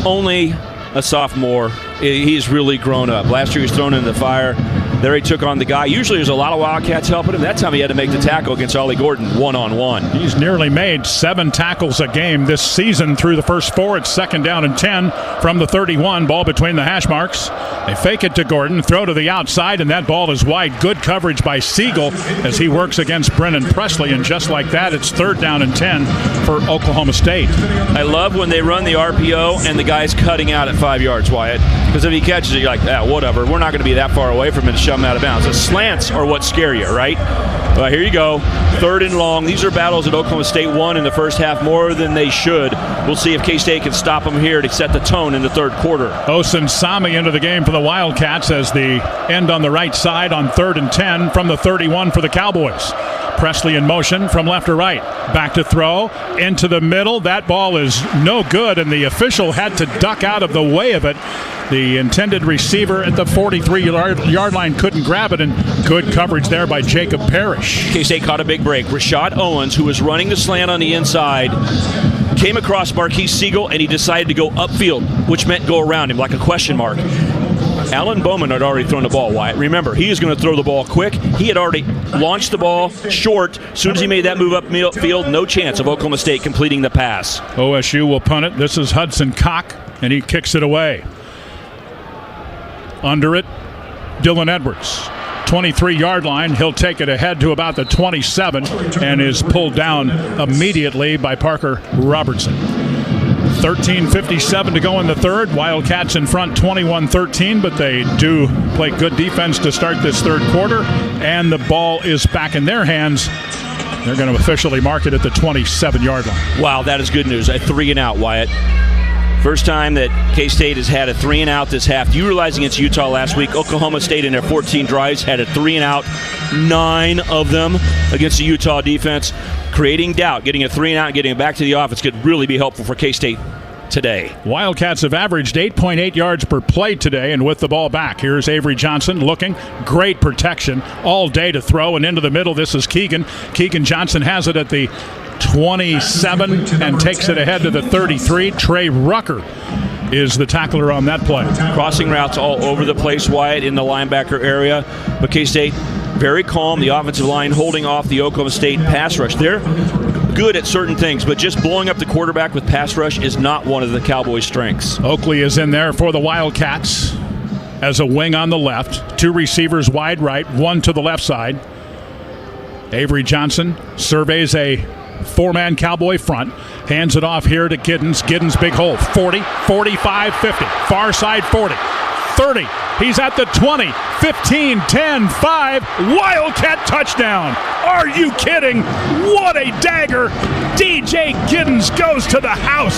Only a sophomore. He's really grown up. Last year he was thrown into the fire. There he took on the guy. Usually there's a lot of Wildcats helping him. That time he had to make the tackle against Ollie Gordon one-on-one. He's nearly made 7 tackles a game this season through the first 4. It's second down and 10 from the 31. Ball between the hash marks. They fake it to Gordon, throw to the outside, and that ball is wide. Good coverage by Siegel as he works against Brendan Presley, and just like that, it's third down and 10 for Oklahoma State. I love when they run the RPO and the guy's cutting out at 5 yards, Wyatt, because if he catches it, you're like, whatever. We're not going to be that far away from him to shove him out of bounds. The slants are what scare you, right? Here you go. Third and long. These are battles that Oklahoma State won in the first half more than they should. We'll see if K-State can stop them here to set the tone in the third quarter. Osen Sami into the game for the Wildcats as the end on the right side on 3rd and 10 from the 31 for the Cowboys. Presley in motion from left to right. Back to throw. Into the middle. That ball is no good, and the official had to duck out of the way of it. The intended receiver at the 43-yard line couldn't grab it, and good coverage there by Jacob Parrish. K-State caught a big break. Rashad Owens, who was running the slant on the inside, came across Marquise Siegel, and he decided to go upfield, which meant go around him like a question mark. Alan Bowman had already thrown the ball, Wyatt. Remember, he is going to throw the ball quick. He had already launched the ball short. As soon as he made that move up field, no chance of Oklahoma State completing the pass. OSU will punt it. This is Hudson Koch, and he kicks it away. Under it, Dylan Edwards. 23-yard line. He'll take it ahead to about the 27 and is pulled down immediately by Parker Robertson. 13:57 to go in the third. Wildcats in front 21-13, but they do play good defense to start this third quarter, and the ball is back in their hands. They're going to officially mark it at the 27-yard line. Wow, that is good news. A 3-and-out, Wyatt. First time that K-State has had a 3-and-out this half. You realize against Utah last week, Oklahoma State in their 14 drives had a 3-and-out, 9 of them against the Utah defense. Creating doubt, getting a 3-and-out, getting it back to the offense could really be helpful for K-State today. Wildcats have averaged 8.8 yards per play today, and with the ball back, here's Avery Johnson looking. Great protection all day to throw, and into the middle, this is Keegan. Keegan Johnson has it at the 27 and takes it ahead to the 33. Trey Rucker is the tackler on that play. Crossing routes all over the place, Wyatt, in the linebacker area. But K-State, very calm. The offensive line holding off the Oklahoma State pass rush. They're good at certain things, but just blowing up the quarterback with pass rush is not one of the Cowboys' strengths. Oakley is in there for the Wildcats as a wing on the left. 2 receivers wide right, 1 to the left side. Avery Johnson surveys a 4-man Cowboy front. Hands it off here to Giddens. Giddens, big hole. 40, 45, 50. Far side 40, 30. He's at the 20, 15, 10, 5. Wildcat touchdown. Are you kidding? What a dagger. DJ Giddens goes to the house.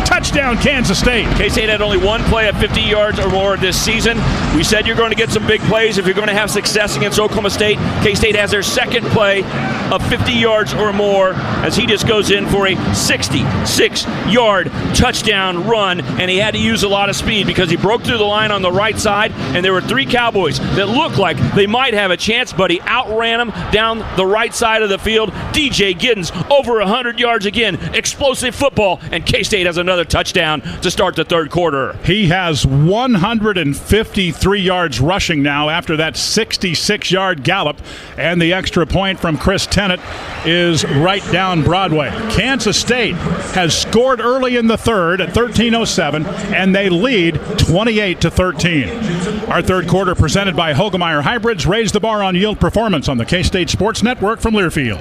Touchdown, Kansas State. K-State had only one play of 50 yards or more this season. We said you're going to get some big plays if you're going to have success against Oklahoma State. K-State has their second play of 50 yards or more as he just goes in for a 66-yard touchdown run, and he had to use a lot of speed because he broke through the line on the right side, and there were 3 Cowboys that looked like they might have a chance, but he outran them down the right side of the field. DJ Giddens over 100 yards again. Explosive football, and K-State has another touchdown to start the third quarter. He has 153 yards rushing now after that 66-yard gallop, and the extra point from Chris Tennant is right down Broadway. Kansas State has scored early in the third at 13:07, and they lead 28-13. Our third quarter presented by Hogemeyer Hybrids. Raise the bar on yield performance on the K-State Sports Network from Learfield.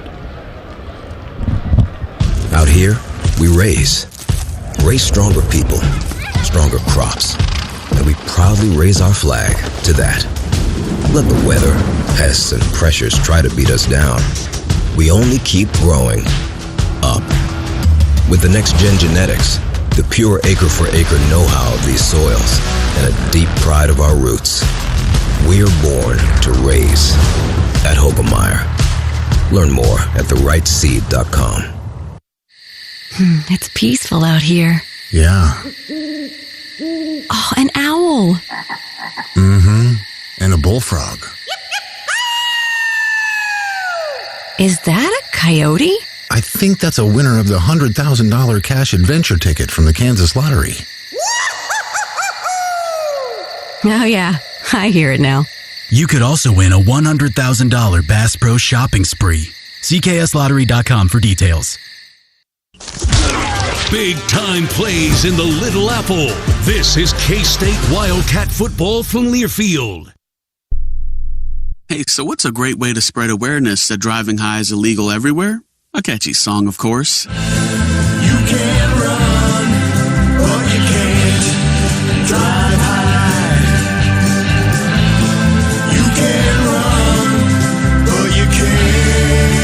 Out here, we raise stronger people, stronger crops, and we proudly raise our flag to that. Let the weather, pests, and pressures try to beat us down. We only keep growing up. With the next-gen genetics, the pure acre-for-acre know-how of these soils, and a deep pride of our roots, we're born to raise at Hogemeyer. Learn more at therightseed.com. It's peaceful out here. Yeah. Oh, an owl. Mm-hmm. And a bullfrog. Is that a coyote? I think that's a winner of the $100,000 cash adventure ticket from the Kansas Lottery. Oh, yeah. I hear it now. You could also win a $100,000 Bass Pro shopping spree. CKSLottery.com for details. Big time plays in the Little Apple. This is K-State Wildcat football from Learfield. Hey, so what's a great way to spread awareness that driving high is illegal everywhere? A catchy song, of course. You can run, but you can't drive high. You can run, but you can't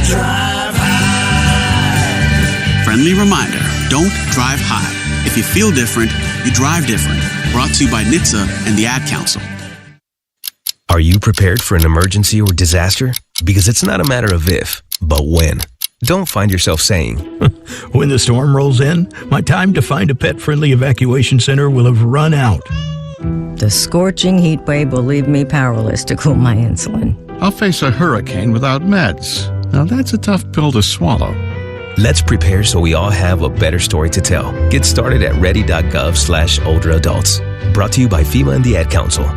drive high. Friendly reminder, don't drive high. If you feel different, you drive different. Brought to you by NHTSA and the Ad Council. Are you prepared for an emergency or disaster? Because it's not a matter of if, but when. Don't find yourself saying, when the storm rolls in, my time to find a pet-friendly evacuation center will have run out. The scorching heat wave will leave me powerless to cool my insulin. I'll face a hurricane without meds. Now that's a tough pill to swallow. Let's prepare so we all have a better story to tell. Get started at ready.gov/older adults. Brought to you by FEMA and the Ad Council.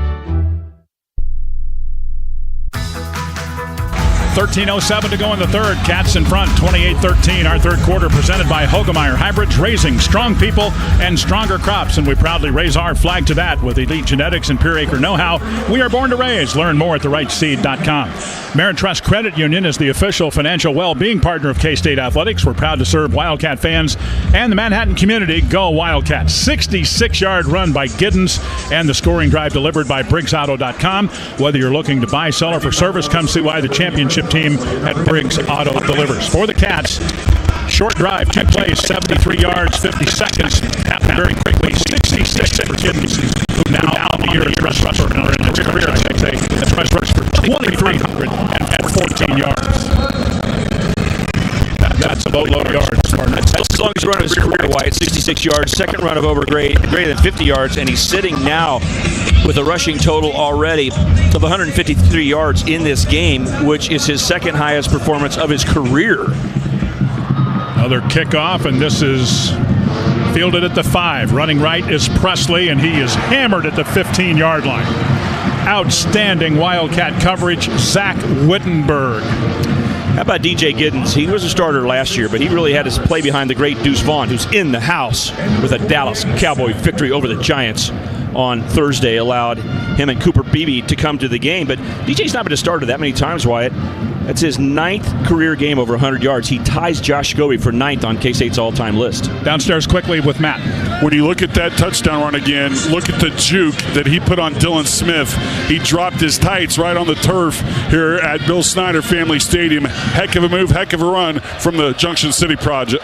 13:07 to go in the third. Cats in front, 28-13. Our third quarter presented by Hogemeyer Hybrids, raising strong people and stronger crops. And we proudly raise our flag to that with elite genetics and pure acre know-how. We are born to raise. Learn more at therightseed.com. Merit Trust Credit Union is the official financial well-being partner of K-State Athletics. We're proud to serve Wildcat fans and the Manhattan community. Go Wildcats. 66-yard run by Giddens and the scoring drive delivered by BriggsAuto.com. Whether you're looking to buy, sell, or for service, come see why the championship team at Briggs Auto delivers. For the Cats, short drive, 2 plays, 73 yards, 50 seconds. Happened very quickly. 66 for Giddens, who now out the year as rush rusher in his career. I should say, as rush rusher for 2,314 yards. That's a boatload of yards. That's the longest run of his career, Wyatt. 66 yards, second run of over greater than 50 yards, and he's sitting now with a rushing total already of 153 yards in this game, which is his second highest performance of his career. Another kickoff, and this is Fielded at the 5. Running right is Presley, and he is hammered at the 15-yard line. Outstanding Wildcat coverage, Zach Wittenberg. How about DJ Giddens? He was a starter last year, but he really had his play behind the great Deuce Vaughn, who's in the house with a Dallas Cowboy victory over the Giants on Thursday. Allowed him and Cooper Beebe to come to the game. But DJ's not been a starter that many times, Wyatt. That's his 9th career game over 100 yards. He ties Josh Scobie for 9th on K-State's all-time list. Downstairs quickly with Matt. When you look at that touchdown run again, look at the juke that he put on Dylan Smith. He dropped his tights right on the turf here at Bill Snyder Family Stadium. Heck of a move, heck of a run from the Junction City product.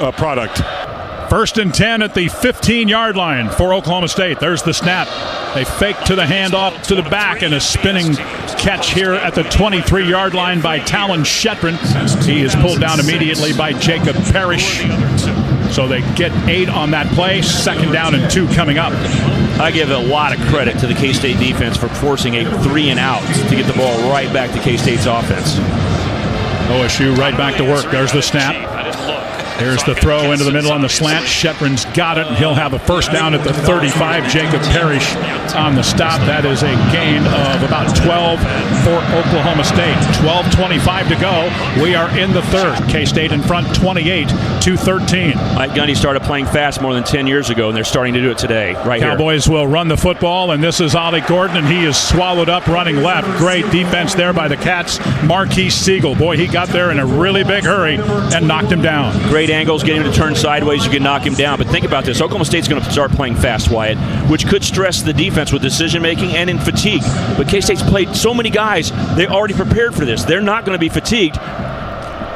1st and 10 at the 15-yard line for Oklahoma State. There's the snap. They fake to the handoff to the back, and a spinning catch here at the 23-yard line by Talon Shetron. He is pulled down immediately by Jacob Parrish. So they get 8 on that play. 2nd down and 2 coming up. I give a lot of credit to the K-State defense for forcing a 3 and out to get the ball right back to K-State's offense. OSU right back to work. There's the snap. There's the throw into the middle on the slant. Shetron's got it, and he'll have a 1st down at the 35. Jacob Parrish on the stop. That is a gain of about 12 for Oklahoma State. 12:25 to go. We are in the 3rd. K-State in front 28-13. Mike Gundy started playing fast more than 10 years ago, and they're starting to do it today, right here. Cowboys will run the football, and this is Ollie Gordon, and he is swallowed up running left. Great defense there by the Cats. Marquise Siegel. Boy, he got there in a really big hurry and knocked him down. Great angles, get him to turn sideways, you can knock him down. But think about this, Oklahoma State's going to start playing fast, Wyatt, which could stress the defense with decision-making and in fatigue. But K-State's played so many guys, they already prepared for this. They're not going to be fatigued.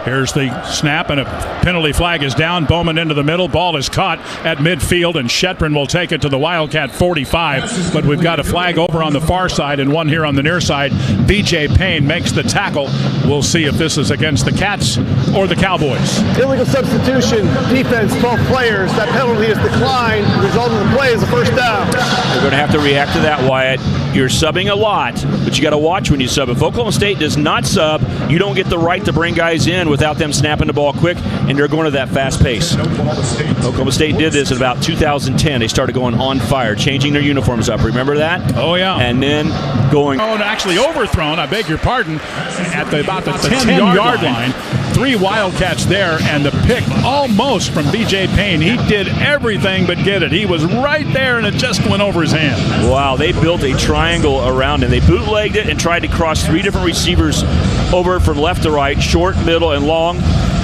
Here's the snap, and a penalty flag is down. Bowman into the middle. Ball is caught at midfield, and Shetron will take it to the Wildcat 45. But we've got a flag over on the far side and one here on the near side. B.J. Payne makes the tackle. We'll see if this is against the Cats or the Cowboys. Illegal substitution, defense, 12 players. That penalty is declined. The result of the play is a 1st down. You're going to have to react to that, Wyatt. You're subbing a lot, but you got to watch when you sub. If Oklahoma State does not sub, you don't get the right to bring guys in without them snapping the ball quick, and they're going to that fast pace. Oklahoma State did this in about 2010. They started going on fire, changing their uniforms up. Remember that? Oh, yeah. And then going... Oh, and actually overthrown, I beg your pardon, at about the 10-yard line. 3 Wildcats there, and the pick almost from B.J. Payne. He did everything but get it. He was right there, and it just went over his hand. Wow, they built a triangle around him. They bootlegged it and tried to cross 3 different receivers over from left to right, short, middle, and long.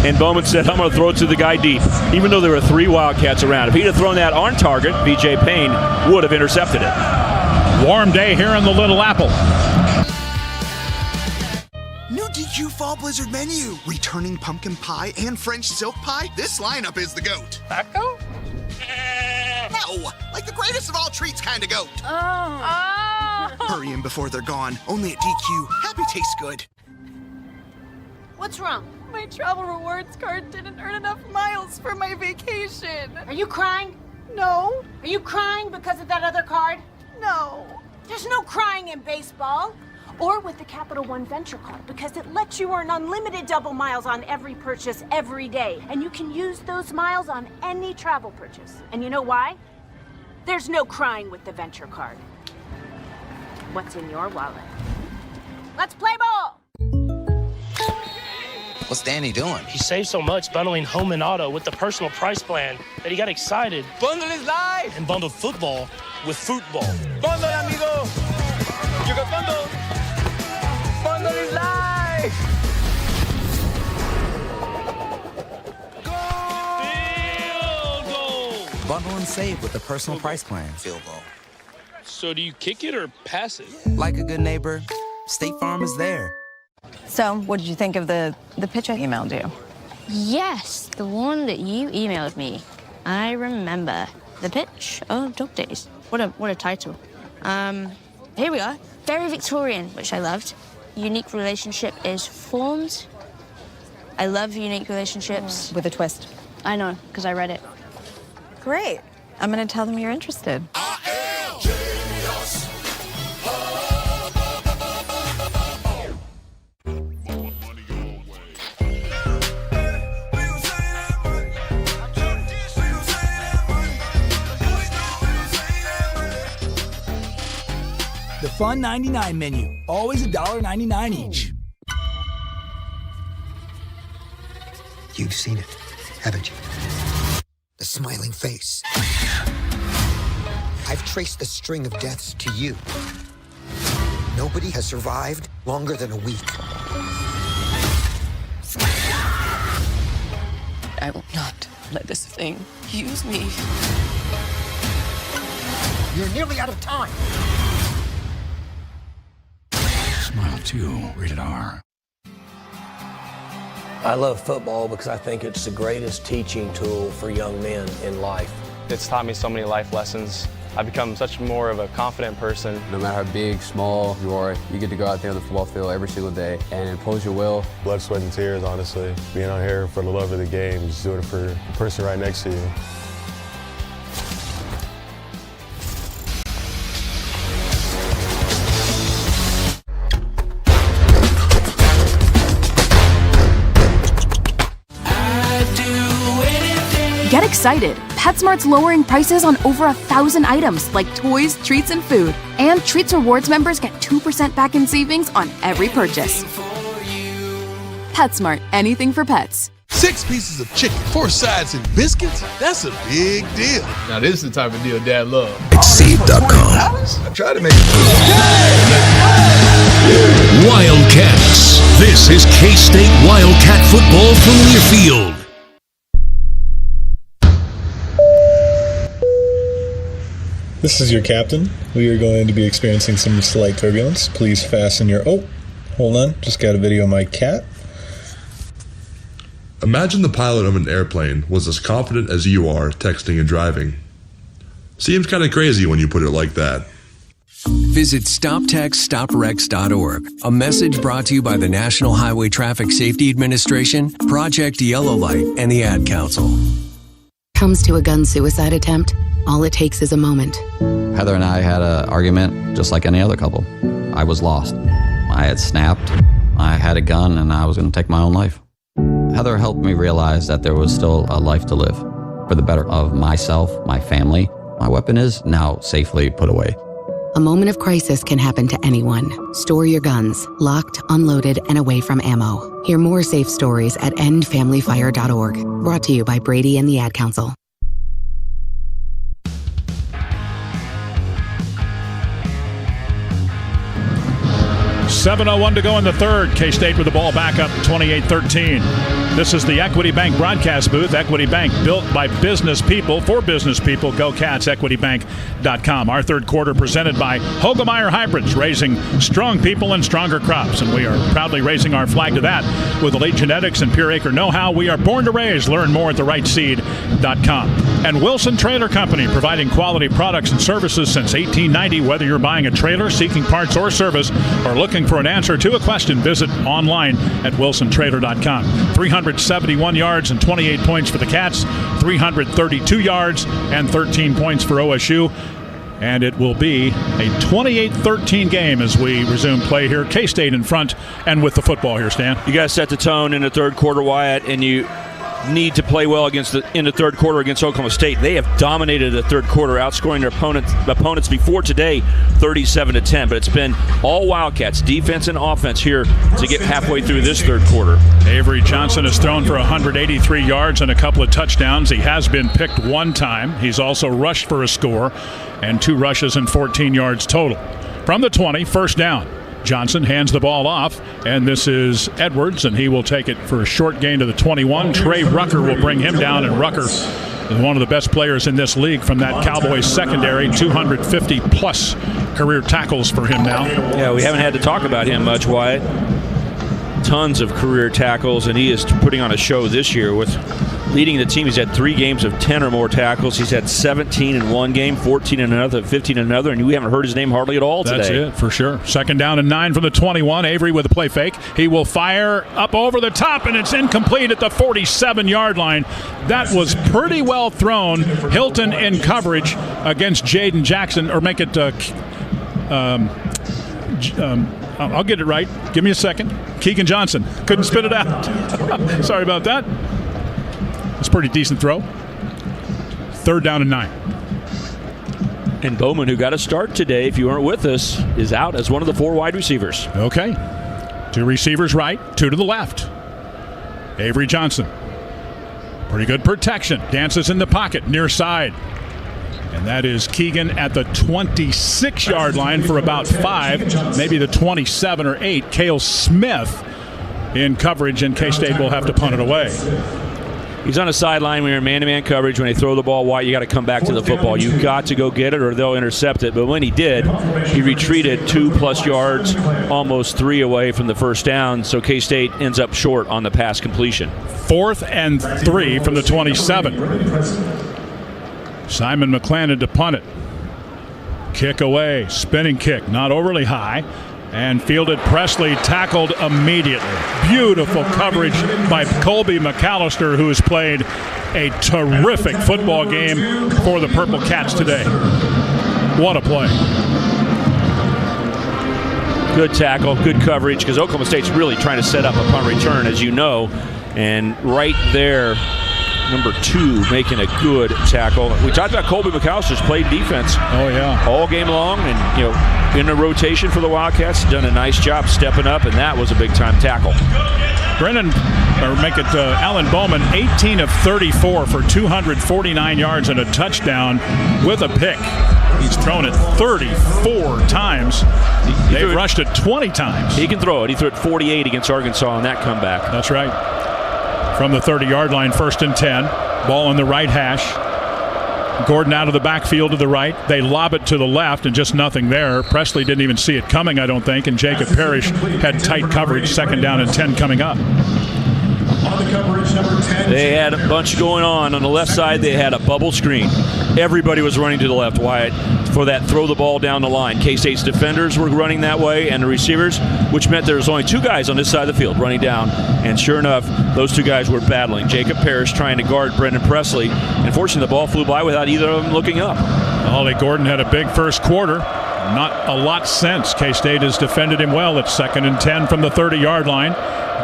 And Bowman said, I'm going to throw it to the guy deep, even though there were 3 Wildcats around. If he'd have thrown that on target, B.J. Payne would have intercepted it. Warm day here in the Little Apple. New DQ Fall Blizzard menu. Returning pumpkin pie and French silk pie. This lineup is the GOAT. Taco? No, like the greatest of all treats kind of GOAT. Hurry in before they're gone. Only at DQ. Happy tastes good. What's wrong? My travel rewards card didn't earn enough miles for my vacation. Are you crying? No. Are you crying because of that other card? No. There's no crying in baseball. Or with the Capital One Venture Card, because it lets you earn unlimited double miles on every purchase every day. And you can use those miles on any travel purchase. And you know why? There's no crying with the Venture Card. What's in your wallet? Let's play ball! What's Danny doing? He saved so much bundling home and auto with the personal price plan that he got excited. Bundle is live! And bundled football with football. Bundle, amigo! You got bundle! Bundle is live! Field goal! Bundle and save with the personal price plan. Field goal. So do you kick it or pass it? Like a good neighbor, State Farm is there. So, what did you think of the pitch I emailed you? Yes, the one that you emailed me. I remember. The pitch of Dog Days. What a title. Here we are. Very Victorian, which I loved. Unique relationship is formed. I love unique relationships. With a twist. I know, because I read it. Great. I'm going to tell them you're interested. fun 99 menu. Always $1.99 each. You've seen it, haven't you? The smiling face. I've traced the string of deaths to you. Nobody has survived longer than a week. I will not let this thing use me. You're nearly out of time. Smile 2, rated R. I love football because I think it's the greatest teaching tool for young men in life. It's taught me so many life lessons. I've become such more of a confident person. No matter how big, small you are, you get to go out there on the football field every single day and impose your will. Blood, sweat, and tears, honestly. Being out here for the love of the game, just doing it for the person right next to you. Get excited! PetSmart's lowering prices on over 1,000 items like toys, treats, and food. And Treats Rewards members get 2% back in savings on every purchase. PetSmart, anything for pets. 6 pieces of chicken, 4 sides, and biscuits? That's a big deal. Now this is the type of deal Dad loves. Exceed.com. I tried to make it. Wildcats. This is K-State Wildcat football from Learfield. This is your captain. We are going to be experiencing some slight turbulence. Please fasten your... Oh, hold on. Just got a video of my cat. Imagine the pilot of an airplane was as confident as you are texting and driving. Seems kind of crazy when you put it like that. Visit StopTextsStopWrecks.org. A message brought to you by the National Highway Traffic Safety Administration, Project Yellow Light, and the Ad Council. Comes to a gun suicide attempt, all it takes is a moment. Heather and I had an argument just like any other couple. I was lost. I had snapped. I had a gun and I was going to take my own life. Heather helped me realize that there was still a life to live for the better of myself, my family. My weapon is now safely put away. A moment of crisis can happen to anyone. Store your guns, locked, unloaded, and away from ammo. Hear more safe stories at endfamilyfire.org. Brought to you by Brady and the Ad Council. 7:01 to go in the third. K-State with the ball back up 28-13. This is the Equity Bank broadcast booth. Equity Bank, built by business people for business people. Go Cats, equitybank.com. Our third quarter presented by Hogemeyer Hybrids, raising strong people and stronger crops. And we are proudly raising our flag to that with elite genetics and pure acre know-how. We are born to raise. Learn more at therightseed.com. And Wilson Trailer Company, providing quality products and services since 1890. Whether you're buying a trailer, seeking parts or service, or looking for an answer to a question, visit online at wilsontrailer.com. 371 yards and 28 points for the Cats, 332 yards and 13 points for OSU. And it will be a 28-13 game as we resume play here. K-State in front and with the football here, Stan. You guys set the tone in the third quarter, Wyatt, and you need to play well in the third quarter against Oklahoma State. They have dominated the third quarter, outscoring their opponents before today 37-10. But it's been all Wildcats, defense and offense, here to get halfway through this third quarter. Avery Johnson has thrown for 183 yards and a couple of touchdowns. He has been picked one time. He's also rushed for a score and 2 rushes and 14 yards total. From the 20, first down. Johnson hands the ball off, and this is Edwards, and he will take it for a short gain to the 21. Trey Rucker will bring him down, and Rucker is one of the best players in this league from that Cowboys secondary. 250-plus career tackles for him now. Yeah, we haven't had to talk about him much, Wyatt. Tons of career tackles, and he is putting on a show this year with leading the team. He's had 3 games of 10 or more tackles. He's had 17 in one game, 14 in another, 15 in another, and we haven't heard his name hardly at all today. That's it, for sure. Second down and 9 from the 21. Avery with a play fake. He will fire up over the top, and it's incomplete at the 47-yard line. That was pretty well thrown. Hilton in coverage against Jaden Jackson, or make it I'll get it right. Give me a second. Keegan Johnson. Couldn't spit it out. Sorry about that. It's a pretty decent throw. Third down and 9. And Bowman, who got a start today, if you weren't with us, is out as one of the 4 wide receivers. Okay. 2 receivers right, 2 to the left. Avery Johnson. Pretty good protection. Dances in the pocket, near side. And that is Keegan at the 26-yard line for about 5, maybe the 27 or 8. Cale Smith in coverage, and K-State will have to punt it away. He's on a sideline when you're in man-to-man coverage. When they throw the ball wide, you got to come back to the football. You've got to go get it or they'll intercept it. But when he did, he retreated 2+ yards, almost 3 away from the first down. So K-State ends up short on the pass completion. 4th and 3 from the 27. Simon McClanahan to punt it. Kick away, spinning kick, not overly high. And fielded. Presley tackled immediately. Beautiful coverage by Colby McAllister, who has played a terrific football game for the Purple Cats today. What a play. Good tackle, good coverage, because Oklahoma State's really trying to set up a punt return, as you know. And right there, number 2 making a good tackle. We talked about Colby McAllister's played defense. Oh, yeah. All game long, and, in a rotation for the Wildcats, done a nice job stepping up, and that was a big-time tackle. Alan Bowman, 18 of 34 for 249 yards and a touchdown with a pick. He's thrown it 34 times. They've rushed it 20 times. He can throw it. He threw it 48 against Arkansas on that comeback. That's right. From the 30-yard line, 1st and 10. Ball on the right hash. Gordon out of the backfield to the right. They lob it to the left, and just nothing there. Presley didn't even see it coming, I don't think, and Jacob Parrish had tight coverage. 2nd down and 10 coming up. They had a bunch going on. On the left side, they had a bubble screen. Everybody was running to the left, Wyatt, for that throw the ball down the line. K-State's defenders were running that way, and the receivers, which meant there was only 2 guys on this side of the field running down. And sure enough, those 2 guys were battling. Jacob Parrish trying to guard Brendan Presley. Unfortunately, the ball flew by without either of them looking up. Ollie Gordon had a big first quarter. Not a lot since. K-State has defended him well. It's 2nd and 10 from the 30-yard line.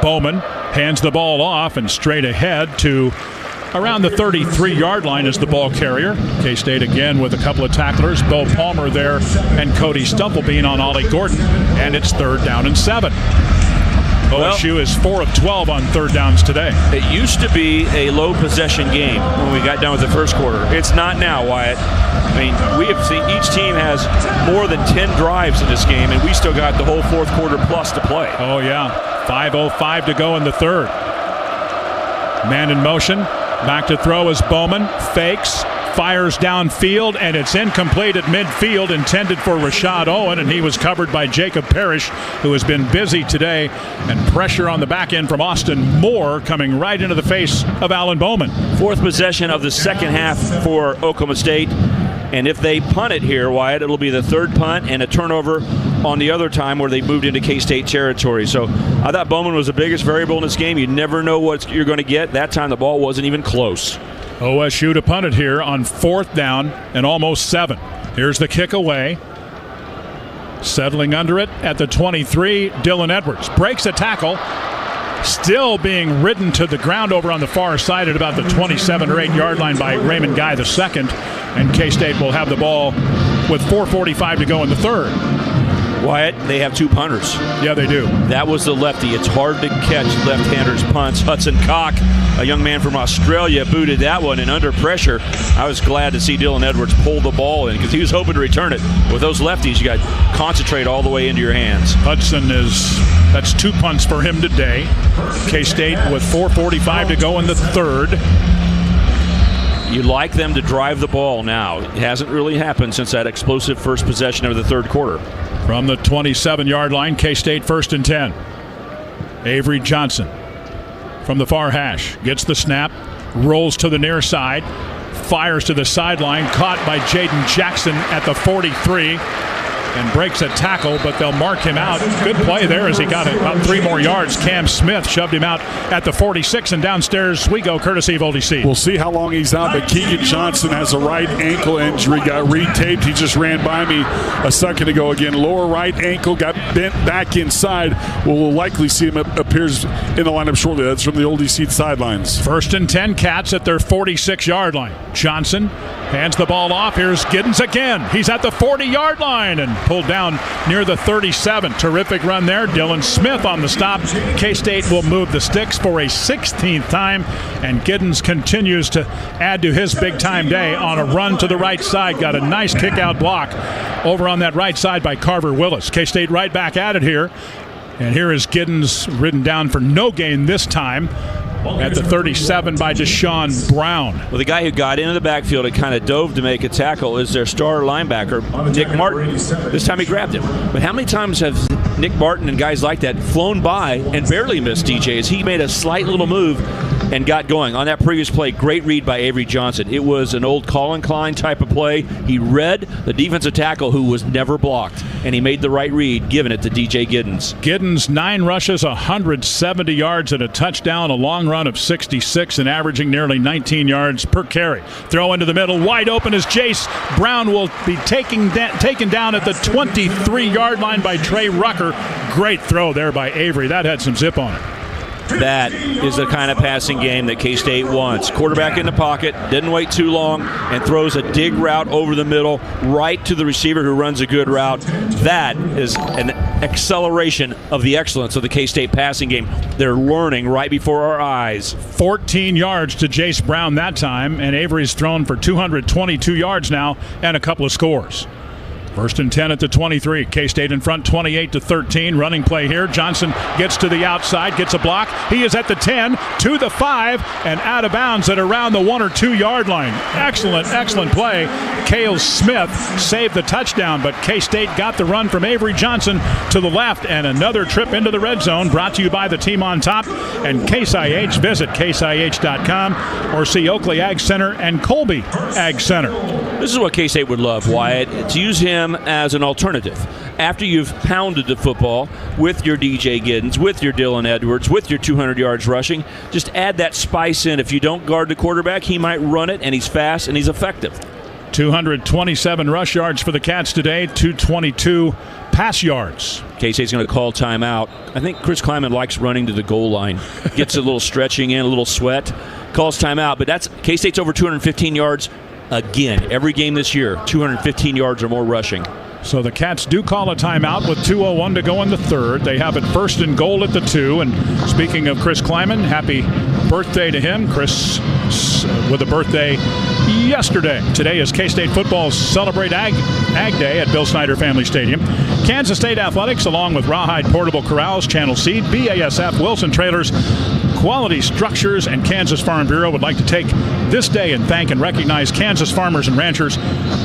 Bowman hands the ball off and straight ahead to around the 33-yard line as the ball carrier. K-State again with a couple of tacklers. Bo Palmer there and Cody Stumplebean on Ollie Gordon. And it's 3rd down and 7. OSU is 4 of 12 on 3rd downs today. It used to be a low possession game when we got done with the first quarter. It's not now, Wyatt. I mean, we have seen each team has more than 10 drives in this game, and we still got the whole 4th quarter plus to play. Oh, yeah. 5:05 to go in the 3rd. Man in motion. Back to throw is Bowman. Fakes. Fires downfield, and it's incomplete at midfield, intended for Rashad Owen, and he was covered by Jacob Parrish, who has been busy today, and pressure on the back end from Austin Moore coming right into the face of Alan Bowman. 4th possession of the second half for Oklahoma State, and if they punt it here, Wyatt, it'll be the 3rd punt and a turnover on the other time where they moved into K-State territory. So I thought Bowman was the biggest variable in this game. You never know what you're going to get. That time the ball wasn't even close. OSU to punt it here on 4th down and almost 7. Here's the kick away. Settling under it at the 23, Dylan Edwards. Breaks a tackle. Still being ridden to the ground over on the far side at about the 27 or 8-yard line by Raymond Guy II. And K-State will have the ball with 4:45 to go in the 3rd. Wyatt, they have 2 punters. Yeah, they do. That was the lefty. It's hard to catch left-handers' punts. Hudson Cock, a young man from Australia, booted that one, and under pressure, I was glad to see Dylan Edwards pull the ball in because he was hoping to return it. With those lefties, you got to concentrate all the way into your hands. Hudson that's 2 punts for him today. K-State with 4:45 to go in the 3rd. You like them to drive the ball now. It hasn't really happened since that explosive first possession of the 3rd quarter. From the 27-yard line, K-State 1st and 10. Avery Johnson from the far hash gets the snap, rolls to the near side, fires to the sideline, caught by Jaden Jackson at the 43. and breaks a tackle, but they'll mark him out. Good play there as he got about 3 more yards. Cam Smith shoved him out at the 46, and downstairs we go, courtesy of Oldie C. We'll see how long he's out, but Keegan Johnson has a right ankle injury, got retaped. He just ran by me a second ago again. Lower right ankle, got bent back inside. We'll likely see him appears in the lineup shortly. That's from the Oldie C sidelines. 1st and 10, Cats at their 46-yard line. Johnson hands the ball off. Here's Giddens again. He's at the 40-yard line and pulled down near the 37. Terrific run there. Dylan Smith on the stop. K-State will move the sticks for a 16th time, and Giddens continues to add to his big-time day on a run to the right side. Got a nice kick-out block over on that right side by Carver Willis. K-State right back at it here. And here is Giddens ridden down for no gain this time at the 37 by Deshaun Brown. Well, the guy who got into the backfield and kind of dove to make a tackle is their star linebacker, Nick Martin. This time he grabbed him. But how many times have Nick Martin and guys like that flown by and barely missed DJ as he made a slight little move and got going? On that previous play, great read by Avery Johnson. It was an old Colin Klein type of play. He read the defensive tackle who was never blocked, and he made the right read, giving it to DJ Giddens. Giddens, 9 rushes, 170 yards, and a touchdown, a long run of 66, and averaging nearly 19 yards per carry. Throw into the middle, wide open as Jace Brown will be taken down at the 23-yard line by Trey Rucker. Great throw there by Avery. That had some zip on it. That is the kind of passing game that K-State wants. Quarterback in the pocket, didn't wait too long, and throws a dig route over the middle right to the receiver who runs a good route. That is an acceleration of the excellence of the K-State passing game. They're learning right before our eyes. 14 yards to Jace Brown that time, and Avery's thrown for 222 yards now and a couple of scores. 1st and 10 at the 23. K-State in front 28-13. Running play here. Johnson gets to the outside, gets a block. He is at the 10, to the 5, and out of bounds at around the 1 or 2 yard line. Excellent play. Cale Smith saved the touchdown, but K-State got the run from Avery Johnson to the left, and another trip into the red zone brought to you by the team on top and Case IH. Visit caseih.com or see Oakley Ag Center and Colby Ag Center. This is what K-State would love, Wyatt, to use him as an alternative. After you've pounded the football with your DJ Giddens, with your Dylan Edwards, with your 200 yards rushing, just add that spice in. If you don't guard the quarterback, he might run it, and he's fast and he's effective. 227 rush yards for the Cats today, 222 pass yards. K-State's going to call timeout. I think Chris Kleiman likes running to the goal line. Gets a little stretching in, a little sweat, calls timeout. But that's K-State's over 215 yards again. Every game this year, 215 yards or more rushing. So the Cats do call a timeout with 2:01 to go in the third. They have it 1st and goal at the 2. And speaking of Chris Kleiman, happy birthday to him. Chris with a birthday yesterday. Today is K-State football's Celebrate Ag Day at Bill Snyder Family Stadium. Kansas State Athletics, along with Rawhide Portable Corrals, Channel Seed, BASF, Wilson Trailers, Quality Structures, and Kansas Farm Bureau would like to take this day and thank and recognize Kansas farmers and ranchers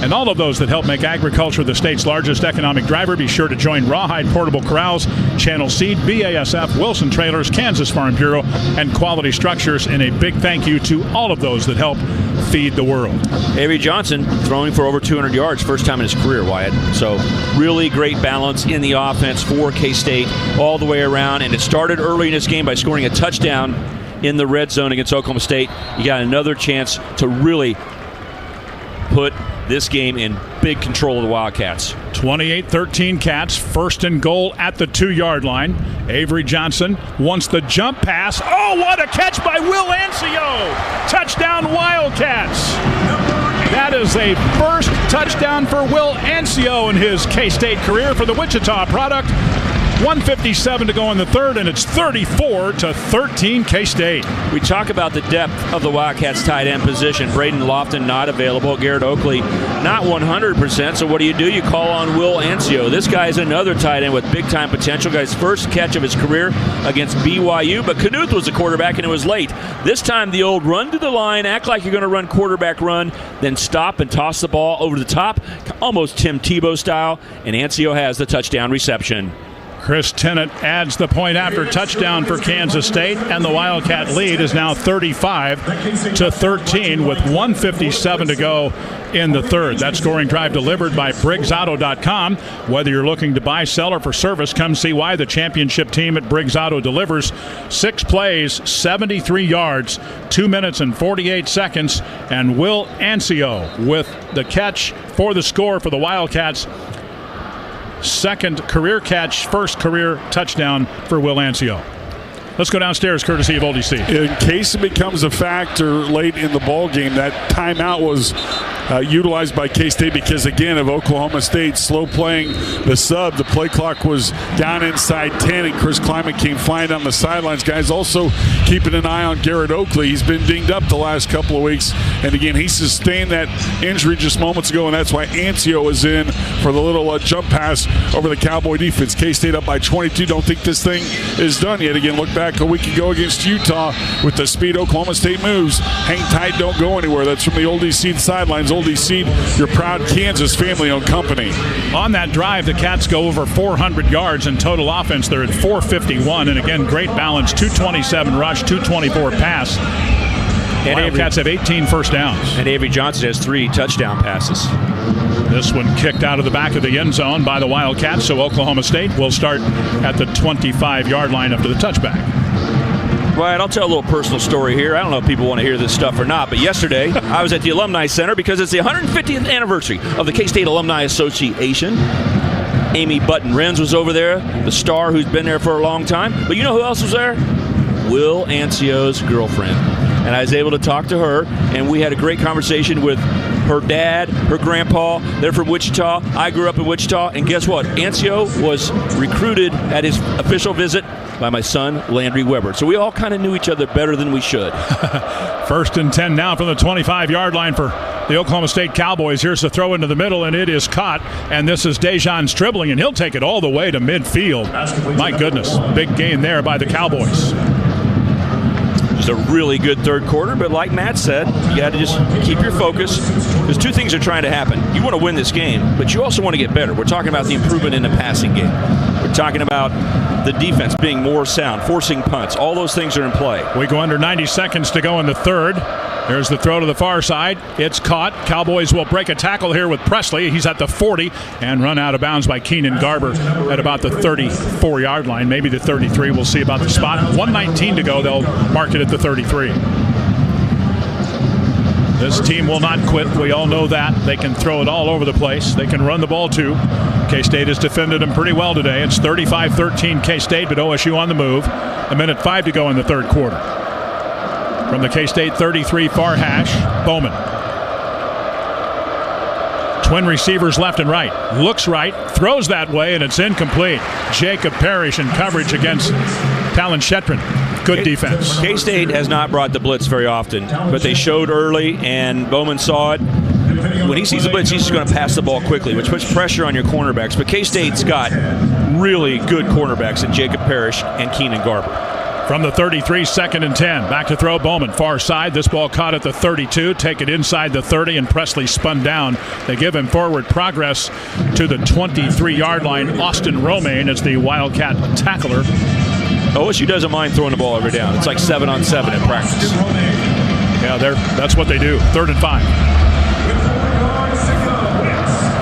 and all of those that help make agriculture the state's largest economic driver. Be sure to join Rawhide Portable Corrals, Channel Seed, BASF, Wilson Trailers, Kansas Farm Bureau, and Quality Structures in a big thank you to all of those that help feed the world. Avery Johnson throwing for over 200 yards, first time in his career, Wyatt. So really great balance in the offense for K-State all the way around. And it started early in this game by scoring a touchdown in the red zone against Oklahoma State. You got another chance to really put this game in big control of the Wildcats. 28-13 Cats, 1st and goal at the 2-yard line. Avery Johnson wants the jump pass. Oh, what a catch by Will Ancio! Touchdown Wildcats! That is a first touchdown for Will Ancio in his K-State career for the Wichita product. 1:57 to go in the third, and it's 34-13 K-State. We talk about the depth of the Wildcats tight end position. Braden Lofton not available. Garrett Oakley not 100%. So what do? You call on Will Ancio. This guy is another tight end with big-time potential. Guy's first catch of his career against BYU, but Knuth was the quarterback, and it was late. This time the old run to the line, act like you're going to run quarterback run, then stop and toss the ball over the top, almost Tim Tebow style, and Ancio has the touchdown reception. Chris Tennant adds the point after touchdown for Kansas State, and the Wildcat lead is now 35-13 with 1:57 to go in the third. That scoring drive delivered by BriggsAuto.com. Whether you're looking to buy, sell, or for service, come see why the championship team at Briggs Auto delivers. 6 plays, 73 yards, 2 minutes and 48 seconds, and Will Ancio with the catch for the score for the Wildcats. Second career catch, first career touchdown for Will Ancio. Let's go downstairs, courtesy of Oldie C. In case it becomes a factor late in the ball game, that timeout was utilized by K-State because, again, of Oklahoma State slow playing the sub. The play clock was down inside 10, and Chris Kleiman came flying down the sidelines. Guys also keeping an eye on Garrett Oakley. He's been dinged up the last couple of weeks, and again, he sustained that injury just moments ago, and that's why Ancio is in for the little jump pass over the Cowboy defense. K-State up by 22. Don't think this thing is done yet. Again, look back a week ago against Utah with the speed Oklahoma State moves. Hang tight, don't go anywhere. That's from the Oldie Seed sidelines. Oldie Seed, your proud Kansas family-owned company. On that drive, the Cats go over 400 yards in total offense. They're at 451, and again, great balance. 227 rush, 224 pass. And Wildcats have 18 first downs. And Avery Johnson has 3 touchdown passes. This one kicked out of the back of the end zone by the Wildcats, so Oklahoma State will start at the 25-yard line after the touchback. Right, I'll tell a little personal story here. I don't know if people want to hear this stuff or not, but yesterday I was at the Alumni Center because it's the 150th anniversary of the K-State Alumni Association. Amy Button-Renz was over there, the star who's been there for a long time. But you know who else was there? Will Ancio's girlfriend. And I was able to talk to her, and we had a great conversation with her dad, her grandpa. They're from Wichita. I grew up in Wichita, and guess what? Ancio was recruited at his official visit by my son, Landry Weber. So we all kind of knew each other better than we should. First and 10 now from the 25-yard line for the Oklahoma State Cowboys. Here's the throw into the middle, and it is caught. And this is Dejon Stribling, and he'll take it all the way to midfield. My goodness, big gain there by the Cowboys. Just a really good third quarter, but like Matt said, you got to just keep your focus. There's 2 things are trying to happen. You want to win this game, but you also want to get better. We're talking about the improvement in the passing game. We're talking about the defense being more sound, forcing punts. All those things are in play. We go under 90 seconds to go in the third. There's the throw to the far side. It's caught. Cowboys will break a tackle here with Presley. He's at the 40 and run out of bounds by Keenan Garber at about the 34-yard line, maybe the 33. We'll see about the spot. 1:19 to go. They'll mark it at the 33. This team will not quit. We all know that. They can throw it all over the place. They can run the ball too. K-State has defended them pretty well today. It's 35-13 K-State, but OSU on the move. 1:05 to go in the third quarter. From the K-State 33 far hash, Bowman. Twin receivers left and right. Looks right, throws that way, and it's incomplete. Jacob Parrish in coverage against Talon Shetron. Good defense. K-State has not brought the blitz very often, but they showed early, and Bowman saw it. When he sees the blitz, he's just going to pass the ball quickly, which puts pressure on your cornerbacks. But K-State's got really good cornerbacks in Jacob Parrish and Keenan Garber. From the 33, 2nd and 10. Back to throw, Bowman. Far side. This ball caught at the 32. Take it inside the 30, and Presley spun down. They give him forward progress to the 23-yard line. Austin Romaine is the Wildcat tackler. OSU doesn't mind throwing the ball every down. It's like 7-on-7 in practice. Yeah, that's what they do. 3rd and 5.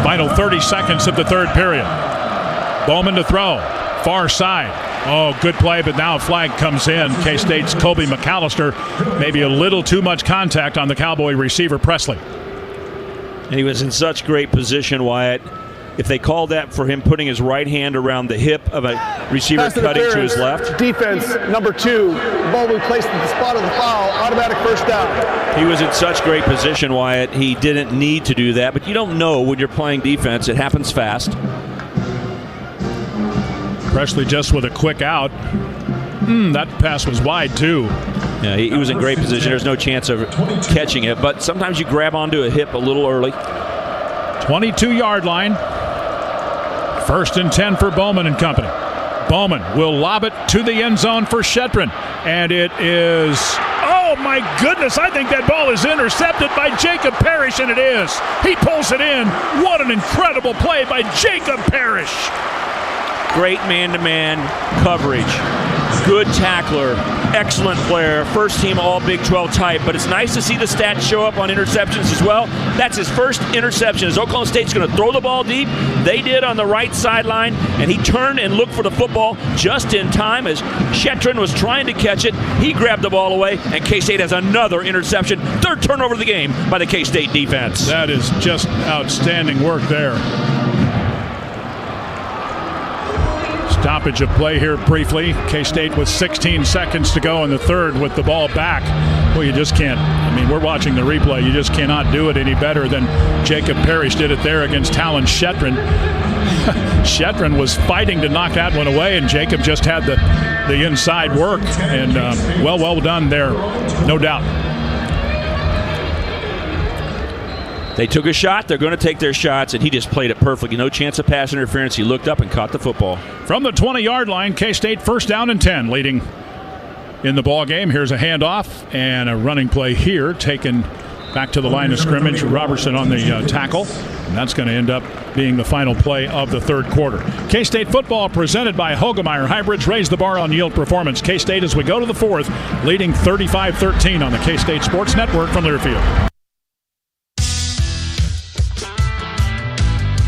Final 30 seconds of the third period. Bowman to throw. Far side. Oh, good play, but now a flag comes in. K-State's Kobe McAllister. Maybe a little too much contact on the Cowboy receiver, Presley. And he was in such great position, Wyatt. If they called that for him putting his right hand around the hip of a receiver cutting to his left. Defense, number 2. Ball we placed at the spot of the foul. Automatic first down. He was in such great position, Wyatt. He didn't need to do that, but you don't know when you're playing defense. It happens fast. Presley just with a quick out. That pass was wide, too. Yeah, he was in great position. There's no chance of catching it, but sometimes you grab onto a hip a little early. 22-yard line. 1st and 10 for Bowman and company. Bowman will lob it to the end zone for Shetron. And it is, oh my goodness, I think that ball is intercepted by Jacob Parrish, and it is. He pulls it in. What an incredible play by Jacob Parrish. great man-to-man coverage. Good tackler, excellent player, first team all Big 12 type, but it's nice to see the stats show up on interceptions as well. That's his first interception. As Oklahoma State's going to throw the ball deep, they did on the right sideline, and he turned and looked for the football just in time as Shetron was trying to catch it. He grabbed the ball away, and K-State has another interception. Third turnover of the game by the K-State defense. That is just outstanding work there. Stoppage of play here briefly. K-State with 16 seconds to go in the third with the ball back. Well, you just can't. I mean, we're watching the replay. You just cannot do it any better than Jacob Parrish did it there against Talon Shetron. Shetron was fighting to knock that one away, and Jacob just had the inside work. And well done there, no doubt. They took a shot. They're going to take their shots, and he just played it perfectly. No chance of pass interference. He looked up and caught the football. From the 20-yard line, K-State first down and 10, leading in the ball game. Here's a handoff and a running play here, taken back to the line of scrimmage. Robertson on the tackle, and that's going to end up being the final play of the third quarter. K-State football presented by Hogemeyer. Hybrids raise the bar on yield performance. K-State as we go to the fourth, leading 35-13 on the K-State Sports Network from Learfield.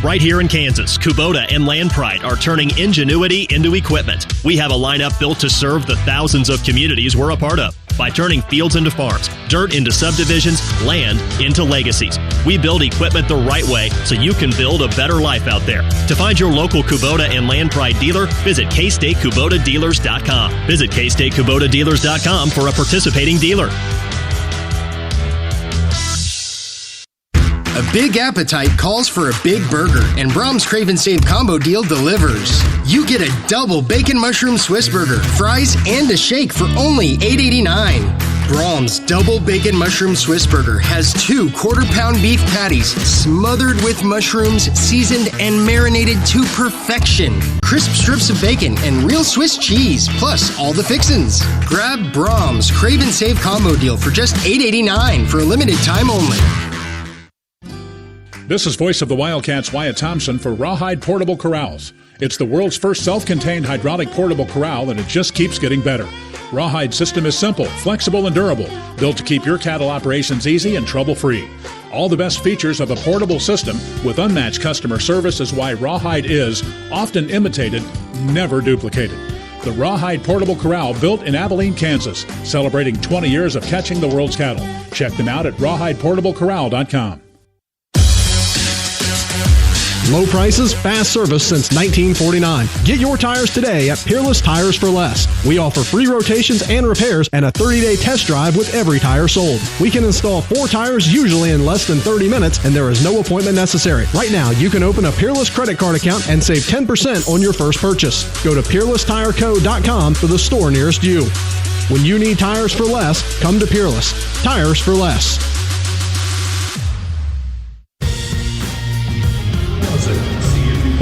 Right here in Kansas, Kubota and Land Pride are turning ingenuity into equipment. We have a lineup built to serve the thousands of communities we're a part of by turning fields into farms, dirt into subdivisions, land into legacies. We build equipment the right way so you can build a better life out there. To find your local Kubota and Land Pride dealer, visit KStateKubotaDealers.com. Visit KStateKubotaDealers.com for a participating dealer. A big appetite calls for a big burger, and Brahms Crave and Save combo deal delivers. You get a double bacon mushroom Swiss burger, fries, and a shake for only $8.89. Brahms Double Bacon Mushroom Swiss Burger has 2 quarter-pound beef patties smothered with mushrooms, seasoned and marinated to perfection. Crisp strips of bacon and real Swiss cheese, plus all the fixins. Grab Brahms Crave and Save combo deal for just $8.89 for a limited time only. This is voice of the Wildcats, Wyatt Thompson, for Rawhide Portable Corrals. It's the world's first self-contained hydraulic portable corral, and it just keeps getting better. Rawhide system is simple, flexible, and durable, built to keep your cattle operations easy and trouble-free. All the best features of a portable system with unmatched customer service is why Rawhide is often imitated, never duplicated. The Rawhide Portable Corral, built in Abilene, Kansas, celebrating 20 years of catching the world's cattle. Check them out at rawhideportablecorral.com. Low prices, fast service since 1949. Get your tires today at Peerless Tires for Less. We offer free rotations and repairs and a 30-day test drive with every tire sold. We can install 4 tires usually in less than 30 minutes, and there is no appointment necessary. Right now, you can open a Peerless credit card account and save 10% on your first purchase. Go to PeerlessTireCo.com for the store nearest you. When you need tires for less, come to Peerless. Tires for Less.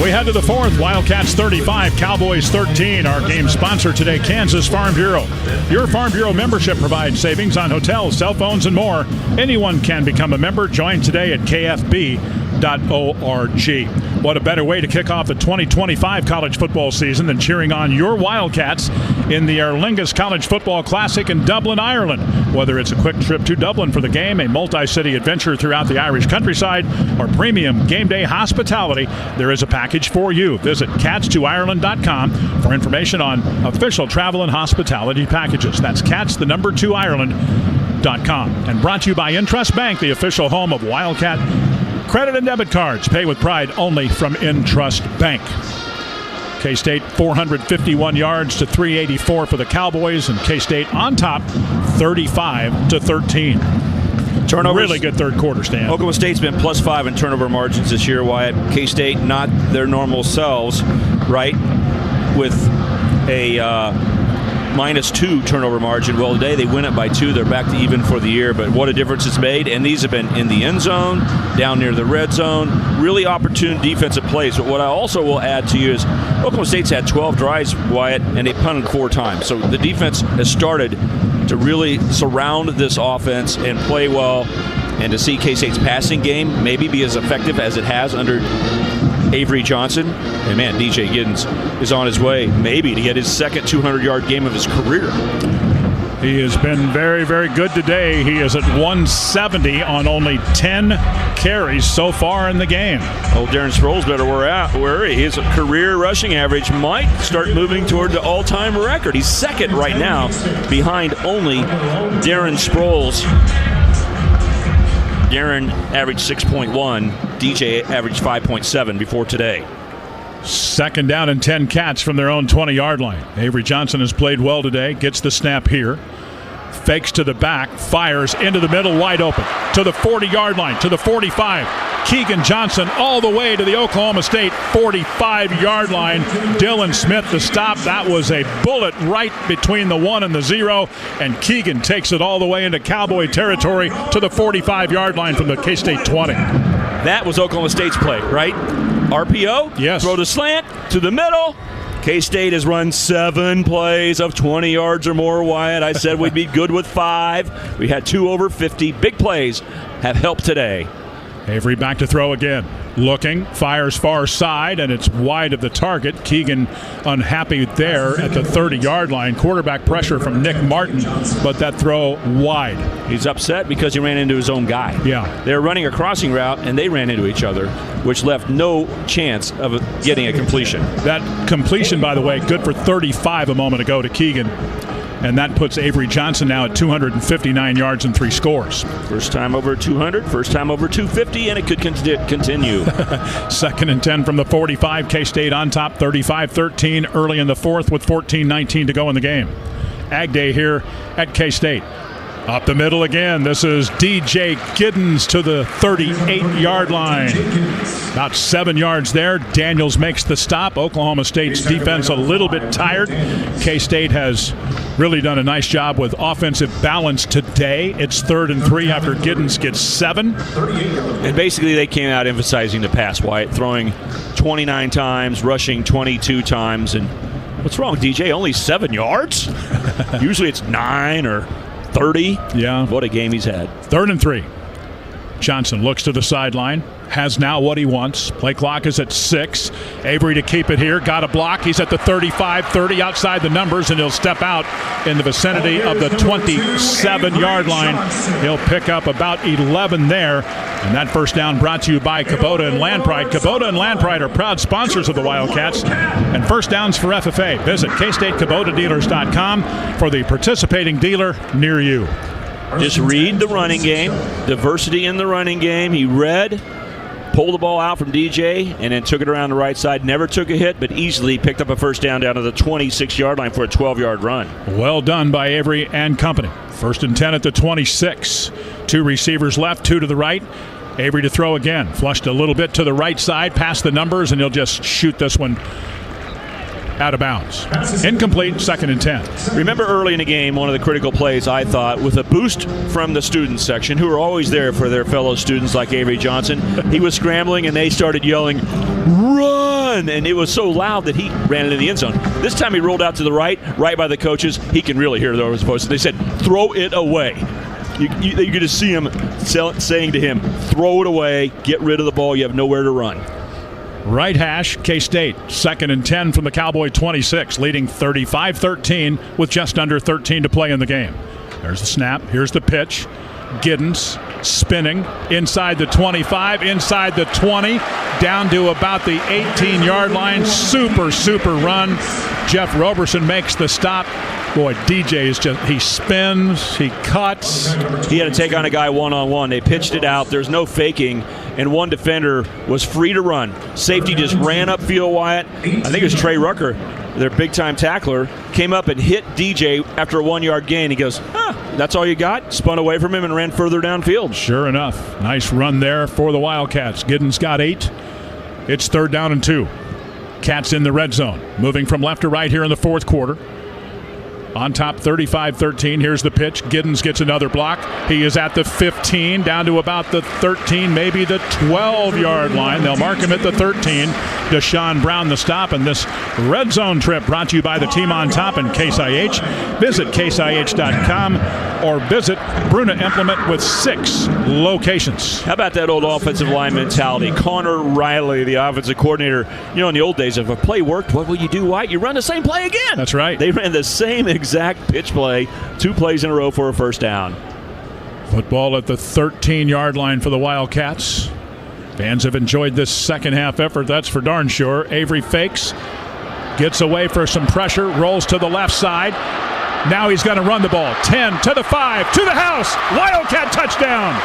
We head to the fourth. Wildcats 35, Cowboys 13. Our game sponsor today, Kansas Farm Bureau. Your Farm Bureau membership provides savings on hotels, cell phones, and more. Anyone can become a member. Join today at kfb.org. What a better way to kick off the 2025 college football season than cheering on your Wildcats in the Aer Lingus College Football Classic in Dublin, Ireland. Whether it's a quick trip to Dublin for the game, a multi-city adventure throughout the Irish countryside, or premium game day hospitality, there is a package for you. Visit cats2ireland.com for information on official travel and hospitality packages. That's cats2ireland.com. And brought to you by Intrust Bank, the official home of Wildcat credit and debit cards. Pay with pride only from Intrust Bank. K-State 451 yards to 384 for the Cowboys, and K-State on top 35-13. Turnovers. Really good third quarter, Stan. Oklahoma State's been +5 in turnover margins this year, Wyatt. K-State not their normal selves, right? With a -2 turnover margin. Well, today they win it by 2. They're back to even for the year, but what a difference it's made. And these have been in the end zone, down near the red zone, really opportune defensive plays. But what I also will add to you is Oklahoma State's had 12 drives, Wyatt, and they punted 4 times. So the defense has started to really surround this offense and play well, and to see K-State's passing game maybe be as effective as it has under Avery Johnson. And, man, DJ Giddens is on his way maybe to get his second 200-yard game of his career. He has been very, very good today. He is at 170 on only 10 carries so far in the game. Old Darren Sproles better worry. His career rushing average might start moving toward the all-time record. He's second right now, behind only Darren Sproles. Darren averaged 6.1. DJ averaged 5.7 before today. Second down and 10 Cats from their own 20-yard line. Avery Johnson has played well today. Gets the snap here. Fakes to the back. Fires into the middle, wide open. To the 40-yard line. To the 45. Keegan Johnson all the way to the Oklahoma State 45-yard line. Dylan Smith the stop. That was a bullet right between the 1 and the 0. And Keegan takes it all the way into Cowboy territory to the 45-yard line from the K-State 20. That was Oklahoma State's play, right? RPO, yes. Throw the slant to the middle. K-State has run 7 plays of 20 yards or more, Wyatt. I said we'd be good with 5. We had 2 over 50. Big plays have helped today. Avery back to throw again. Looking, fires far side, and it's wide of the target. Keegan unhappy there at the 30-yard line. Quarterback pressure from Nick Martin, but that throw wide. He's upset because he ran into his own guy. Yeah. They were running a crossing route, and they ran into each other, which left no chance of getting a completion. That completion, by the way, good for 35 a moment ago to Keegan. And that puts Avery Johnson now at 259 yards and 3 scores. First time over 200, first time over 250, and it could continue. Second and 10 from the 45. K-State on top, 35-13 early in the fourth with 14-19 to go in the game. Ag Day here at K-State. Up the middle again. This is DJ Giddens to the 38-yard line. About 7 yards there. Daniels makes the stop. Oklahoma State's defense a little bit tired. K-State has really done a nice job with offensive balance today. It's 3rd and 3 after Giddens gets 7. And basically they came out emphasizing the pass, Wyatt, throwing 29 times, rushing 22 times. And what's wrong, DJ? Only 7 yards? Usually it's 9 or 30. Yeah. What a game he's had. 3rd and 3. Johnson looks to the sideline. Has now what he wants. Play clock is at 6. Avery to keep it here. Got a block. He's at the 35-30 outside the numbers, and he'll step out in the vicinity of the 27-yard line. He'll pick up about 11 there. And that first down brought to you by Kubota and Land Pride. Kubota and Land Pride are proud sponsors of the Wildcats. And first downs for FFA. Visit KStateKubotaDealers.com for the participating dealer near you. Just read the running game. Diversity in the running game. He read, pulled the ball out from DJ, and then took it around the right side. Never took a hit, but easily picked up a first down to the 26-yard line for a 12-yard run. Well done by Avery and company. 1st and 10 at the 26. 2 receivers left, 2 to the right. Avery to throw again. Flushed a little bit to the right side, past the numbers, and he'll just shoot this one out of bounds. Incomplete, 2nd and 10. Remember early in the game, one of the critical plays, I thought, with a boost from the student section, who are always there for their fellow students like Avery Johnson. He was scrambling, and they started yelling, "Run!" And it was so loud that he ran into the end zone. This time he rolled out to the right by the coaches. He can really hear those voices. They said, "Throw it away." You could just see him saying to him, "Throw it away, get rid of the ball, you have nowhere to run." Right hash, K-State. 2nd and 10 from the Cowboy 26, leading 35-13 with just under 13 to play in the game. There's the snap. Here's the pitch. Giddens spinning inside the 25, inside the 20, down to about the 18-yard line. Super run. Jeff Roberson makes the stop. Boy, DJ is he spins, he cuts. He had to take on a guy one-on-one. They pitched it out. There's no faking, and one defender was free to run. Safety just ran upfield, Wyatt. I think it was Trey Rucker, their big-time tackler, came up and hit DJ after a 1-yard gain. He goes, that's all you got? Spun away from him and ran further downfield. Sure enough. Nice run there for the Wildcats. Giddens got 8. It's 3rd down and 2. Cats in the red zone. Moving from left to right here in the 4th quarter. On top, 35-13. Here's the pitch. Giddens gets another block. He is at the 15, down to about the 13, maybe the 12-yard line. They'll mark him at the 13. Deshaun Brown the stop, and this red zone trip brought to you by the team on top and Case IH. Visit caseih.com or visit Bruna Implement with 6 locations. How about that old offensive line mentality? Connor Riley, the offensive coordinator, in the old days, if a play worked, what will you do, White? You run the same play again. That's right. They ran the same exact pitch play 2 plays in a row for a first down. Football at the 13-yard line for the Wildcats. Fans have enjoyed this second half effort, that's for darn sure. Avery fakes, gets away for some pressure, rolls to the left side. Now he's going to run the ball. 10 to the 5, to the house. Wildcat touchdown.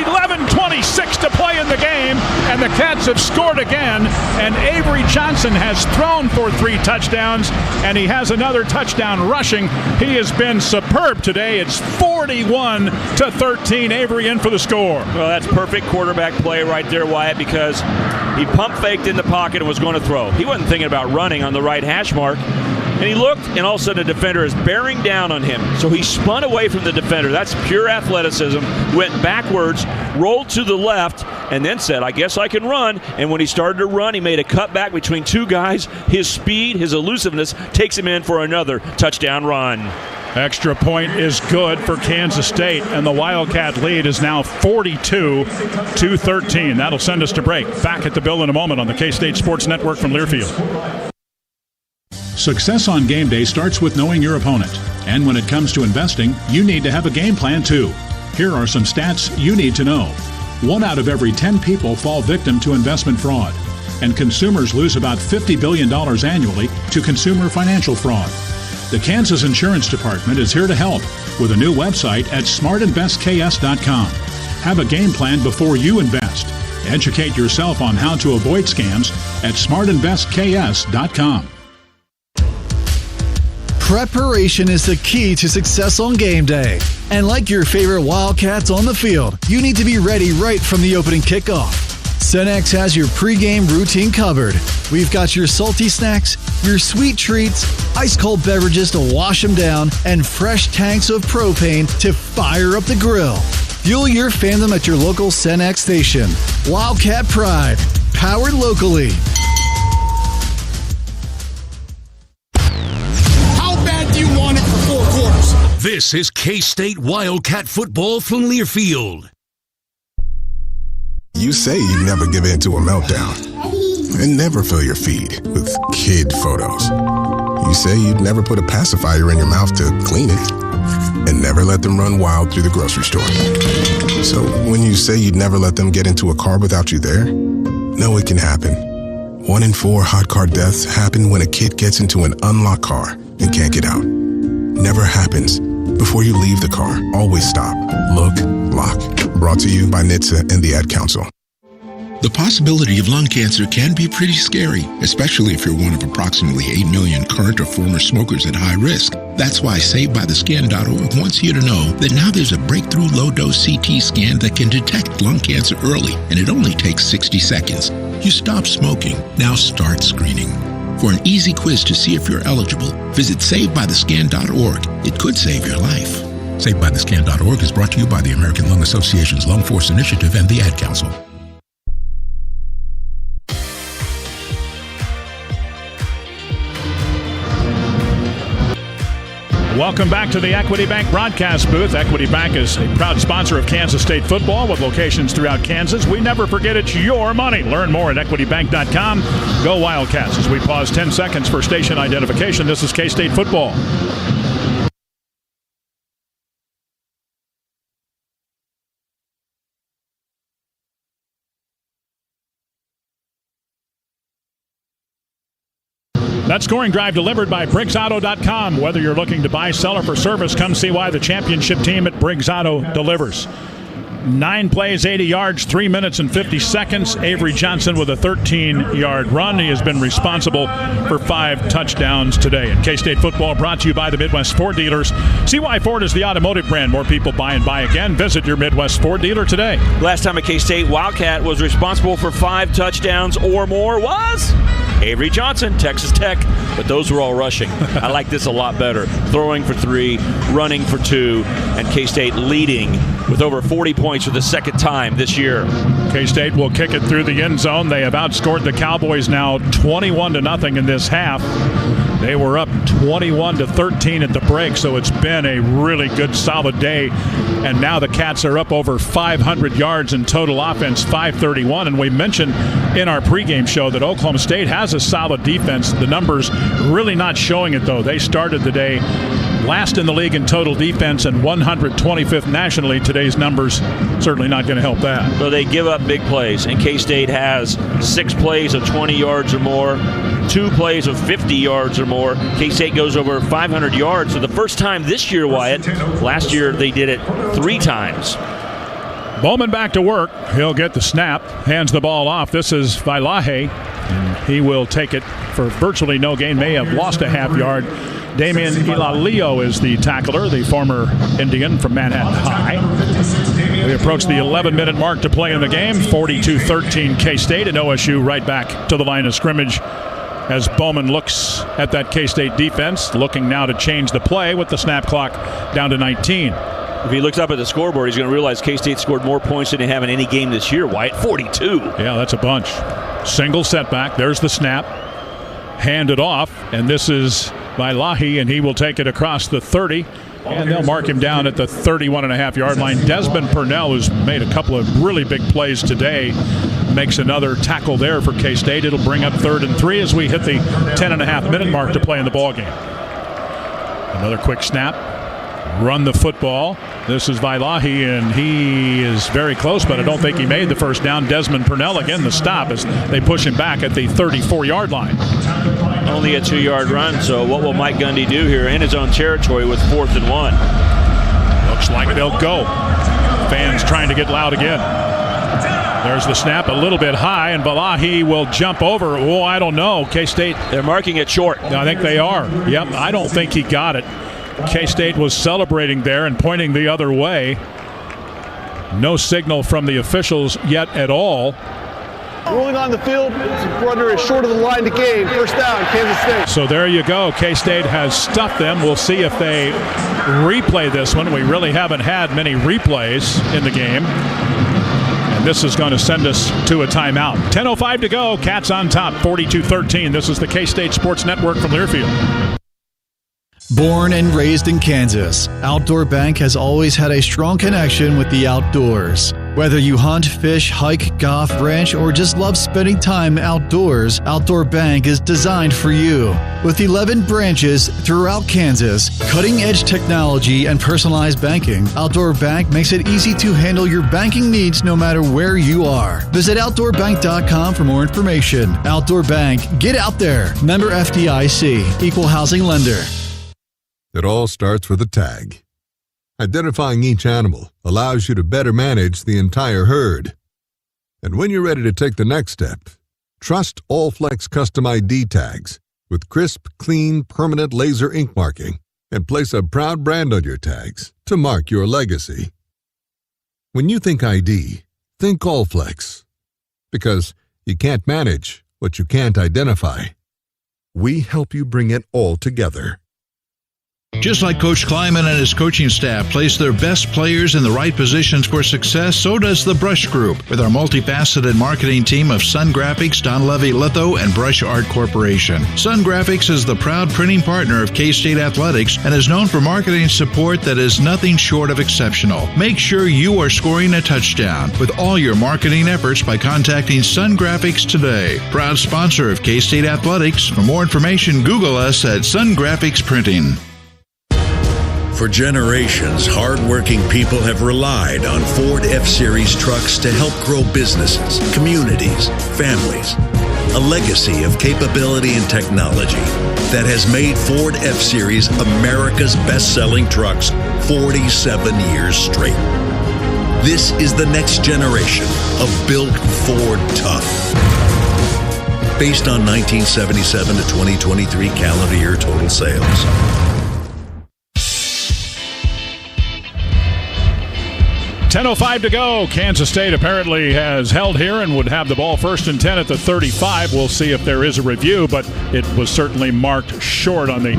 11:26 to play in the game, and the Cats have scored again. And Avery Johnson has thrown for 3 touchdowns, and he has another touchdown rushing. He has been superb today. It's 41-13. Avery in for the score. Well, that's perfect quarterback play right there, Wyatt, because he pump faked in the pocket and was going to throw. He wasn't thinking about running on the right hash mark. And he looked, and all of a sudden a defender is bearing down on him. So he spun away from the defender. That's pure athleticism. Went backwards, rolled to the left, and then said, I guess I can run. And when he started to run, he made a cutback between 2 guys. His speed, his elusiveness takes him in for another touchdown run. Extra point is good for Kansas State, and the Wildcat lead is now 42-13. That'll send us to break. Back at the Bill in a moment on the K-State Sports Network from Learfield. Success on game day starts with knowing your opponent. And when it comes to investing, you need to have a game plan too. Here are some stats you need to know. 1 out of every 10 people fall victim to investment fraud. And consumers lose about $50 billion annually to consumer financial fraud. The Kansas Insurance Department is here to help with a new website at smartinvestks.com. Have a game plan before you invest. Educate yourself on how to avoid scams at smartinvestks.com. Preparation is the key to success on game day. And like your favorite Wildcats on the field, you need to be ready right from the opening kickoff. Cenex has your pregame routine covered. We've got your salty snacks, your sweet treats, ice-cold beverages to wash them down, and fresh tanks of propane to fire up the grill. Fuel your fandom at your local Cenex station. Wildcat Pride, powered locally. This is K-State Wildcat football from Learfield. You say you never give in to a meltdown and never fill your feed with kid photos. You say you'd never put a pacifier in your mouth to clean it and never let them run wild through the grocery store. So when you say you'd never let them get into a car without you there, know it can happen. 1 in 4 hot car deaths happen when a kid gets into an unlocked car and can't get out. Never happens. Before you leave the car, always stop, look, lock. Brought to you by NHTSA and the Ad Council. The possibility of lung cancer can be pretty scary, especially if you're one of approximately 8 million current or former smokers at high risk. That's why SaveByTheScan.org wants you to know that now there's a breakthrough low-dose CT scan that can detect lung cancer early, and it only takes 60 seconds. You stop smoking, now start screening. For an easy quiz to see if you're eligible, visit SaveByTheScan.org. It could save your life. SaveByTheScan.org is brought to you by the American Lung Association's Lung Force Initiative and the Ad Council. Welcome back to the Equity Bank broadcast booth. Equity Bank is a proud sponsor of Kansas State football with locations throughout Kansas. We never forget it's your money. Learn more at equitybank.com. Go Wildcats. As we pause 10 seconds for station identification, this is K-State football. That scoring drive delivered by BriggsAuto.com. Whether you're looking to buy, sell, or for service, come see why the championship team at Briggs Auto delivers. 9 plays, 80 yards, 3 minutes and 50 seconds. Avery Johnson with a 13-yard run. He has been responsible for 5 touchdowns today. And K-State football brought to you by the Midwest Ford dealers. See why Ford is the automotive brand more people buy and buy again. Visit your Midwest Ford dealer today. Last time a K-State Wildcat was responsible for 5 touchdowns or more was Avery Johnson, Texas Tech. But those were all rushing. I like this a lot better. Throwing for 3, running for 2, and K-State leading with over 40 points for the second time this year. K-State will kick it through the end zone. They have outscored the Cowboys now 21-0 in this half. They were up 21-13 at the break, so it's been a really good, solid day. And now the Cats are up over 500 yards in total offense, 531. And we mentioned in our pregame show that Oklahoma State has a solid defense. The numbers really not showing it, though. They started the day last in the league in total defense and 125th nationally. Today's numbers certainly not going to help that. So they give up big plays, and K-State has 6 plays of 20 yards or more, 2 plays of 50 yards or more. K-State goes over 500 yards for the first time this year, Wyatt. Last year they did it 3 times. Bowman back to work. He'll get the snap, hands the ball off. This is Vailahe, and he will take it for virtually no gain. May have lost a half yard. Damian Ilalio is the tackler, the former Indian from Manhattan High. We approach the 11-minute mark to play in the game. 42-13 K-State, and OSU right back to the line of scrimmage as Bowman looks at that K-State defense, looking now to change the play with the snap clock down to 19. If he looks up at the scoreboard, he's going to realize K-State scored more points than they have in any game this year, Wyatt. 42. Yeah, that's a bunch. Single setback. There's the snap. Handed off, and this is Vailahe, and he will take it across the 30, and they'll mark him down at the 31.5-yard line. Desmond Purnell, who's made a couple of really big plays today, makes another tackle there for K-State. It'll bring up 3rd and 3 as we hit the 10.5-minute mark to play in the ballgame. Another quick snap. Run the football. This is Vailahe, and he is very close, but I don't think he made the first down. Desmond Purnell again the stop as they push him back at the 34-yard line. Only a 2-yard run, so what will Mike Gundy do here in his own territory with 4th and 1? Looks like they'll go. Fans trying to get loud again. There's the snap, a little bit high, and Vailahe will jump over. Oh, I don't know. K-State. They're marking it short. I think they are. Yep, I don't think he got it. K-State was celebrating there and pointing the other way. No signal from the officials yet at all. Ruling on the field, runner is short of the line to gain. First down, Kansas State. So there you go. K-State has stuffed them. We'll see if they replay this one. We really haven't had many replays in the game. And this is going to send us to a timeout. 10:05 to go. Cats on top, 42-13. This is the K-State Sports Network from Learfield. Born and raised in Kansas, Outdoor Bank has always had a strong connection with the outdoors. Whether you hunt, fish, hike, golf, ranch, or just love spending time outdoors, Outdoor Bank is designed for you. With 11 branches throughout Kansas, cutting-edge technology, and personalized banking, Outdoor Bank makes it easy to handle your banking needs no matter where you are. Visit OutdoorBank.com for more information. Outdoor Bank, get out there. Member FDIC, Equal Housing Lender. It all starts with a tag. Identifying each animal allows you to better manage the entire herd. And when you're ready to take the next step, trust Allflex Custom ID tags with crisp, clean, permanent laser ink marking and place a proud brand on your tags to mark your legacy. When you think ID, think Allflex. Because you can't manage what you can't identify. We help you bring it all together. Just like Coach Kleiman and his coaching staff place their best players in the right positions for success, so does the Brush Group with our multifaceted marketing team of Sun Graphics, Don Levy Litho, and Brush Art Corporation. Sun Graphics is the proud printing partner of K-State Athletics and is known for marketing support that is nothing short of exceptional. Make sure you are scoring a touchdown with all your marketing efforts by contacting Sun Graphics today. Proud sponsor of K-State Athletics. For more information, Google us at Sun Graphics Printing. For generations, hardworking people have relied on Ford F-Series trucks to help grow businesses, communities, families. A legacy of capability and technology that has made Ford F-Series America's best-selling trucks 47 years straight. This is the next generation of Built Ford Tough. Based on 1977 to 2023 calendar year total sales. 10:05 to go. Kansas State apparently has held here and would have the ball 1st and 10 at the 35. We'll see if there is a review, but it was certainly marked short on the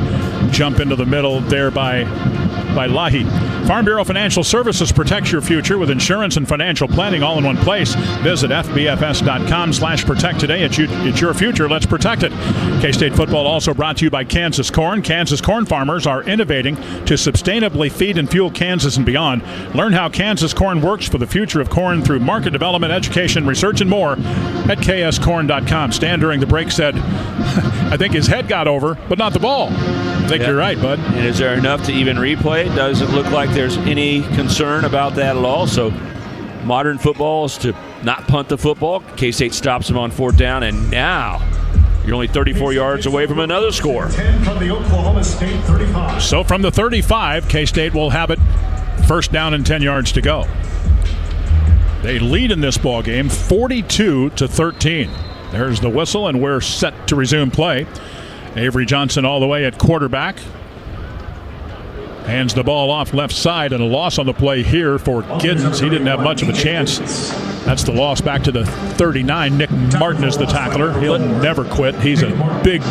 jump into the middle there by Lahi. Farm Bureau Financial Services protects your future with insurance and financial planning all in one place. Visit FBFS.com/protect today. It's your future. Let's protect it. K-State football also brought to you by Kansas Corn. Kansas corn farmers are innovating to sustainably feed and fuel Kansas and beyond. Learn how Kansas Corn works for the future of corn through market development, education, research, and more at kscorn.com. Stan during the break said, I think his head got over, but not the ball. I think you're right, bud. And is there enough to even replay it? Doesn't look like there's any concern about that at all. So modern football is to not punt the football. K-State stops them on 4th down, and now you're only 34 yards away from another score. 10 from the Oklahoma State 35. So from the 35, K-State will have it 1st down and 10 yards to go. They lead in this ball game 42-13. There's the whistle, and we're set to resume play. Avery Johnson all the way at quarterback. Hands the ball off left side, and a loss on the play here for Giddens. He didn't have much of a chance. That's the loss back to the 39. Nick Martin is the tackler. He'll never quit. He's a big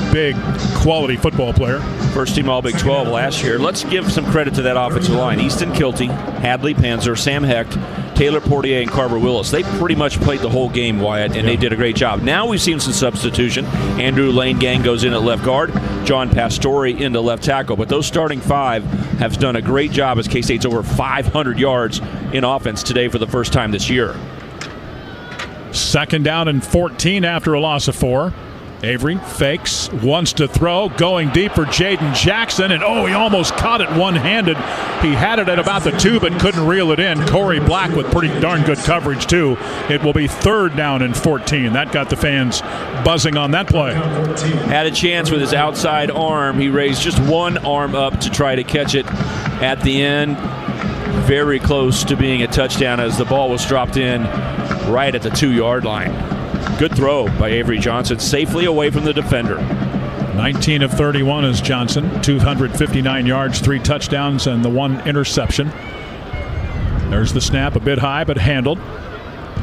quality football player. First team All-Big 12 last year. Let's give some credit to that offensive line. Easton Kilty, Hadley Panzer, Sam Hecht, Taylor Portier, and Carver Willis. They pretty much played the whole game, Wyatt, and they did a great job. Now we've seen some substitution. Andrew Lane Gang goes in at left guard. John Pastore into left tackle. But those starting 5 have done a great job as K-State's over 500 yards in offense today for the first time this year. 2nd down and 14 after a loss of 4. Avery fakes, wants to throw, going deep for Jaden Jackson, and he almost caught it one-handed. He had it at about the 2 but couldn't reel it in. Corey Black with pretty darn good coverage too. It will be 3rd down and 14. That got the fans buzzing on that play. Had a chance with his outside arm. He raised just one arm up to try to catch it at the end. Very close to being a touchdown as the ball was dropped in right at the 2-yard line. Good throw by Avery Johnson, safely away from the defender. 19 of 31 is Johnson, 259 yards, 3 touchdowns, and the 1 interception. There's the snap, a bit high, but handled.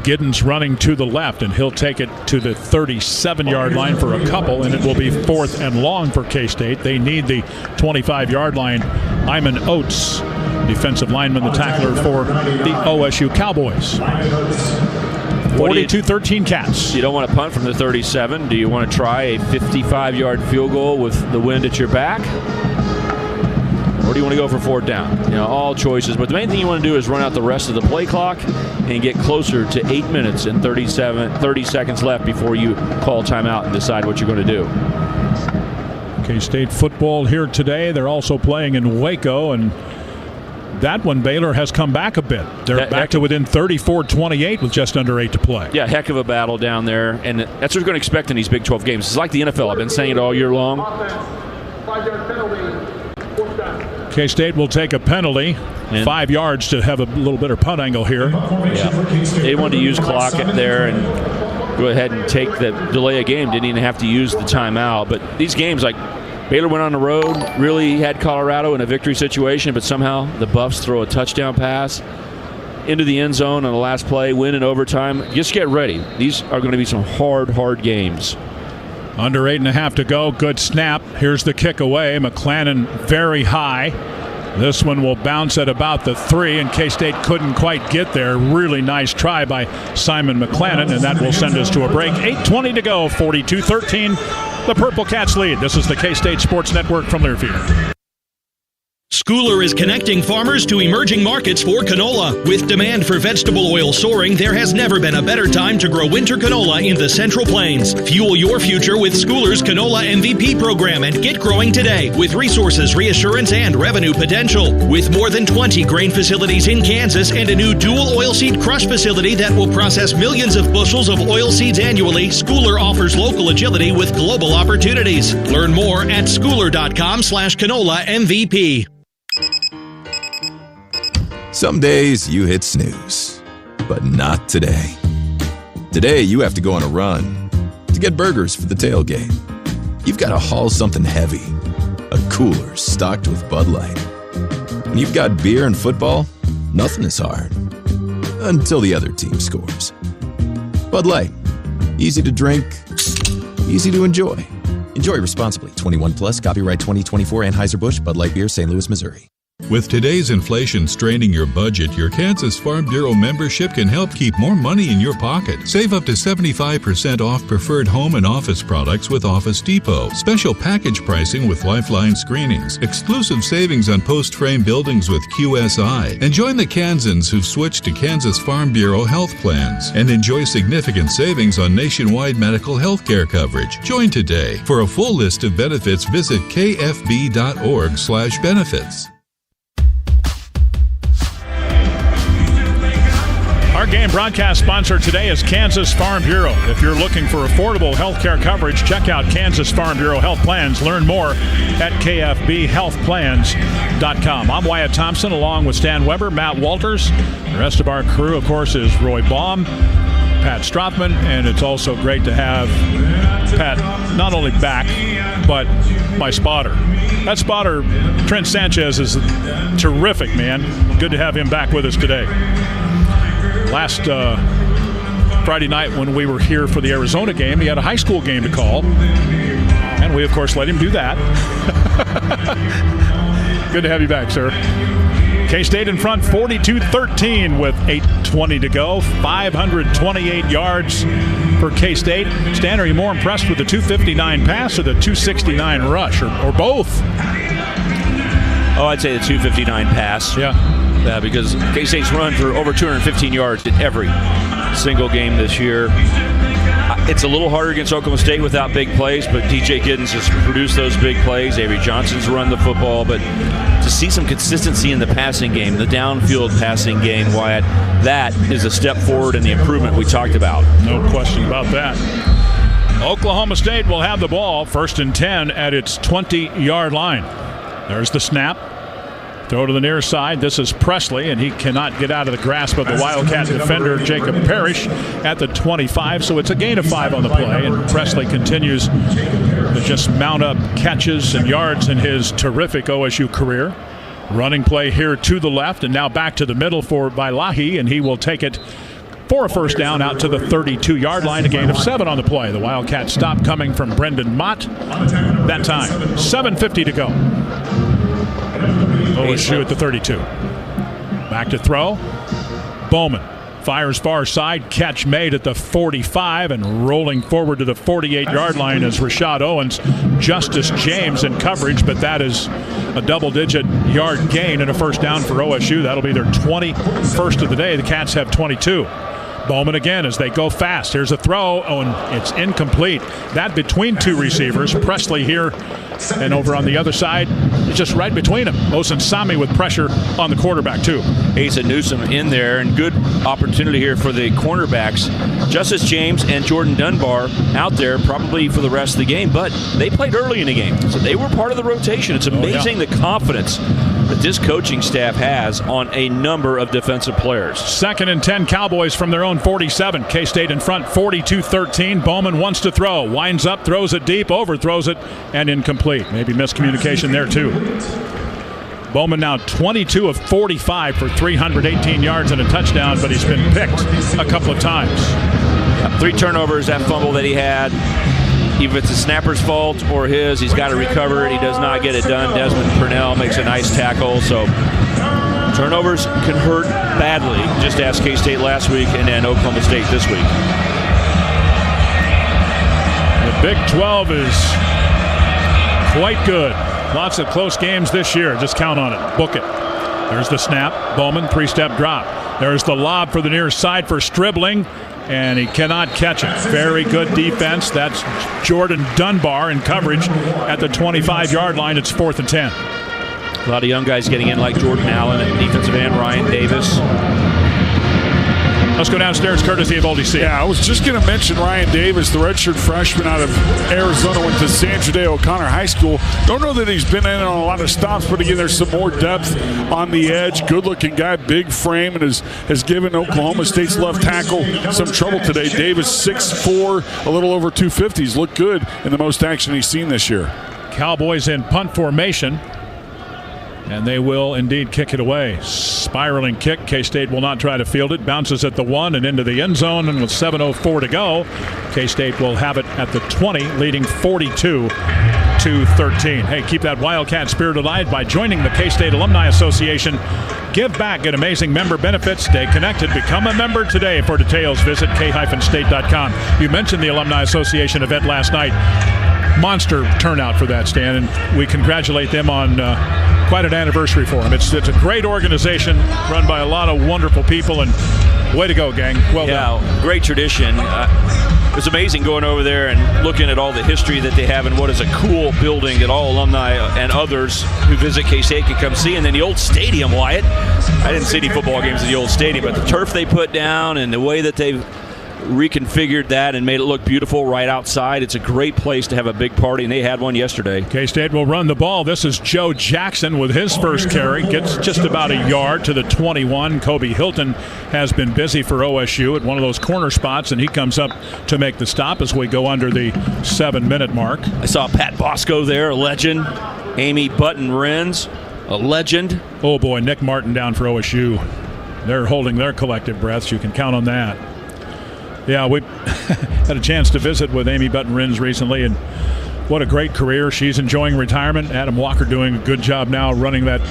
Giddens running to the left, and he'll take it to the 37-yard line for a couple, and it will be 4th and long for K-State. They need the 25-yard line. Iman Oates, defensive lineman, the tackler for the OSU Cowboys. 42-13 Cats. You don't want to punt from the 37. Do you want to try a 55-yard field goal with the wind at your back? Or do you want to go for 4th down? All choices. But the main thing you want to do is run out the rest of the play clock and get closer to 8 minutes and 30 seconds left before you call timeout and decide what you're going to do. K-State football here today. They're also playing in Waco, and that one, Baylor has come back a bit. They're back to within 34-28 with just under 8 to play. Yeah, heck of a battle down there, and that's what we're going to expect in these Big 12 games. It's like the NFL. I've been saying it all year long. K-State will take a penalty, 5 yards to have a little better punt angle here. Yeah, they wanted to use clock there and go ahead and take the delay of game. Didn't even have to use the timeout. But these games, like Baylor went on the road, really had Colorado in a victory situation, but somehow the Buffs throw a touchdown pass into the end zone on the last play, win in overtime. Just get ready. These are going to be some hard games. Under 8.5 to go. Good snap. Here's the kick away. McClannon very high. This one will bounce at about the 3, and K-State couldn't quite get there. Really nice try by Simon McClannon, and that will send us to a break. 8:20 to go. 42-13. The Purple Cats lead. This is the K-State Sports Network from Learfield. Schooler is connecting farmers to emerging markets for canola. With demand for vegetable oil soaring, there has never been a better time to grow winter canola in the Central Plains. Fuel your future with Schooler's Canola MVP program and get growing today with resources, reassurance, and revenue potential. With more than 20 grain facilities in Kansas and a new dual oilseed crush facility that will process millions of bushels of oilseeds annually, Schooler offers local agility with global opportunities. Learn more at schooler.com/canola MVP. Some days you hit snooze, but not today. Today you have to go on a run to get burgers for the tailgate. You've got to haul something heavy, a cooler stocked with Bud Light. When you've got beer and football, nothing is hard. Until the other team scores. Bud Light. Easy to drink, easy to enjoy. Enjoy responsibly. 21 plus, copyright 2024, Anheuser-Busch, Bud Light Beer, St. Louis, Missouri. With today's inflation straining your budget, your Kansas Farm Bureau membership can help keep more money in your pocket. Save up to 75% off preferred home and office products with Office Depot. Special package pricing with Lifeline screenings. Exclusive savings on post-frame buildings with QSI. And join the Kansans who've switched to Kansas Farm Bureau health plans. And enjoy significant savings on nationwide medical health care coverage. Join today. For a full list of benefits, visit kfb.org/benefits. Our game broadcast sponsor today is Kansas Farm Bureau. If you're looking for affordable health care coverage, check out Kansas Farm Bureau Health Plans. Learn more at kfbhealthplans.com. I'm Wyatt Thompson along with Stan Weber, Matt Walters. The rest of our crew, of course, is Roy Baum, Pat Strothman, and it's also great to have Pat not only back, but my spotter. That spotter, Trent Sanchez, is terrific, man. Good to have him back with us today. Last Friday night when we were here for the Arizona game, he had a high school game to call, and we, of course, let him do that. Good to have you back, sir. K-State in front 42-13 with 8:20 to go. 528 yards for K-State. Stan, are you more impressed with the 259 pass or the 269 rush, or both? Oh, I'd say the 259 pass. Yeah. Because K-State's run for over 215 yards in every single game this year. It's a little harder against Oklahoma State without big plays, but DJ Giddens has produced those big plays. Avery Johnson's run the football, but to see some consistency in the passing game, the downfield passing game, Wyatt, that is a step forward in the improvement we talked about. No question about that. Oklahoma State will have the ball, 1st and 10 at its 20-yard line. There's the snap. Throw to the near side. This is Presley, and he cannot get out of the grasp of the Wildcat defender, Jacob Parrish, at the 25. So it's a gain of 5 on the play, and Presley continues to just mount up catches and yards in his terrific OSU career. Running play here to the left, and now back to the middle for Bailahi, and he will take it for a first down out to the 32-yard line, a gain of 7 on the play. The Wildcat stop coming from Brendan Mott that time. 7:50 to go. OSU at the 32. Back to throw. Bowman fires far side. Catch made at the 45 and rolling forward to the 48-yard line is Rashad Owens. Justice James in coverage, but that is a double-digit yard gain and a first down for OSU. That'll be their 21st of the day. The Cats have 22. Bowman again as they go fast. Here's a throw. Oh, and it's incomplete. That between two receivers. Presley here and over on the other side. It's just right between them. Osunsami with pressure on the quarterback too. Asa Newsom in there, and good opportunity here for the cornerbacks. Justice James and Jordan Dunbar out there probably for the rest of the game, but they played early in the game, so they were part of the rotation. It's amazing the confidence that this coaching staff has on a number of defensive players. 2nd and 10 Cowboys from their own 47. K-State in front 42-13. Bowman wants to throw. Winds up, throws it deep, overthrows it, and incomplete. Maybe miscommunication there too. Bowman now 22 of 45 for 318 yards and a touchdown, but he's been picked a couple of times. 3 turnovers, that fumble that he had. Even if it's the snapper's fault or his, he's got to recover it. He does not get it done. Desmond Purnell makes a nice tackle. So turnovers can hurt badly. Just ask K-State last week and then Oklahoma State this week. The Big 12 is quite good. Lots of close games this year. Just count on it. Book it. There's the snap. Bowman, 3-step drop. There's the lob for the near side for Stribling, and he cannot catch it. Very good defense. That's Jordan Dunbar in coverage at the 25-yard line. It's 4th and 10. A lot of young guys getting in like Jordan Allen and defensive end Ryan Davis. Let's go downstairs, courtesy of Oldie C. Yeah, I was just going to mention Ryan Davis, the redshirt freshman out of Arizona, went to San Jose O'Connor High School. Don't know that he's been in on a lot of stops, but again, there's some more depth on the edge. Good-looking guy, big frame, and has given Oklahoma State's left tackle some trouble today. Davis, 6'4", a little over 250. He's looked good in the most action he's seen this year. Cowboys in punt formation. And they will indeed kick it away. Spiraling kick. K-State will not try to field it. Bounces at the 1 and into the end zone. And with 7:04 to go, K-State will have it at the 20, leading 42 22-13. Hey, keep that Wildcat spirit alive by joining the K-State Alumni Association. Give back, get amazing member benefits. Stay connected. Become a member today. For details, visit k-state.com. You mentioned the Alumni Association event last night. Monster turnout for that, Stan, and we congratulate them on quite an anniversary for them. It's a great organization run by a lot of wonderful people, and way to go, gang. Well done. Great tradition. It was amazing going over there and looking at all the history that they have and what is a cool building that all alumni and others who visit K-State can come see. And then the old stadium, Wyatt. I didn't see any football games at the old stadium, but the turf they put down and the way that they've reconfigured that and made it look beautiful right outside. It's a great place to have a big party, and they had one yesterday. K-State will run the ball. This is Joe Jackson with his first carry. Gets just about a yard to the 21. Kobe Hilton has been busy for OSU at one of those corner spots, and he comes up to make the stop as we go under the 7-minute mark. I saw Pat Bosco there, a legend. Amy Button-Renz, a legend. Oh, boy, Nick Martin down for OSU. They're holding their collective breaths. You can count on that. Yeah, we had a chance to visit with Amy Button-Renz recently, and what a great career. She's enjoying retirement. Adam Walker doing a good job now running that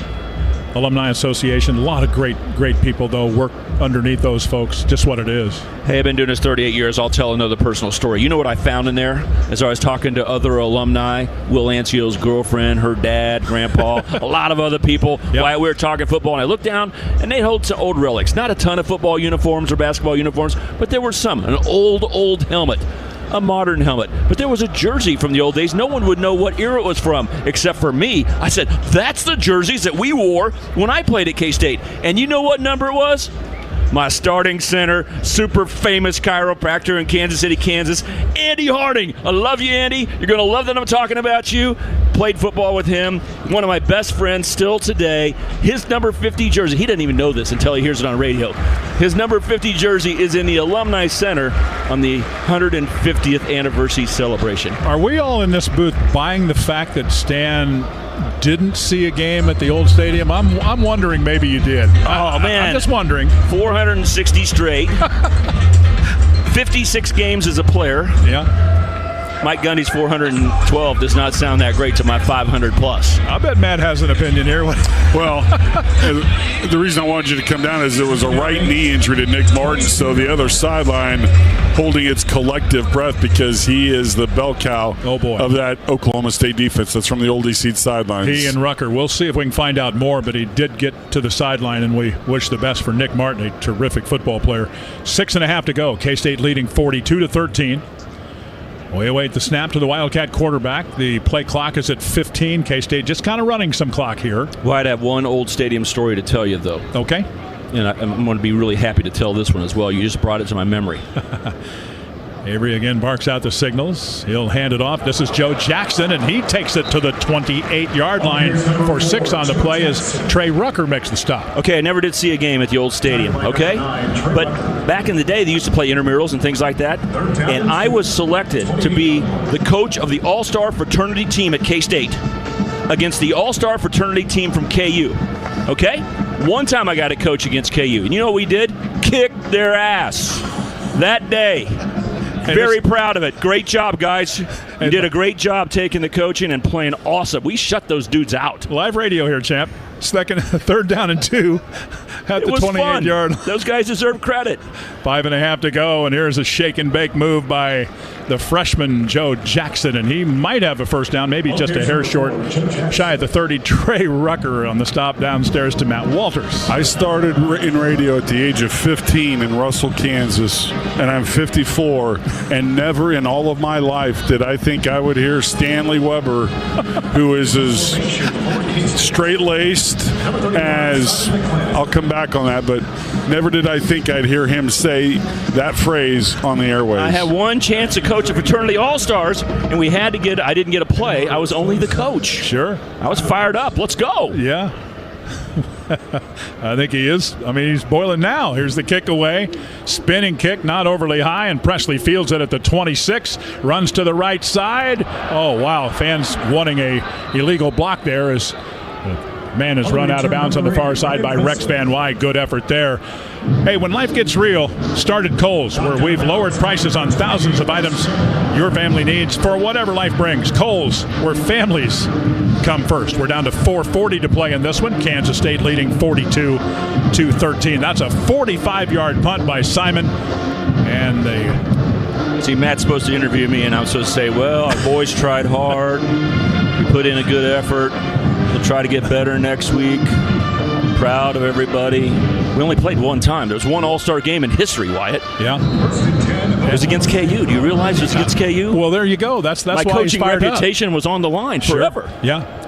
Alumni Association. A lot of great people, though, work underneath those folks. Just what it is. Hey, I've been doing this 38 years. I'll tell another personal story. You know what I found in there? As I was talking to other alumni, Will Ancio's girlfriend, her dad, grandpa, a lot of other people, while we were talking football, and I looked down, and they hold some old relics. Not a ton of football uniforms or basketball uniforms, but there were some. An old helmet. A modern helmet. But there was a jersey from the old days. No one would know what era it was from except for me. I said, that's the jerseys that we wore when I played at K-State. And you know what number it was? My starting center, super famous chiropractor in Kansas City, Kansas, Andy Harding. I love you, Andy. You're going to love that I'm talking about you. Played football with him. One of my best friends still today. His number 50 jersey, he doesn't even know this until he hears it on radio. His number 50 jersey is in the Alumni Center on the 150th anniversary celebration. Are we all in this booth buying the fact that Stan didn't see a game at the old stadium? I'm wondering maybe you did. Oh, man. I'm just wondering. 460 straight. 56 games as a player. Yeah. Mike Gundy's 412 does not sound that great to my 500 plus. I bet Matt has an opinion here. Well, the reason I wanted you to come down is there was a right knee injury to Nick Martin, so the other sideline holding its collective breath because he is the bell cow of that Oklahoma State defense that's from the old East Seed sidelines. He and Rucker. We'll see if we can find out more, but he did get to the sideline, and we wish the best for Nick Martin, a terrific football player. 6.5 to go. K-State leading 42-13. We await the snap to the Wildcat quarterback. The play clock is at 15. K-State just kind of running some clock here. Well, I'd have one old stadium story to tell you, though. Okay. And I'm going to be really happy to tell this one as well. You just brought it to my memory. Avery again barks out the signals. He'll hand it off. This is Joe Jackson, and he takes it to the 28-yard line for 6 on the play as Trey Rucker makes the stop. Okay, I never did see a game at the old stadium, okay? But back in the day, they used to play intramurals and things like that, and I was selected to be the coach of the all-star fraternity team at K-State against the all-star fraternity team from KU, okay? One time I got to coach against KU, and you know what we did? Kicked their ass that day. Very proud of it. Great job, guys. You did a great job taking the coaching and playing awesome. We shut those dudes out. Live radio here, champ. Third down and 2 at the 28-yard line. Those guys deserve credit. 5.5 to go, and here's a shake and bake move by the freshman Joe Jackson, and he might have a first down, maybe just a hair short, shy at the 30. Trey Rucker on the stop downstairs to Matt Walters. I started in radio at the age of 15 in Russell, Kansas, and I'm 54, and never in all of my life did I think I would hear Stanley Weber, who is as straight-laced as, I'll come back on that, but never did I think I'd hear him say that phrase on the airwaves. I had one chance to coach a fraternity all-stars, and I didn't get a play. I was only the coach. Sure. I was fired up. Let's go. Yeah. I think he is. I mean, he's boiling now. Here's the kick away. Spinning kick, not overly high, and Presley fields it at the 26. Runs to the right side. Oh, wow. Fans wanting a illegal block there as Man is run out of bounds on the far side by Rex Van Wy. Good effort there. Hey, when life gets real, start at Kohl's, where we've lowered prices on thousands of items your family needs for whatever life brings. Kohl's, where families come first. We're down to 4:40 to play in this one. Kansas State leading 42-13. That's a 45-yard punt by Simon. And they... See, Matt's supposed to interview me, and I'm supposed to say, well, our boys tried hard. We put in a good effort. We'll try to get better next week. Proud of everybody. We only played one time. There's one all-star game in history, Wyatt. Yeah. It was against KU. Do you realize it was against KU? Well, there you go. That's my why coaching reputation was on the line forever. Sure. Yeah.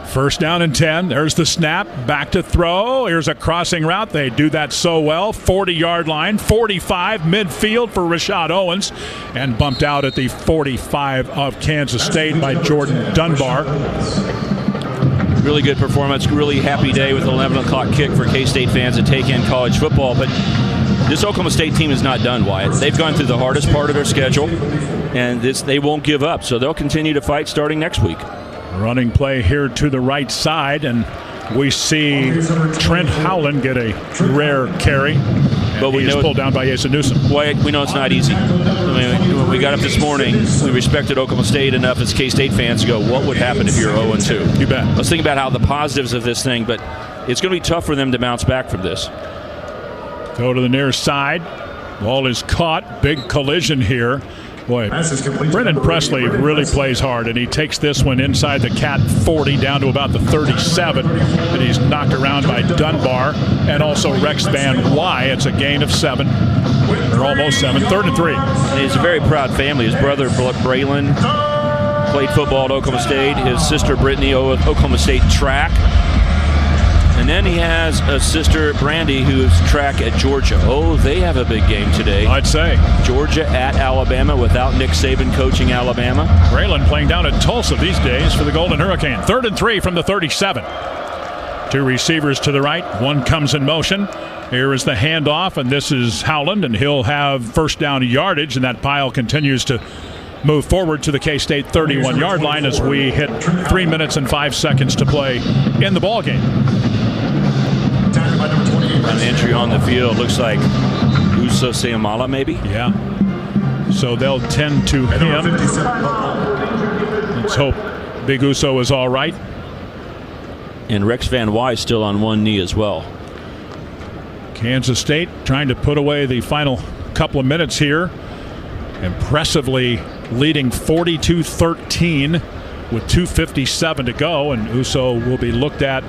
First down and 10. There's the snap. Back to throw. Here's a crossing route. They do that so well. 40-yard line. 45 midfield for Rashad Owens. And bumped out at the 45 of Kansas State by Jordan Dunbar. Really good performance. Really happy day with an 11 o'clock kick for K-State fans to take in college football. But this Oklahoma State team is not done, Wyatt. They've gone through the hardest part of their schedule, and they won't give up. So they'll continue to fight starting next week. Running play here to the right side, and we see Trent Howland get a rare carry. But we know pulled down by Asa Newsom. Wyatt, we know it's not easy. I mean, when we got up this morning, we respected Oklahoma State enough as K-State fans to go, what would happen if you're 0-2? You bet. Let's think about how the positives of this thing, but it's going to be tough for them to bounce back from this. Go to the near side. Ball is caught. Big collision here. Boy, Brennan Presley really plays hard, and he takes this one inside the Cat 40 down to about the 37, and he's knocked around by Dunbar and also Rex Van Wy. It's a gain of 7. They're almost 7. 3rd and 3. And he's a very proud family. His brother, Braylon, played football at Oklahoma State. His sister, Brittany, Oklahoma State track. And then he has a sister, Brandy, who's track at Georgia. Oh, they have a big game today. I'd say. Georgia at Alabama without Nick Saban coaching Alabama. Braylon playing down at Tulsa these days for the Golden Hurricane. 3rd and 3 from the 37. 2 receivers to the right. One comes in motion. Here is the handoff, and this is Howland, and he'll have first down yardage, and that pile continues to move forward to the K-State 31-yard line as we hit 3 minutes and 5 seconds to play in the ballgame. An entry on the field looks like Uso Seamala, maybe? Yeah. So they'll tend to him. Let's hope Big Uso is all right. And Rex Van Wy still on one knee as well. Kansas State trying to put away the final couple of minutes here. Impressively leading 42-13 with 2:57 to go, and Uso will be looked at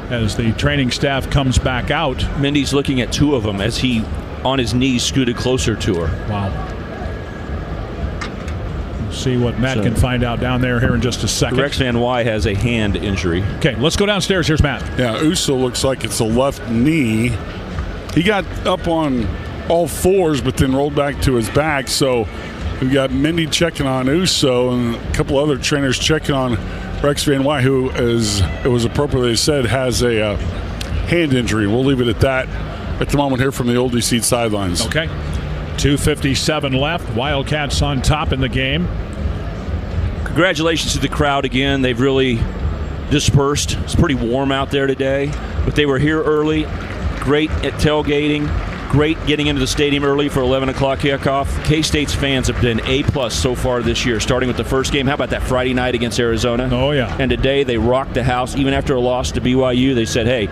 as the training staff comes back out. Mindy's looking at 2 of them as he, on his knees, scooted closer to her. Wow. We'll see what Matt can find out down there here in just a second. Rex Van Wy has a hand injury. Okay, let's go downstairs. Here's Matt. Yeah, Uso looks like it's a left knee. He got up on all 4s, but then rolled back to his back. So we got Mindy checking on Uso and a couple other trainers checking on Rex Van Wy, who, as it was appropriately said, has a hand injury. We'll leave it at that at the moment here from the oldie seat sidelines. Okay. 2:57 left. Wildcats on top in the game. Congratulations to the crowd again. They've really dispersed. It's pretty warm out there today, but they were here early. Great at tailgating. Great getting into the stadium early for 11 o'clock kickoff. K-State's fans have been A+ so far this year, starting with the first game. How about that Friday night against Arizona? Oh, yeah. And today they rocked the house. Even after a loss to BYU, they said, hey,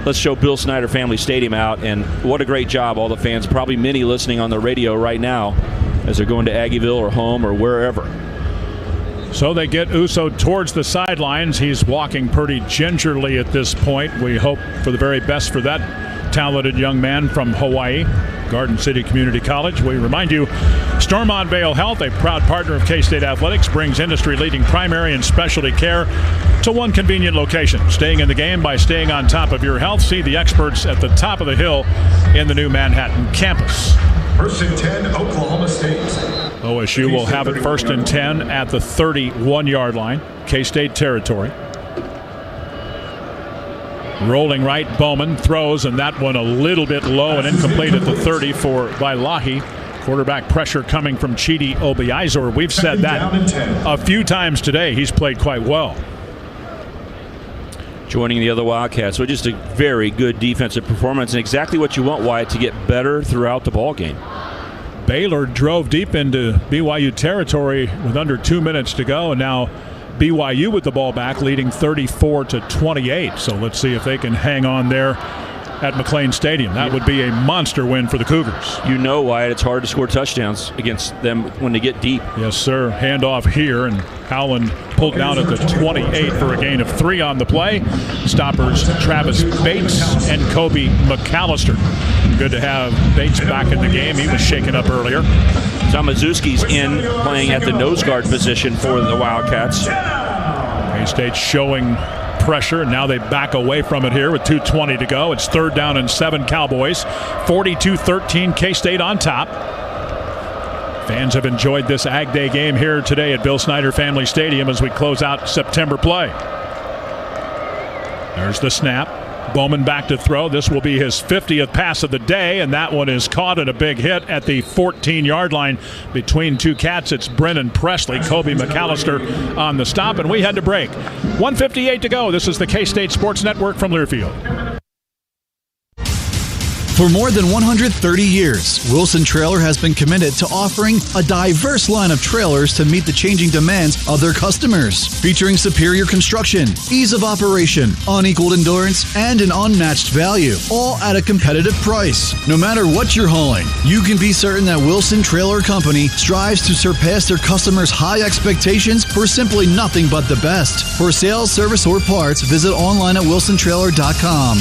let's show Bill Snyder Family Stadium out. And what a great job, all the fans. Probably many listening on the radio right now as they're going to Aggieville or home or wherever. So they get Uso towards the sidelines. He's walking pretty gingerly at this point. We hope for the very best for that talented young man from Hawaii, Garden City Community College. We remind you, Stormont Vale Health, a proud partner of K-State Athletics, brings industry-leading primary and specialty care to one convenient location. Staying in the game by staying on top of your health. See the experts at the top of the hill in the new Manhattan campus. 1st and 10, Oklahoma State. OSU will have it 1st and 10 at the 31-yard line, K-State territory. Rolling right, Bowman throws, and that one a little bit low and incomplete at the 30 for Vailahi. Quarterback pressure coming from Chidi Obiizor. We've said that a few times today. He's played quite well. joining the other Wildcats. So just a very good defensive performance and exactly what you want, Wyatt, to get better throughout the ball game. Baylor drove deep into BYU territory with under 2 minutes to go, and now BYU with the ball back, leading 34-28. So let's see if they can hang on there at McLean Stadium. That would be a monster win for the Cougars. You know, Wyatt, it's hard to score touchdowns against them when they get deep. Yes, sir. Handoff here, and Howland pulled down at the 28 for a gain of 3 on the play. Stoppers Travis Bates and Kobe McAllister. Good to have Bates back in the game. He was shaken up earlier. Tomaszewski's in, playing at the nose guard position for the Wildcats. K-State showing pressure. Now they back away from it here with 2:20 to go. It's 3rd down and 7 Cowboys. 42-13 K-State on top. Fans have enjoyed this Ag Day game here today at Bill Snyder Family Stadium as we close out September play. There's the snap. Bowman back to throw. This will be his 50th pass of the day, and that one is caught in a big hit at the 14-yard line between two cats. It's Brennan Presley, Kobe McAllister on the stop, and we head to break. 1:58 to go. This is the K-State Sports Network from Learfield. For more than 130 years, Wilson Trailer has been committed to offering a diverse line of trailers to meet the changing demands of their customers. Featuring superior construction, ease of operation, unequaled endurance, and an unmatched value, all at a competitive price. No matter what you're hauling, you can be certain that Wilson Trailer Company strives to surpass their customers' high expectations for simply nothing but the best. For sales, service, or parts, visit online at wilsontrailer.com.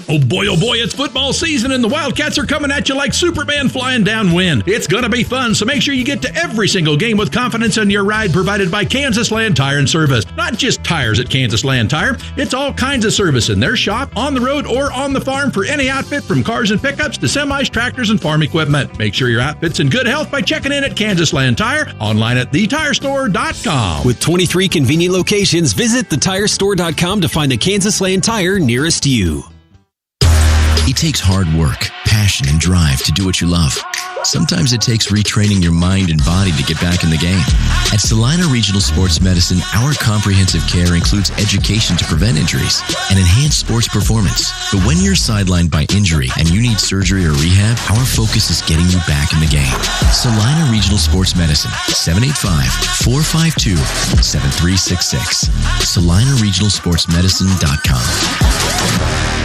Oh boy, it's football season and the Wildcats are coming at you like Superman flying downwind. It's going to be fun, so make sure you get to every single game with confidence in your ride provided by Kansas Land Tire and Service. Not just tires at Kansas Land Tire, it's all kinds of service in their shop, on the road, or on the farm for any outfit from cars and pickups to semis, tractors, and farm equipment. Make sure your outfit's in good health by checking in at Kansas Land Tire, online at thetirestore.com. With 23 convenient locations, visit thetirestore.com to find the Kansas Land Tire nearest you. It takes hard work, passion, and drive to do what you love. Sometimes it takes retraining your mind and body to get back in the game. At Salina Regional Sports Medicine, our comprehensive care includes education to prevent injuries and enhance sports performance. But when you're sidelined by injury and you need surgery or rehab, our focus is getting you back in the game. Salina Regional Sports Medicine, 785-452-7366. SalinaRegionalSportsMedicine.com.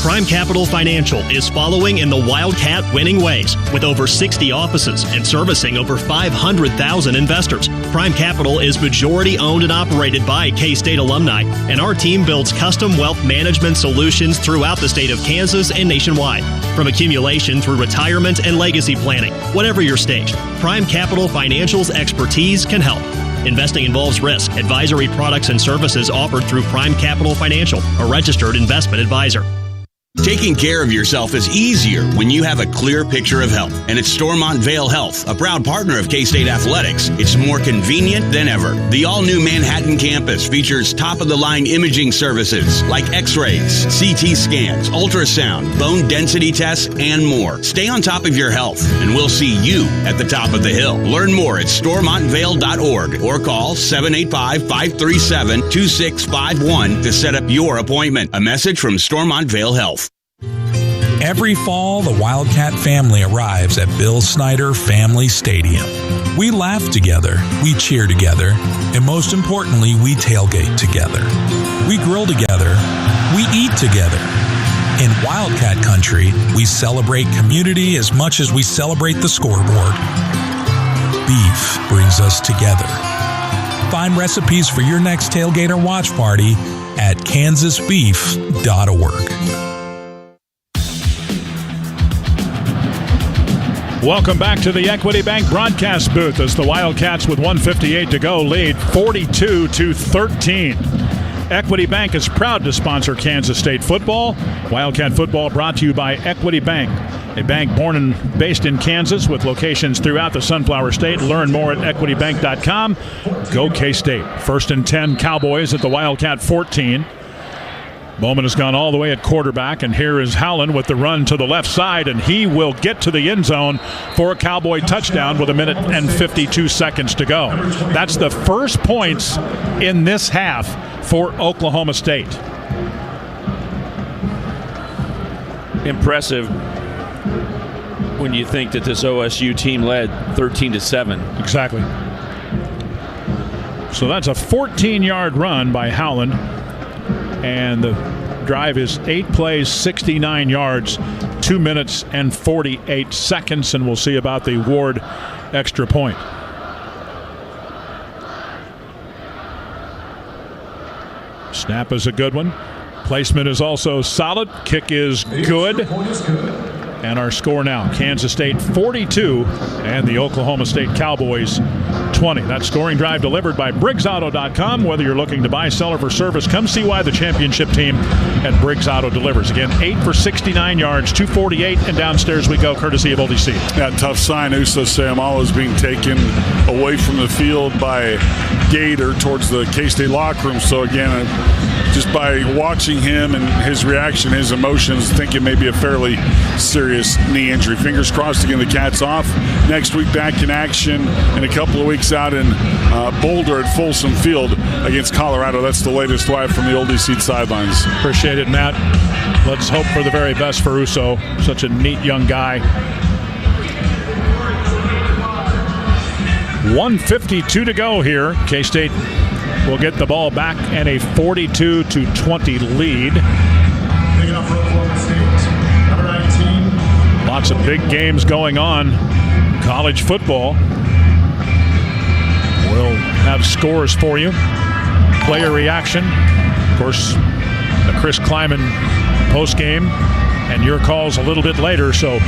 Prime Capital Financial is following in the Wildcat winning ways with over 60 offices and servicing over 500,000 investors. Prime Capital is majority owned and operated by K-State alumni, and our team builds custom wealth management solutions throughout the state of Kansas and nationwide. From accumulation through retirement and legacy planning, whatever your stage, Prime Capital Financial's expertise can help. Investing involves risk. Advisory products and services offered through Prime Capital Financial, a registered investment advisor. Taking care of yourself is easier when you have a clear picture of health. And at Stormont Vale Health, a proud partner of K-State Athletics, it's more convenient than ever. The all-new Manhattan campus features top-of-the-line imaging services like X-rays, CT scans, ultrasound, bone density tests, and more. Stay on top of your health, and we'll see you at the top of the hill. Learn more at stormontvale.org or call 785-537-2651 to set up your appointment. A message from Stormont Vale Health. Every fall, the Wildcat family arrives at Bill Snyder Family Stadium. We laugh together, we cheer together, and most importantly, we tailgate together. We grill together, we eat together. In Wildcat Country, we celebrate community as much as we celebrate the scoreboard. Beef brings us together. Find recipes for your next tailgate or watch party at kansasbeef.org. Welcome back to the Equity Bank broadcast booth as the Wildcats with 1:58 to go lead 42-13. Equity Bank is proud to sponsor Kansas State football. Wildcat football brought to you by Equity Bank, a bank born and based in Kansas with locations throughout the Sunflower State. Learn more at equitybank.com. Go K-State. 1st and 10 Cowboys at the Wildcat 14. Bowman has gone all the way at quarterback, and here is Howland with the run to the left side, and he will get to the end zone for a Cowboy touchdown with 1 minute and 52 seconds to go. That's the first points in this half for Oklahoma State. Impressive when you think that this OSU team led 13-7. Exactly. So that's a 14-yard run by Howland. And the drive is 8 plays, 69 yards, 2 minutes and 48 seconds. And we'll see about the Ward extra point. Snap is a good one. Placement is also solid. Kick is good. And our score now, Kansas State 42 and the Oklahoma State Cowboys 20. That scoring drive delivered by BriggsAuto.com. Whether you're looking to buy, sell, or for service, come see why the championship team at Briggs Auto delivers. Again, 8 for 69 yards, 248, and downstairs we go, courtesy of Oldie C. That tough sign, Uso Samala is being taken away from the field by Gator towards the K-State locker room. So again, just by watching him and his reaction, his emotions, thinking maybe a fairly serious knee injury. Fingers crossed again, the Cats off. Next week back in action in a couple of weeks out in Boulder at Folsom Field against Colorado. That's the latest live from the Oldie Seat sidelines. Appreciate it, Matt. Let's hope for the very best for Uso. Such a neat young guy. 1:52 to go here. K-State will get the ball back and a 42-20 lead. Lots of big games going on. College football. We'll have scores for you. Player reaction. Of course, the Chris Kleiman postgame and your calls a little bit later. So